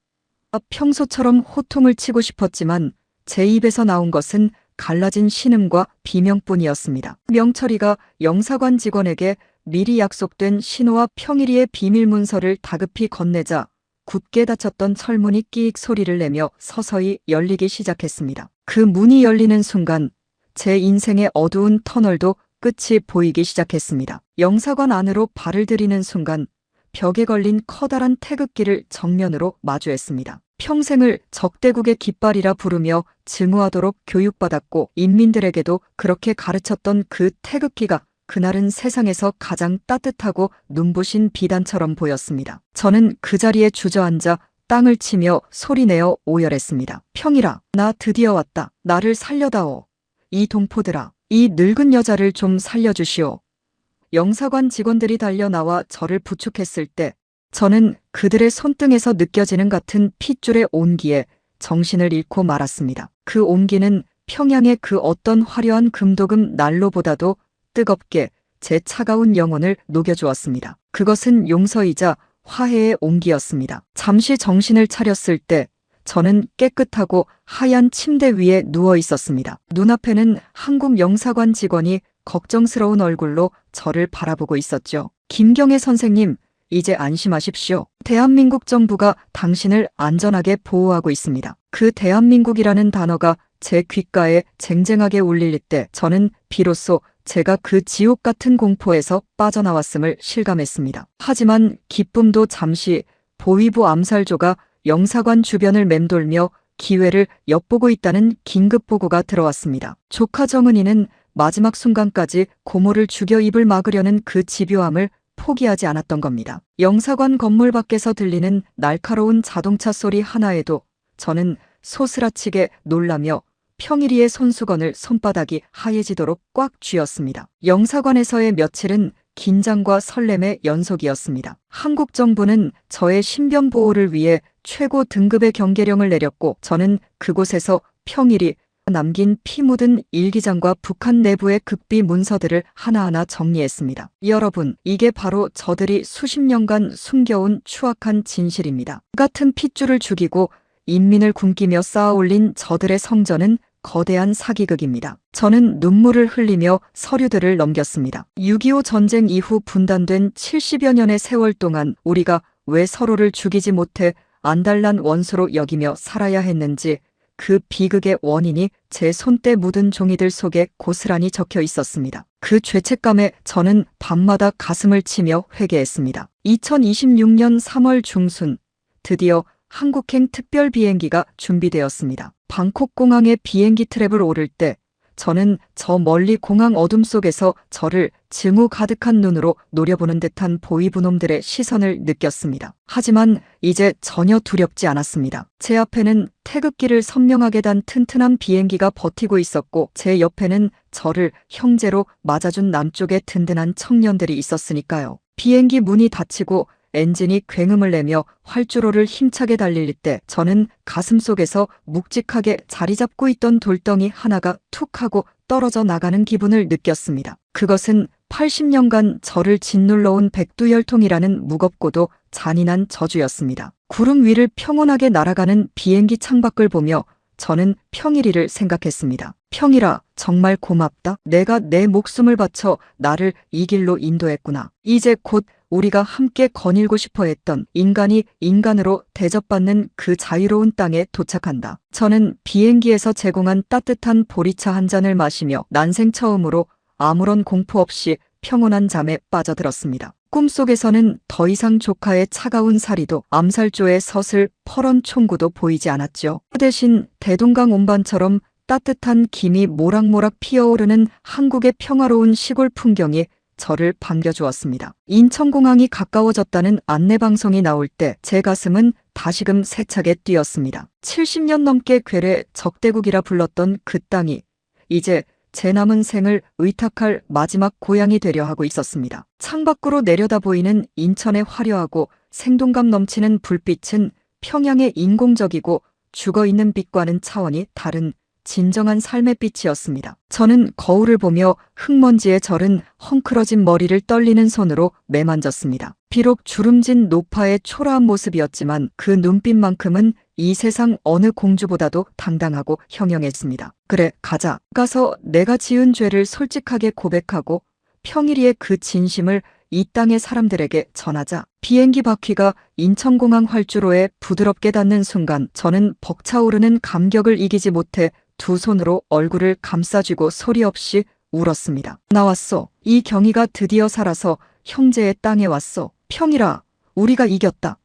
평소처럼 호통을 치고 싶었지만 제 입에서 나온 것은 갈라진 신음과 비명뿐이었습니다. 명철이가 영사관 직원에게 미리 약속된 신호와 평일이의 비밀 문서를 다급히 건네자 굳게 닫혔던 철문이 끼익 소리를 내며 서서히 열리기 시작했습니다. 그 문이 열리는 순간 제 인생의 어두운 터널도 끝이 보이기 시작했습니다. 영사관 안으로 발을 들이는 순간 벽에 걸린 커다란 태극기를 정면으로 마주했습니다. 평생을 적대국의 깃발이라 부르며 증오하도록 교육받았고 인민들에게도 그렇게 가르쳤던 그 태극기가 그날은 세상에서 가장 따뜻하고 눈부신 비단처럼 보였습니다. 저는 그 자리에 주저앉아 땅을 치며 소리내어 오열했습니다. 평일아, 나 드디어 왔다. 나를 살려다오. 이 동포들아, 이 늙은 여자를 좀 살려주시오. 영사관 직원들이 달려나와 저를 부축했을 때 저는 그들의 손등에서 느껴지는 같은 핏줄의 온기에 정신을 잃고 말았습니다. 그 온기는 평양의 그 어떤 화려한 금도금 난로보다도 뜨겁게 제 차가운 영혼을 녹여주었습니다. 그것은 용서이자 화해의 온기였습니다. 잠시 정신을 차렸을 때 저는 깨끗하고 하얀 침대 위에 누워 있었습니다. 눈앞에는 한국 영사관 직원이 걱정스러운 얼굴로 저를 바라보고 있었죠. 김경애 선생님, 이제 안심하십시오. 대한민국 정부가 당신을 안전하게 보호하고 있습니다. 그 대한민국이라는 단어가 제 귓가에 쟁쟁하게 울릴 때 저는 비로소 제가 그 지옥 같은 공포에서 빠져나왔음을 실감했습니다. 하지만 기쁨도 잠시 보위부 암살조가 영사관 주변을 맴돌며 기회를 엿보고 있다는 긴급 보고가 들어왔습니다. 조카 정은이는 마지막 순간까지 고모를 죽여 입을 막으려는 그 집요함을 포기하지 않았던 겁니다. 영사관 건물 밖에서 들리는 날카로운 자동차 소리 하나에도 저는 소스라치게 놀라며 평일이의 손수건을 손바닥이 하얘지도록 꽉 쥐었습니다. 영사관에서의 며칠은 긴장과 설렘의 연속이었습니다. 한국 정부는 저의 신변 보호를 위해 최고 등급의 경계령을 내렸고 저는 그곳에서 평일이 남긴 피 묻은 일기장과 북한 내부의 극비 문서들을 하나하나 정리했습니다. 여러분, 이게 바로 저들이 수십 년간 숨겨온 추악한 진실입니다. 같은 핏줄을 죽이고 인민을 굶기며 쌓아올린 저들의 성전은 거대한 사기극입니다. 저는 눈물을 흘리며 서류들을 넘겼습니다. 6.25 전쟁 이후 분단된 70여 년의 세월 동안 우리가 왜 서로를 죽이지 못해 안달난 원수로 여기며 살아야 했는지 그 비극의 원인이 제 손때 묻은 종이들 속에 고스란히 적혀 있었습니다. 그 죄책감에 저는 밤마다 가슴을 치며 회개했습니다. 2026년 3월 중순 드디어 한국행 특별 비행기가 준비되었습니다. 방콕 공항의 비행기 트랩을 오를 때 저는 저 멀리 공항 어둠 속에서 저를 증오 가득한 눈으로 노려보는 듯한 보위부놈들의 시선을 느꼈습니다. 하지만 이제 전혀 두렵지 않았습니다. 제 앞에는 태극기를 선명하게 단 튼튼한 비행기가 버티고 있었고 제 옆에는 저를 형제로 맞아준 남쪽의 든든한 청년들이 있었으니까요. 비행기 문이 닫히고 엔진이 굉음을 내며 활주로를 힘차게 달릴 때 저는 가슴속에서 묵직하게 자리 잡고 있던 돌덩이 하나가 툭 하고 떨어져 나가는 기분을 느꼈습니다. 그것은 80년간 저를 짓눌러온 백두열통이라는 무겁고도 잔인한 저주였습니다. 구름 위를 평온하게 날아가는 비행기 창밖을 보며 저는 평일이를 생각했습니다. 평일아, 정말 고맙다. 내가 내 목숨을 바쳐 나를 이 길로 인도했구나. 이제 곧 우리가 함께 거닐고 싶어 했던 인간이 인간으로 대접받는 그 자유로운 땅에 도착한다. 저는 비행기에서 제공한 따뜻한 보리차 한 잔을 마시며 난생 처음으로 아무런 공포 없이 평온한 잠에 빠져들었습니다. 꿈속에서는 더 이상 조카의 차가운 사리도 암살조의 서슬 퍼런 총구도 보이지 않았죠. 그 대신 대동강 온반처럼 따뜻한 김이 모락모락 피어오르는 한국의 평화로운 시골 풍경이 저를 반겨주었습니다. 인천공항이 가까워졌다는 안내방송이 나올 때 제 가슴은 다시금 세차게 뛰었습니다. 70년 넘게 괴뢰 적대국이라 불렀던 그 땅이 이제 제 남은 생을 의탁할 마지막 고향이 되려 하고 있었습니다. 창밖으로 내려다 보이는 인천의 화려하고 생동감 넘치는 불빛은 평양의 인공적이고 죽어있는 빛과는 차원이 다른 진정한 삶의 빛이었습니다. 저는 거울을 보며 흙먼지에 절은 헝클어진 머리를 떨리는 손으로 매만졌습니다. 비록 주름진 노파의 초라한 모습이었지만 그 눈빛만큼은 이 세상 어느 공주보다도 당당하고 형형했습니다. 그래, 가자. 가서 내가 지은 죄를 솔직하게 고백하고 평일이의 그 진심을 이 땅의 사람들에게 전하자. 비행기 바퀴가 인천공항 활주로에 부드럽게 닿는 순간 저는 벅차오르는 감격을 이기지 못해 두 손으로 얼굴을 감싸쥐고 소리 없이 울었습니다. 나왔어. 이 경이가 드디어 살아서 형제의 땅에 왔어. 평일아, 우리가 이겼다.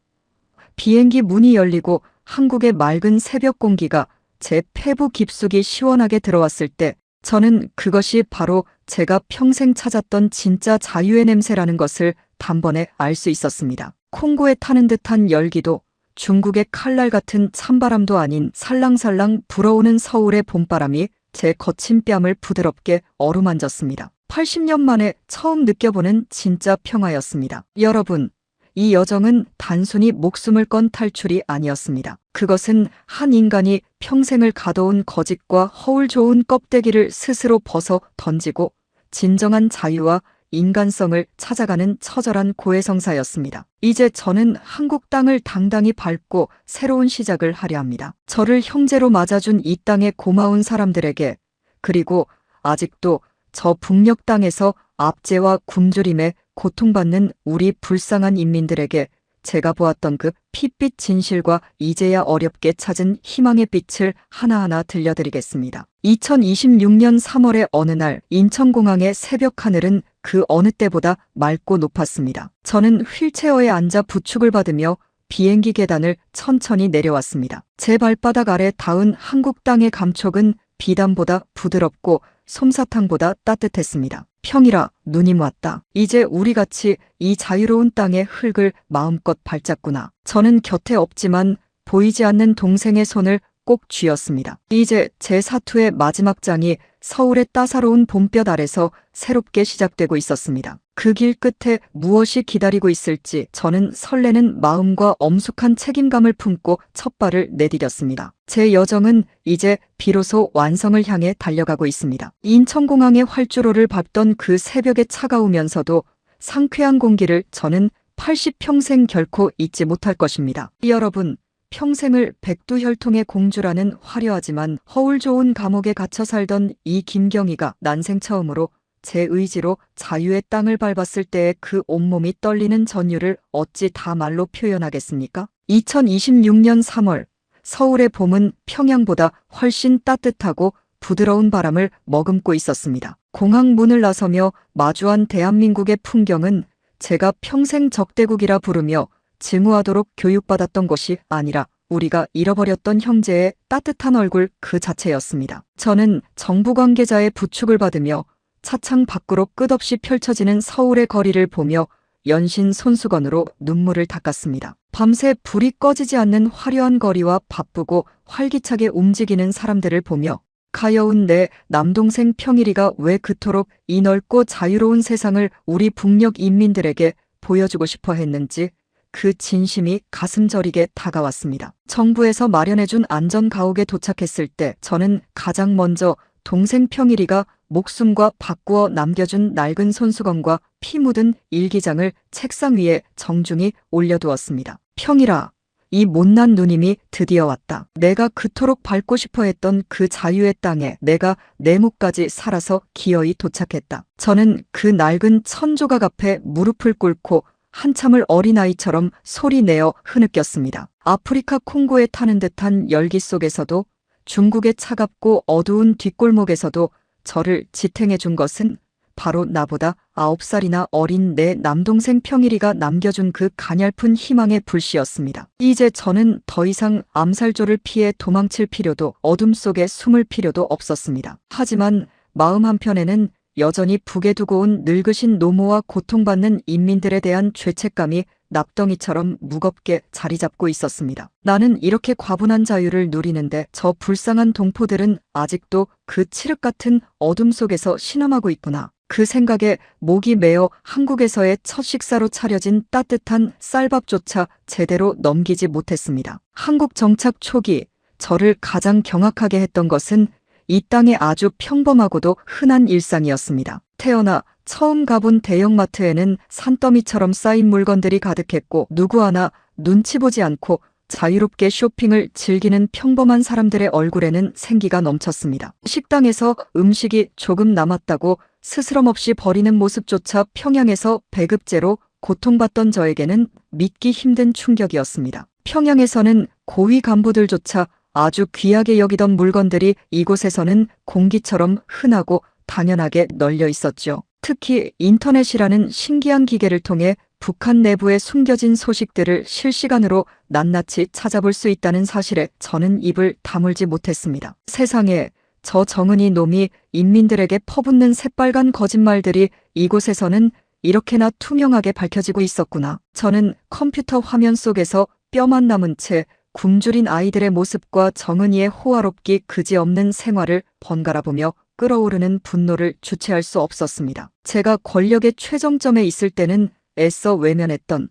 비행기 문이 열리고 한국의 맑은 새벽 공기가 제 폐부 깊숙이 시원하게 들어왔을 때 저는 그것이 바로 제가 평생 찾았던 진짜 자유의 냄새라는 것을 단번에 알 수 있었습니다. 콩고에 타는 듯한 열기도 중국의 칼날 같은 찬바람도 아닌 살랑살랑 불어오는 서울의 봄바람이 제 거친 뺨을 부드럽게 어루만졌습니다. 80년 만에 처음 느껴보는 진짜 평화였습니다. 여러분, 이 여정은 단순히 목숨을 건 탈출이 아니었습니다. 그것은 한 인간이 평생을 가둬온 거짓과 허울 좋은 껍데기를 스스로 벗어 던지고 진정한 자유와 인간성을 찾아가는 처절한 고해성사였습니다. 이제 저는 한국 땅을 당당히 밟고 새로운 시작을 하려 합니다. 저를 형제로 맞아준 이 땅의 고마운 사람들에게, 그리고 아직도 저 북녘 땅에서 압제와 굶주림에 고통받는 우리 불쌍한 인민들에게 제가 보았던 그 핏빛 진실과 이제야 어렵게 찾은 희망의 빛을 하나하나 들려드리겠습니다. 2026년 3월의 어느 날 인천공항의 새벽 하늘은 그 어느 때보다 맑고 높았습니다. 저는 휠체어에 앉아 부축을 받으며 비행기 계단을 천천히 내려왔습니다. 제 발바닥 아래 닿은 한국 땅의 감촉은 비단보다 부드럽고 솜사탕보다 따뜻했습니다. 평일아, 누님 왔다. 이제 우리같이 이 자유로운 땅의 흙을 마음껏 밟았구나. 저는 곁에 없지만 보이지 않는 동생의 손을 꼭 쥐었습니다. 이제 제 사투의 마지막 장이 서울의 따사로운 봄볕 아래서 새롭게 시작되고 있었습니다. 그 길 끝에 무엇이 기다리고 있을지 저는 설레는 마음과 엄숙한 책임감을 품고 첫 발을 내디뎠습니다. 제 여정은 이제 비로소 완성을 향해 달려가고 있습니다. 인천공항의 활주로를 밟던 그 새벽의 차가우면서도 상쾌한 공기를 저는 80평생 결코 잊지 못할 것입니다. 여러분, 평생을 백두혈통의 공주라는 화려하지만 허울 좋은 감옥에 갇혀 살던 이 김경희가 난생 처음으로 제 의지로 자유의 땅을 밟았을 때의 그 온몸이 떨리는 전율을 어찌 다 말로 표현하겠습니까? 2026년 3월, 서울의 봄은 평양보다 훨씬 따뜻하고 부드러운 바람을 머금고 있었습니다. 공항 문을 나서며 마주한 대한민국의 풍경은 제가 평생 적대국이라 부르며 증오하도록 교육받았던 것이 아니라 우리가 잃어버렸던 형제의 따뜻한 얼굴 그 자체였습니다. 저는 정부 관계자의 부축을 받으며 차창 밖으로 끝없이 펼쳐지는 서울의 거리를 보며 연신 손수건으로 눈물을 닦았습니다. 밤새 불이 꺼지지 않는 화려한 거리와 바쁘고 활기차게 움직이는 사람들을 보며 가여운 내 남동생 평일이가 왜 그토록 이 넓고 자유로운 세상을 우리 북녘 인민들에게 보여주고 싶어 했는지 그 진심이 가슴 저리게 다가왔습니다. 정부에서 마련해준 안전가옥에 도착했을 때 저는 가장 먼저 동생 평일이가 목숨과 바꾸어 남겨준 낡은 손수건과 피 묻은 일기장을 책상 위에 정중히 올려두었습니다. 평일아, 이 못난 누님이 드디어 왔다. 내가 그토록 밟고 싶어 했던 그 자유의 땅에 내가 내 몫까지 살아서 기어이 도착했다. 저는 그 낡은 천조각 앞에 무릎을 꿇고 한참을 어린아이처럼 소리내어 흐느꼈습니다. 아프리카 콩고에 타는 듯한 열기 속에서도 중국의 차갑고 어두운 뒷골목에서도 저를 지탱해 준 것은 바로 나보다 9살이나 어린 내 남동생 평일이가 남겨준 그 가냘픈 희망의 불씨였습니다. 이제 저는 더 이상 암살조를 피해 도망칠 필요도 어둠 속에 숨을 필요도 없었습니다. 하지만 마음 한편에는 여전히 북에 두고 온 늙으신 노모와 고통받는 인민들에 대한 죄책감이 납덩이처럼 무겁게 자리 잡고 있었습니다. 나는 이렇게 과분한 자유를 누리는데 저 불쌍한 동포들은 아직도 그 칠흑 같은 어둠 속에서 신음하고 있구나. 그 생각에 목이 메어 한국에서의 첫 식사로 차려진 따뜻한 쌀밥조차 제대로 넘기지 못했습니다. 한국 정착 초기 저를 가장 경악하게 했던 것은 이 땅의 아주 평범하고도 흔한 일상이었습니다. 태어나 처음 가본 대형마트에는 산더미처럼 쌓인 물건들이 가득했고 누구 하나 눈치 보지 않고 자유롭게 쇼핑을 즐기는 평범한 사람들의 얼굴에는 생기가 넘쳤습니다. 식당에서 음식이 조금 남았다고 스스럼 없이 버리는 모습조차 평양에서 배급제로 고통받던 저에게는 믿기 힘든 충격이었습니다. 평양에서는 고위 간부들조차 아주 귀하게 여기던 물건들이 이곳에서는 공기처럼 흔하고 당연하게 널려 있었죠. 특히 인터넷이라는 신기한 기계를 통해 북한 내부에 숨겨진 소식들을 실시간으로 낱낱이 찾아볼 수 있다는 사실에 저는 입을 다물지 못했습니다. 세상에, 저 정은이 놈이 인민들에게 퍼붓는 새빨간 거짓말들이 이곳에서는 이렇게나 투명하게 밝혀지고 있었구나. 저는 컴퓨터 화면 속에서 뼈만 남은 채 굶주린 아이들의 모습과 정은이의 호화롭기 그지없는 생활을 번갈아 보며 끓어오르는 분노를 주체할 수 없었습니다. 제가 권력의 최정점에 있을 때는 애써 외면했던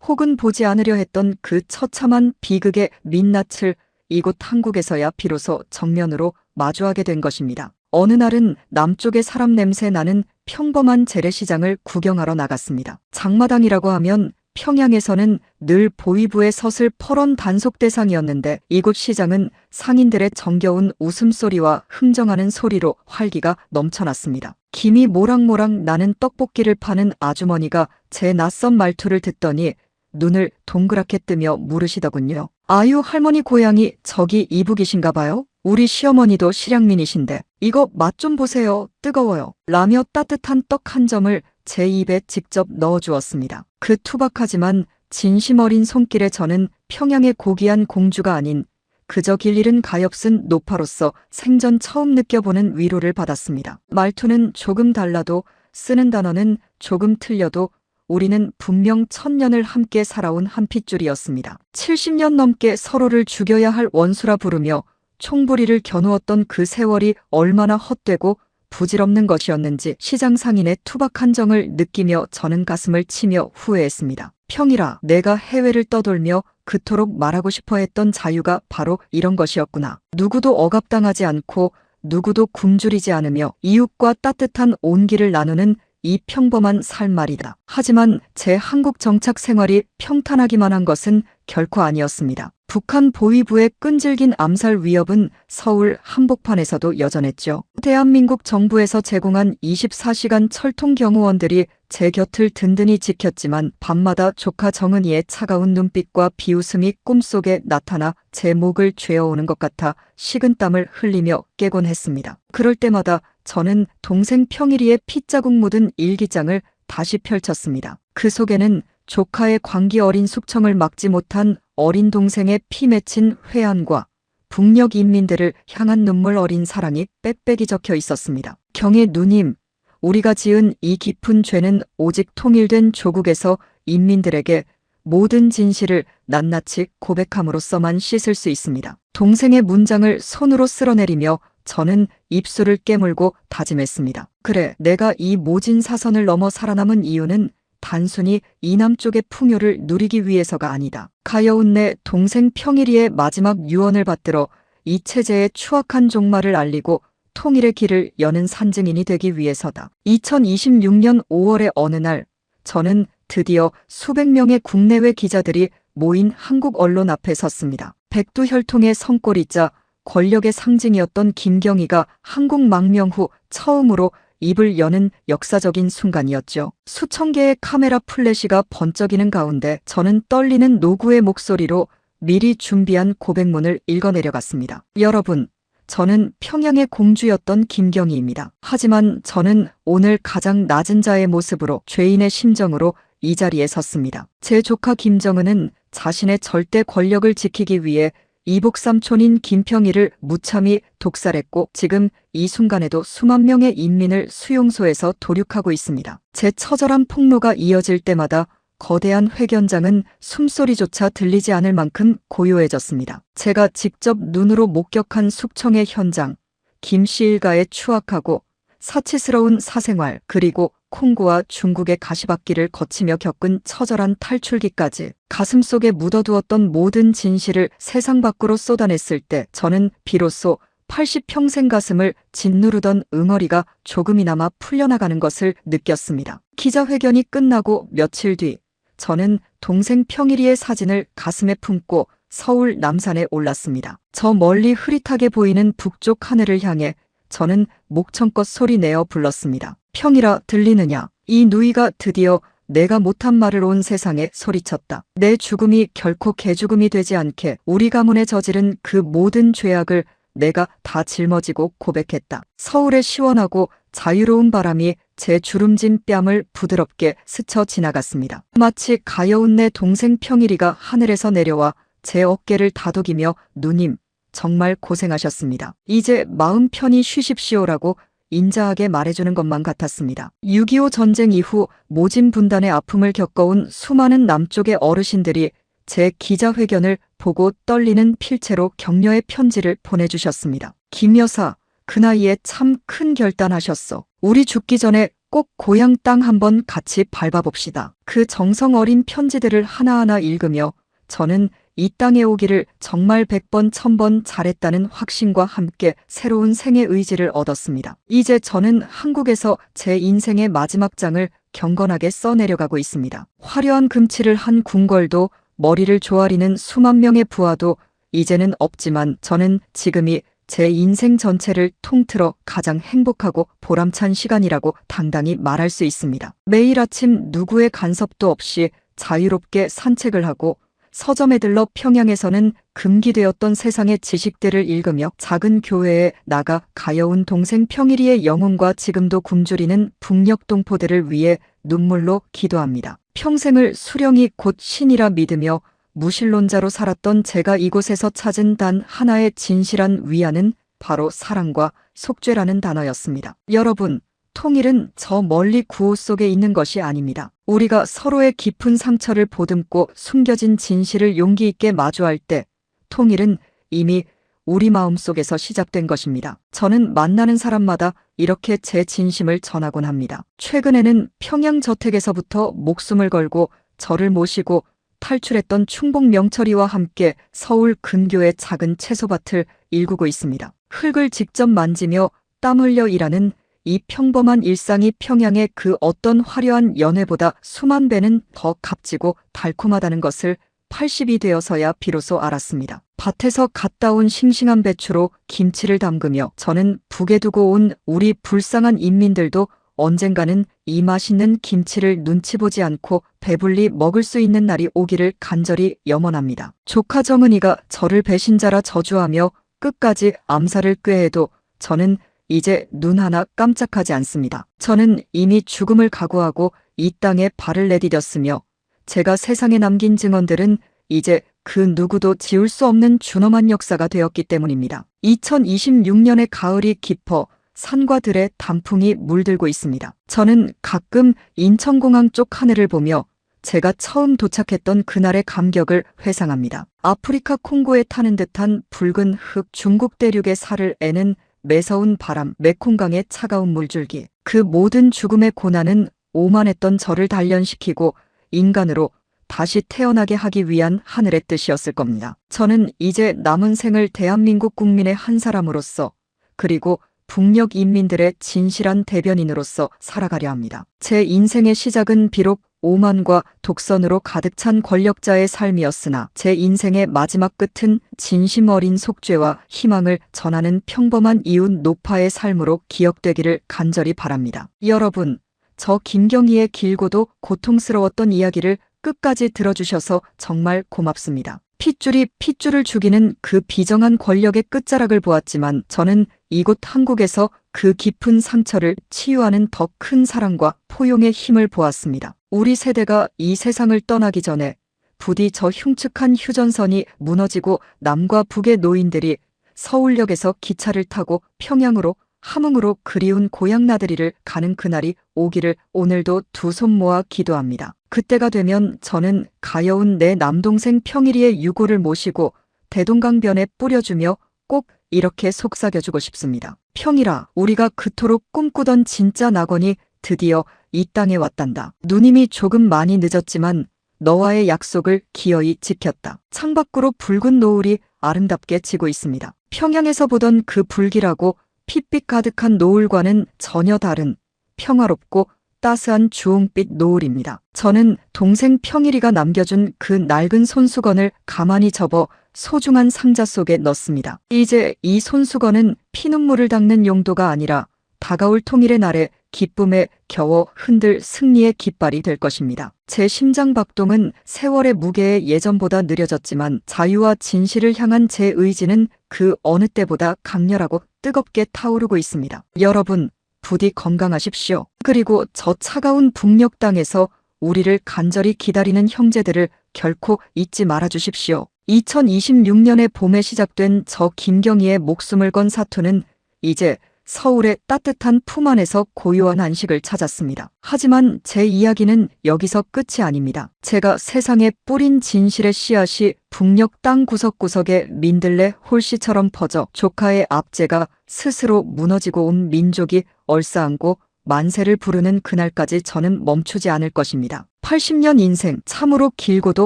혹은 보지 않으려 했던 그 처참한 비극의 민낯을 이곳 한국에서야 비로소 정면으로 마주하게 된 것입니다. 어느 날은 남쪽의 사람 냄새 나는 평범한 재래시장을 구경하러 나갔습니다. 장마당이라고 하면 평양에서는 늘 보위부의 서슬 퍼런 단속 대상이었는데 이곳 시장은 상인들의 정겨운 웃음소리와 흥정하는 소리로 활기가 넘쳐났습니다. 김이 모락모락 나는 떡볶이를 파는 아주머니가 제 낯선 말투를 듣더니 눈을 동그랗게 뜨며 물으시더군요. 아유, 할머니 고향이 저기 이북이신가 봐요? 우리 시어머니도 실향민이신데 이거 맛 좀 보세요. 뜨거워요. 라며 따뜻한 떡 한 점을 제 입에 직접 넣어주었습니다. 그 투박하지만 진심 어린 손길에 저는 평양의 고귀한 공주가 아닌 그저 길 잃은 가엾은 노파로서 생전 처음 느껴보는 위로를 받았습니다. 말투는 조금 달라도 쓰는 단어는 조금 틀려도 우리는 분명 1000년을 함께 살아온 한 핏줄이었습니다. 70년 넘게 서로를 죽여야 할 원수라 부르며 총부리를 겨누었던 그 세월이 얼마나 헛되고 부질없는 것이었는지 시장 상인의 투박한 정을 느끼며 저는 가슴을 치며 후회했습니다. 평일아, 내가 해외를 떠돌며 그토록 말하고 싶어 했던 자유가 바로 이런 것이었구나. 누구도 억압당하지 않고 누구도 굶주리지 않으며 이웃과 따뜻한 온기를 나누는 이 평범한 삶 말이다. 하지만 제 한국 정착 생활이 평탄하기만 한 것은 결코 아니었습니다. 북한 보위부의 끈질긴 암살 위협은 서울 한복판에서도 여전했죠. 대한민국 정부에서 제공한 24시간 철통 경호원들이 제 곁을 든든히 지켰지만 밤마다 조카 정은이의 차가운 눈빛과 비웃음이 꿈속에 나타나 제 목을 죄어오는 것 같아 식은땀을 흘리며 깨곤 했습니다. 그럴 때마다 저는 동생 평일이의 핏자국 묻은 일기장을 다시 펼쳤습니다. 그 속에는 조카의 광기 어린 숙청을 막지 못한 어린 동생의 피 맺힌 회한과 북녘 인민들을 향한 눈물 어린 사랑이 빽빽이 적혀 있었습니다. 경의 누님, 우리가 지은 이 깊은 죄는 오직 통일된 조국에서 인민들에게 모든 진실을 낱낱이 고백함으로써만 씻을 수 있습니다. 동생의 문장을 손으로 쓸어내리며 저는 입술을 깨물고 다짐했습니다. 그래, 내가 이 모진 사선을 넘어 살아남은 이유는 단순히 이남 쪽의 풍요를 누리기 위해서가 아니다. 가여운 내 동생 평일이의 마지막 유언을 받들어 이 체제의 추악한 종말을 알리고 통일의 길을 여는 산증인이 되기 위해서다. 2026년 5월의 어느 날 저는 드디어 수백 명의 국내외 기자들이 모인 한국 언론 앞에 섰습니다. 백두혈통의 성골이자 권력의 상징이었던 김경희가 한국 망명 후 처음으로 입을 여는 역사적인 순간이었죠. 수천 개의 카메라 플래시가 번쩍이는 가운데 저는 떨리는 노구의 목소리로 미리 준비한 고백문을 읽어내려갔습니다. 여러분, 저는 평양의 공주였던 김경희입니다. 하지만 저는 오늘 가장 낮은 자의 모습으로 죄인의 심정으로 이 자리에 섰습니다. 제 조카 김정은은 자신의 절대 권력을 지키기 위해 이복 삼촌인 김평희를 무참히 독살했고 지금 이 순간에도 수만 명의 인민을 수용소에서 도륙하고 있습니다. 제 처절한 폭로가 이어질 때마다 거대한 회견장은 숨소리조차 들리지 않을 만큼 고요해졌습니다. 제가 직접 눈으로 목격한 숙청의 현장, 김씨 일가의 추악하고 사치스러운 사생활, 그리고 콩고와 중국의 가시밭길을 거치며 겪은 처절한 탈출기까지 가슴속에 묻어두었던 모든 진실을 세상 밖으로 쏟아냈을 때 저는 비로소 80평생 가슴을 짓누르던 응어리가 조금이나마 풀려나가는 것을 느꼈습니다. 기자회견이 끝나고 며칠 뒤 저는 동생 평일이의 사진을 가슴에 품고 서울 남산에 올랐습니다. 저 멀리 흐릿하게 보이는 북쪽 하늘을 향해 저는 목청껏 소리내어 불렀습니다. 평일아, 들리느냐? 이 누이가 드디어 내가 못한 말을 온 세상에 소리쳤다. 내 죽음이 결코 개죽음이 되지 않게 우리 가문에 저지른 그 모든 죄악을 내가 다 짊어지고 고백했다. 서울의 시원하고 자유로운 바람이 제 주름진 뺨을 부드럽게 스쳐 지나갔습니다. 마치 가여운 내 동생 평일이가 하늘에서 내려와 제 어깨를 다독이며 누님, 정말 고생하셨습니다. 이제 마음 편히 쉬십시오라고 인자하게 말해주는 것만 같았습니다. 6.25 전쟁 이후 모진 분단의 아픔을 겪어온 수많은 남쪽의 어르신들이 제 기자회견을 보고 떨리는 필체로 격려의 편지를 보내주셨습니다. 김 여사, 그 나이에 참 큰 결단하셨어. 우리 죽기 전에 꼭 고향 땅 한번 같이 밟아봅시다. 그 정성 어린 편지들을 하나하나 읽으며 저는 이 땅에 오기를 정말 100번 1000번 잘했다는 확신과 함께 새로운 생의 의지를 얻었습니다. 이제 저는 한국에서 제 인생의 마지막 장을 경건하게 써내려가고 있습니다. 화려한 금치를 한 궁궐도 머리를 조아리는 수만 명의 부하도 이제는 없지만 저는 지금이 제 인생 전체를 통틀어 가장 행복하고 보람찬 시간이라고 당당히 말할 수 있습니다. 매일 아침 누구의 간섭도 없이 자유롭게 산책을 하고 서점에 들러 평양에서는 금기되었던 세상의 지식들을 읽으며 작은 교회에 나가 가여운 동생 평일이의 영혼과 지금도 굶주리는 북녘 동포들을 위해 눈물로 기도합니다. 평생을 수령이 곧 신이라 믿으며 무신론자로 살았던 제가 이곳에서 찾은 단 하나의 진실한 위안은 바로 사랑과 속죄라는 단어였습니다. 여러분, 통일은 저 멀리 구호 속에 있는 것이 아닙니다. 우리가 서로의 깊은 상처를 보듬고 숨겨진 진실을 용기 있게 마주할 때 통일은 이미 우리 마음속에서 시작된 것입니다. 저는 만나는 사람마다 이렇게 제 진심을 전하곤 합니다. 최근에는 평양 저택에서부터 목숨을 걸고 저를 모시고 탈출했던 충북 명철이와 함께 서울 근교의 작은 채소밭을 일구고 있습니다. 흙을 직접 만지며 땀 흘려 일하는 이 평범한 일상이 평양의 그 어떤 화려한 연회보다 수만 배는 더 값지고 달콤하다는 것을 80이 되어서야 비로소 알았습니다. 밭에서 갓 따온 싱싱한 배추로 김치를 담그며 저는 북에 두고 온 우리 불쌍한 인민들도 언젠가는 이 맛있는 김치를 눈치 보지 않고 배불리 먹을 수 있는 날이 오기를 간절히 염원합니다. 조카 정은이가 저를 배신자라 저주하며 끝까지 암살을 꾀해도 저는 이제 눈 하나 깜짝하지 않습니다. 저는 이미 죽음을 각오하고 이 땅에 발을 내디뎠으며 제가 세상에 남긴 증언들은 이제 그 누구도 지울 수 없는 준엄한 역사가 되었기 때문입니다. 2026년의 가을이 깊어 산과 들에 단풍이 물들고 있습니다. 저는 가끔 인천공항 쪽 하늘을 보며 제가 처음 도착했던 그날의 감격을 회상합니다. 아프리카 콩고에 타는 듯한 붉은 흙, 중국 대륙의 살을 애는 매서운 바람, 메콩강의 차가운 물줄기. 그 모든 죽음의 고난은 오만했던 저를 단련시키고 인간으로 다시 태어나게 하기 위한 하늘의 뜻이었을 겁니다. 저는 이제 남은 생을 대한민국 국민의 한 사람으로서 그리고 북녘 인민들의 진실한 대변인으로서 살아가려 합니다. 제 인생의 시작은 비록 오만과 독선으로 가득 찬 권력자의 삶이었으나 제 인생의 마지막 끝은 진심 어린 속죄와 희망을 전하는 평범한 이웃 노파의 삶으로 기억되기를 간절히 바랍니다. 여러분, 저 김경희의 길고도 고통스러웠던 이야기를 끝까지 들어주셔서 정말 고맙습니다. 핏줄이 핏줄을 죽이는 그 비정한 권력의 끝자락을 보았지만 저는 이곳 한국에서 그 깊은 상처를 치유하는 더 큰 사랑과 포용의 힘을 보았습니다. 우리 세대가 이 세상을 떠나기 전에 부디 저 흉측한 휴전선이 무너지고 남과 북의 노인들이 서울역에서 기차를 타고 평양으로 함흥으로 그리운 고향 나들이를 가는 그날이 오기를 오늘도 두 손 모아 기도합니다. 그때가 되면 저는 가여운 내 남동생 평일이의 유고를 모시고 대동강변에 뿌려주며 꼭 이렇게 속삭여주고 싶습니다. 평일아, 우리가 그토록 꿈꾸던 진짜 낙원이 드디어 이 땅에 왔단다. 누님이 조금 많이 늦었지만 너와의 약속을 기어이 지켰다. 창밖으로 붉은 노을이 아름답게 지고 있습니다. 평양에서 보던 그 불길하고 핏빛 가득한 노을과는 전혀 다른 평화롭고 따스한 주홍빛 노을입니다. 저는 동생 평일이가 남겨준 그 낡은 손수건을 가만히 접어 소중한 상자 속에 넣습니다. 이제 이 손수건은 피눈물을 닦는 용도가 아니라 다가올 통일의 날에 기쁨에 겨워 흔들 승리의 깃발이 될 것입니다. 제 심장 박동은 세월의 무게에 예전보다 느려졌지만 자유와 진실을 향한 제 의지는 그 어느 때보다 강렬하고 뜨겁게 타오르고 있습니다. 여러분, 부디 건강하십시오. 그리고 저 차가운 북녘 땅에서 우리를 간절히 기다리는 형제들을 결코 잊지 말아주십시오. 2026년의 봄에 시작된 저 김경희의 목숨을 건 사투는 이제 서울의 따뜻한 품 안에서 고요한 안식을 찾았습니다. 하지만 제 이야기는 여기서 끝이 아닙니다. 제가 세상에 뿌린 진실의 씨앗이 북녘 땅 구석구석에 민들레 홀씨처럼 퍼져 조카의 압제가 스스로 무너지고 온 민족이 얼싸안고 만세를 부르는 그날까지 저는 멈추지 않을 것입니다. 80년 인생 참으로 길고도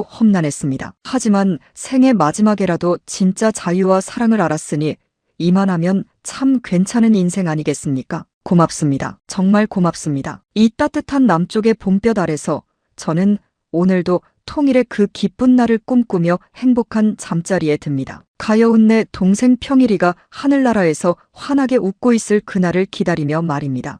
험난했습니다. 하지만 생의 마지막에라도 진짜 자유와 사랑을 알았으니 이만하면 참 괜찮은 인생 아니겠습니까? 고맙습니다. 정말 고맙습니다. 이 따뜻한 남쪽의 봄볕 아래서 저는 오늘도 통일의 그 기쁜 날을 꿈꾸며 행복한 잠자리에 듭니다. 가여운 내 동생 평일이가 하늘나라에서 환하게 웃고 있을 그날을 기다리며 말입니다.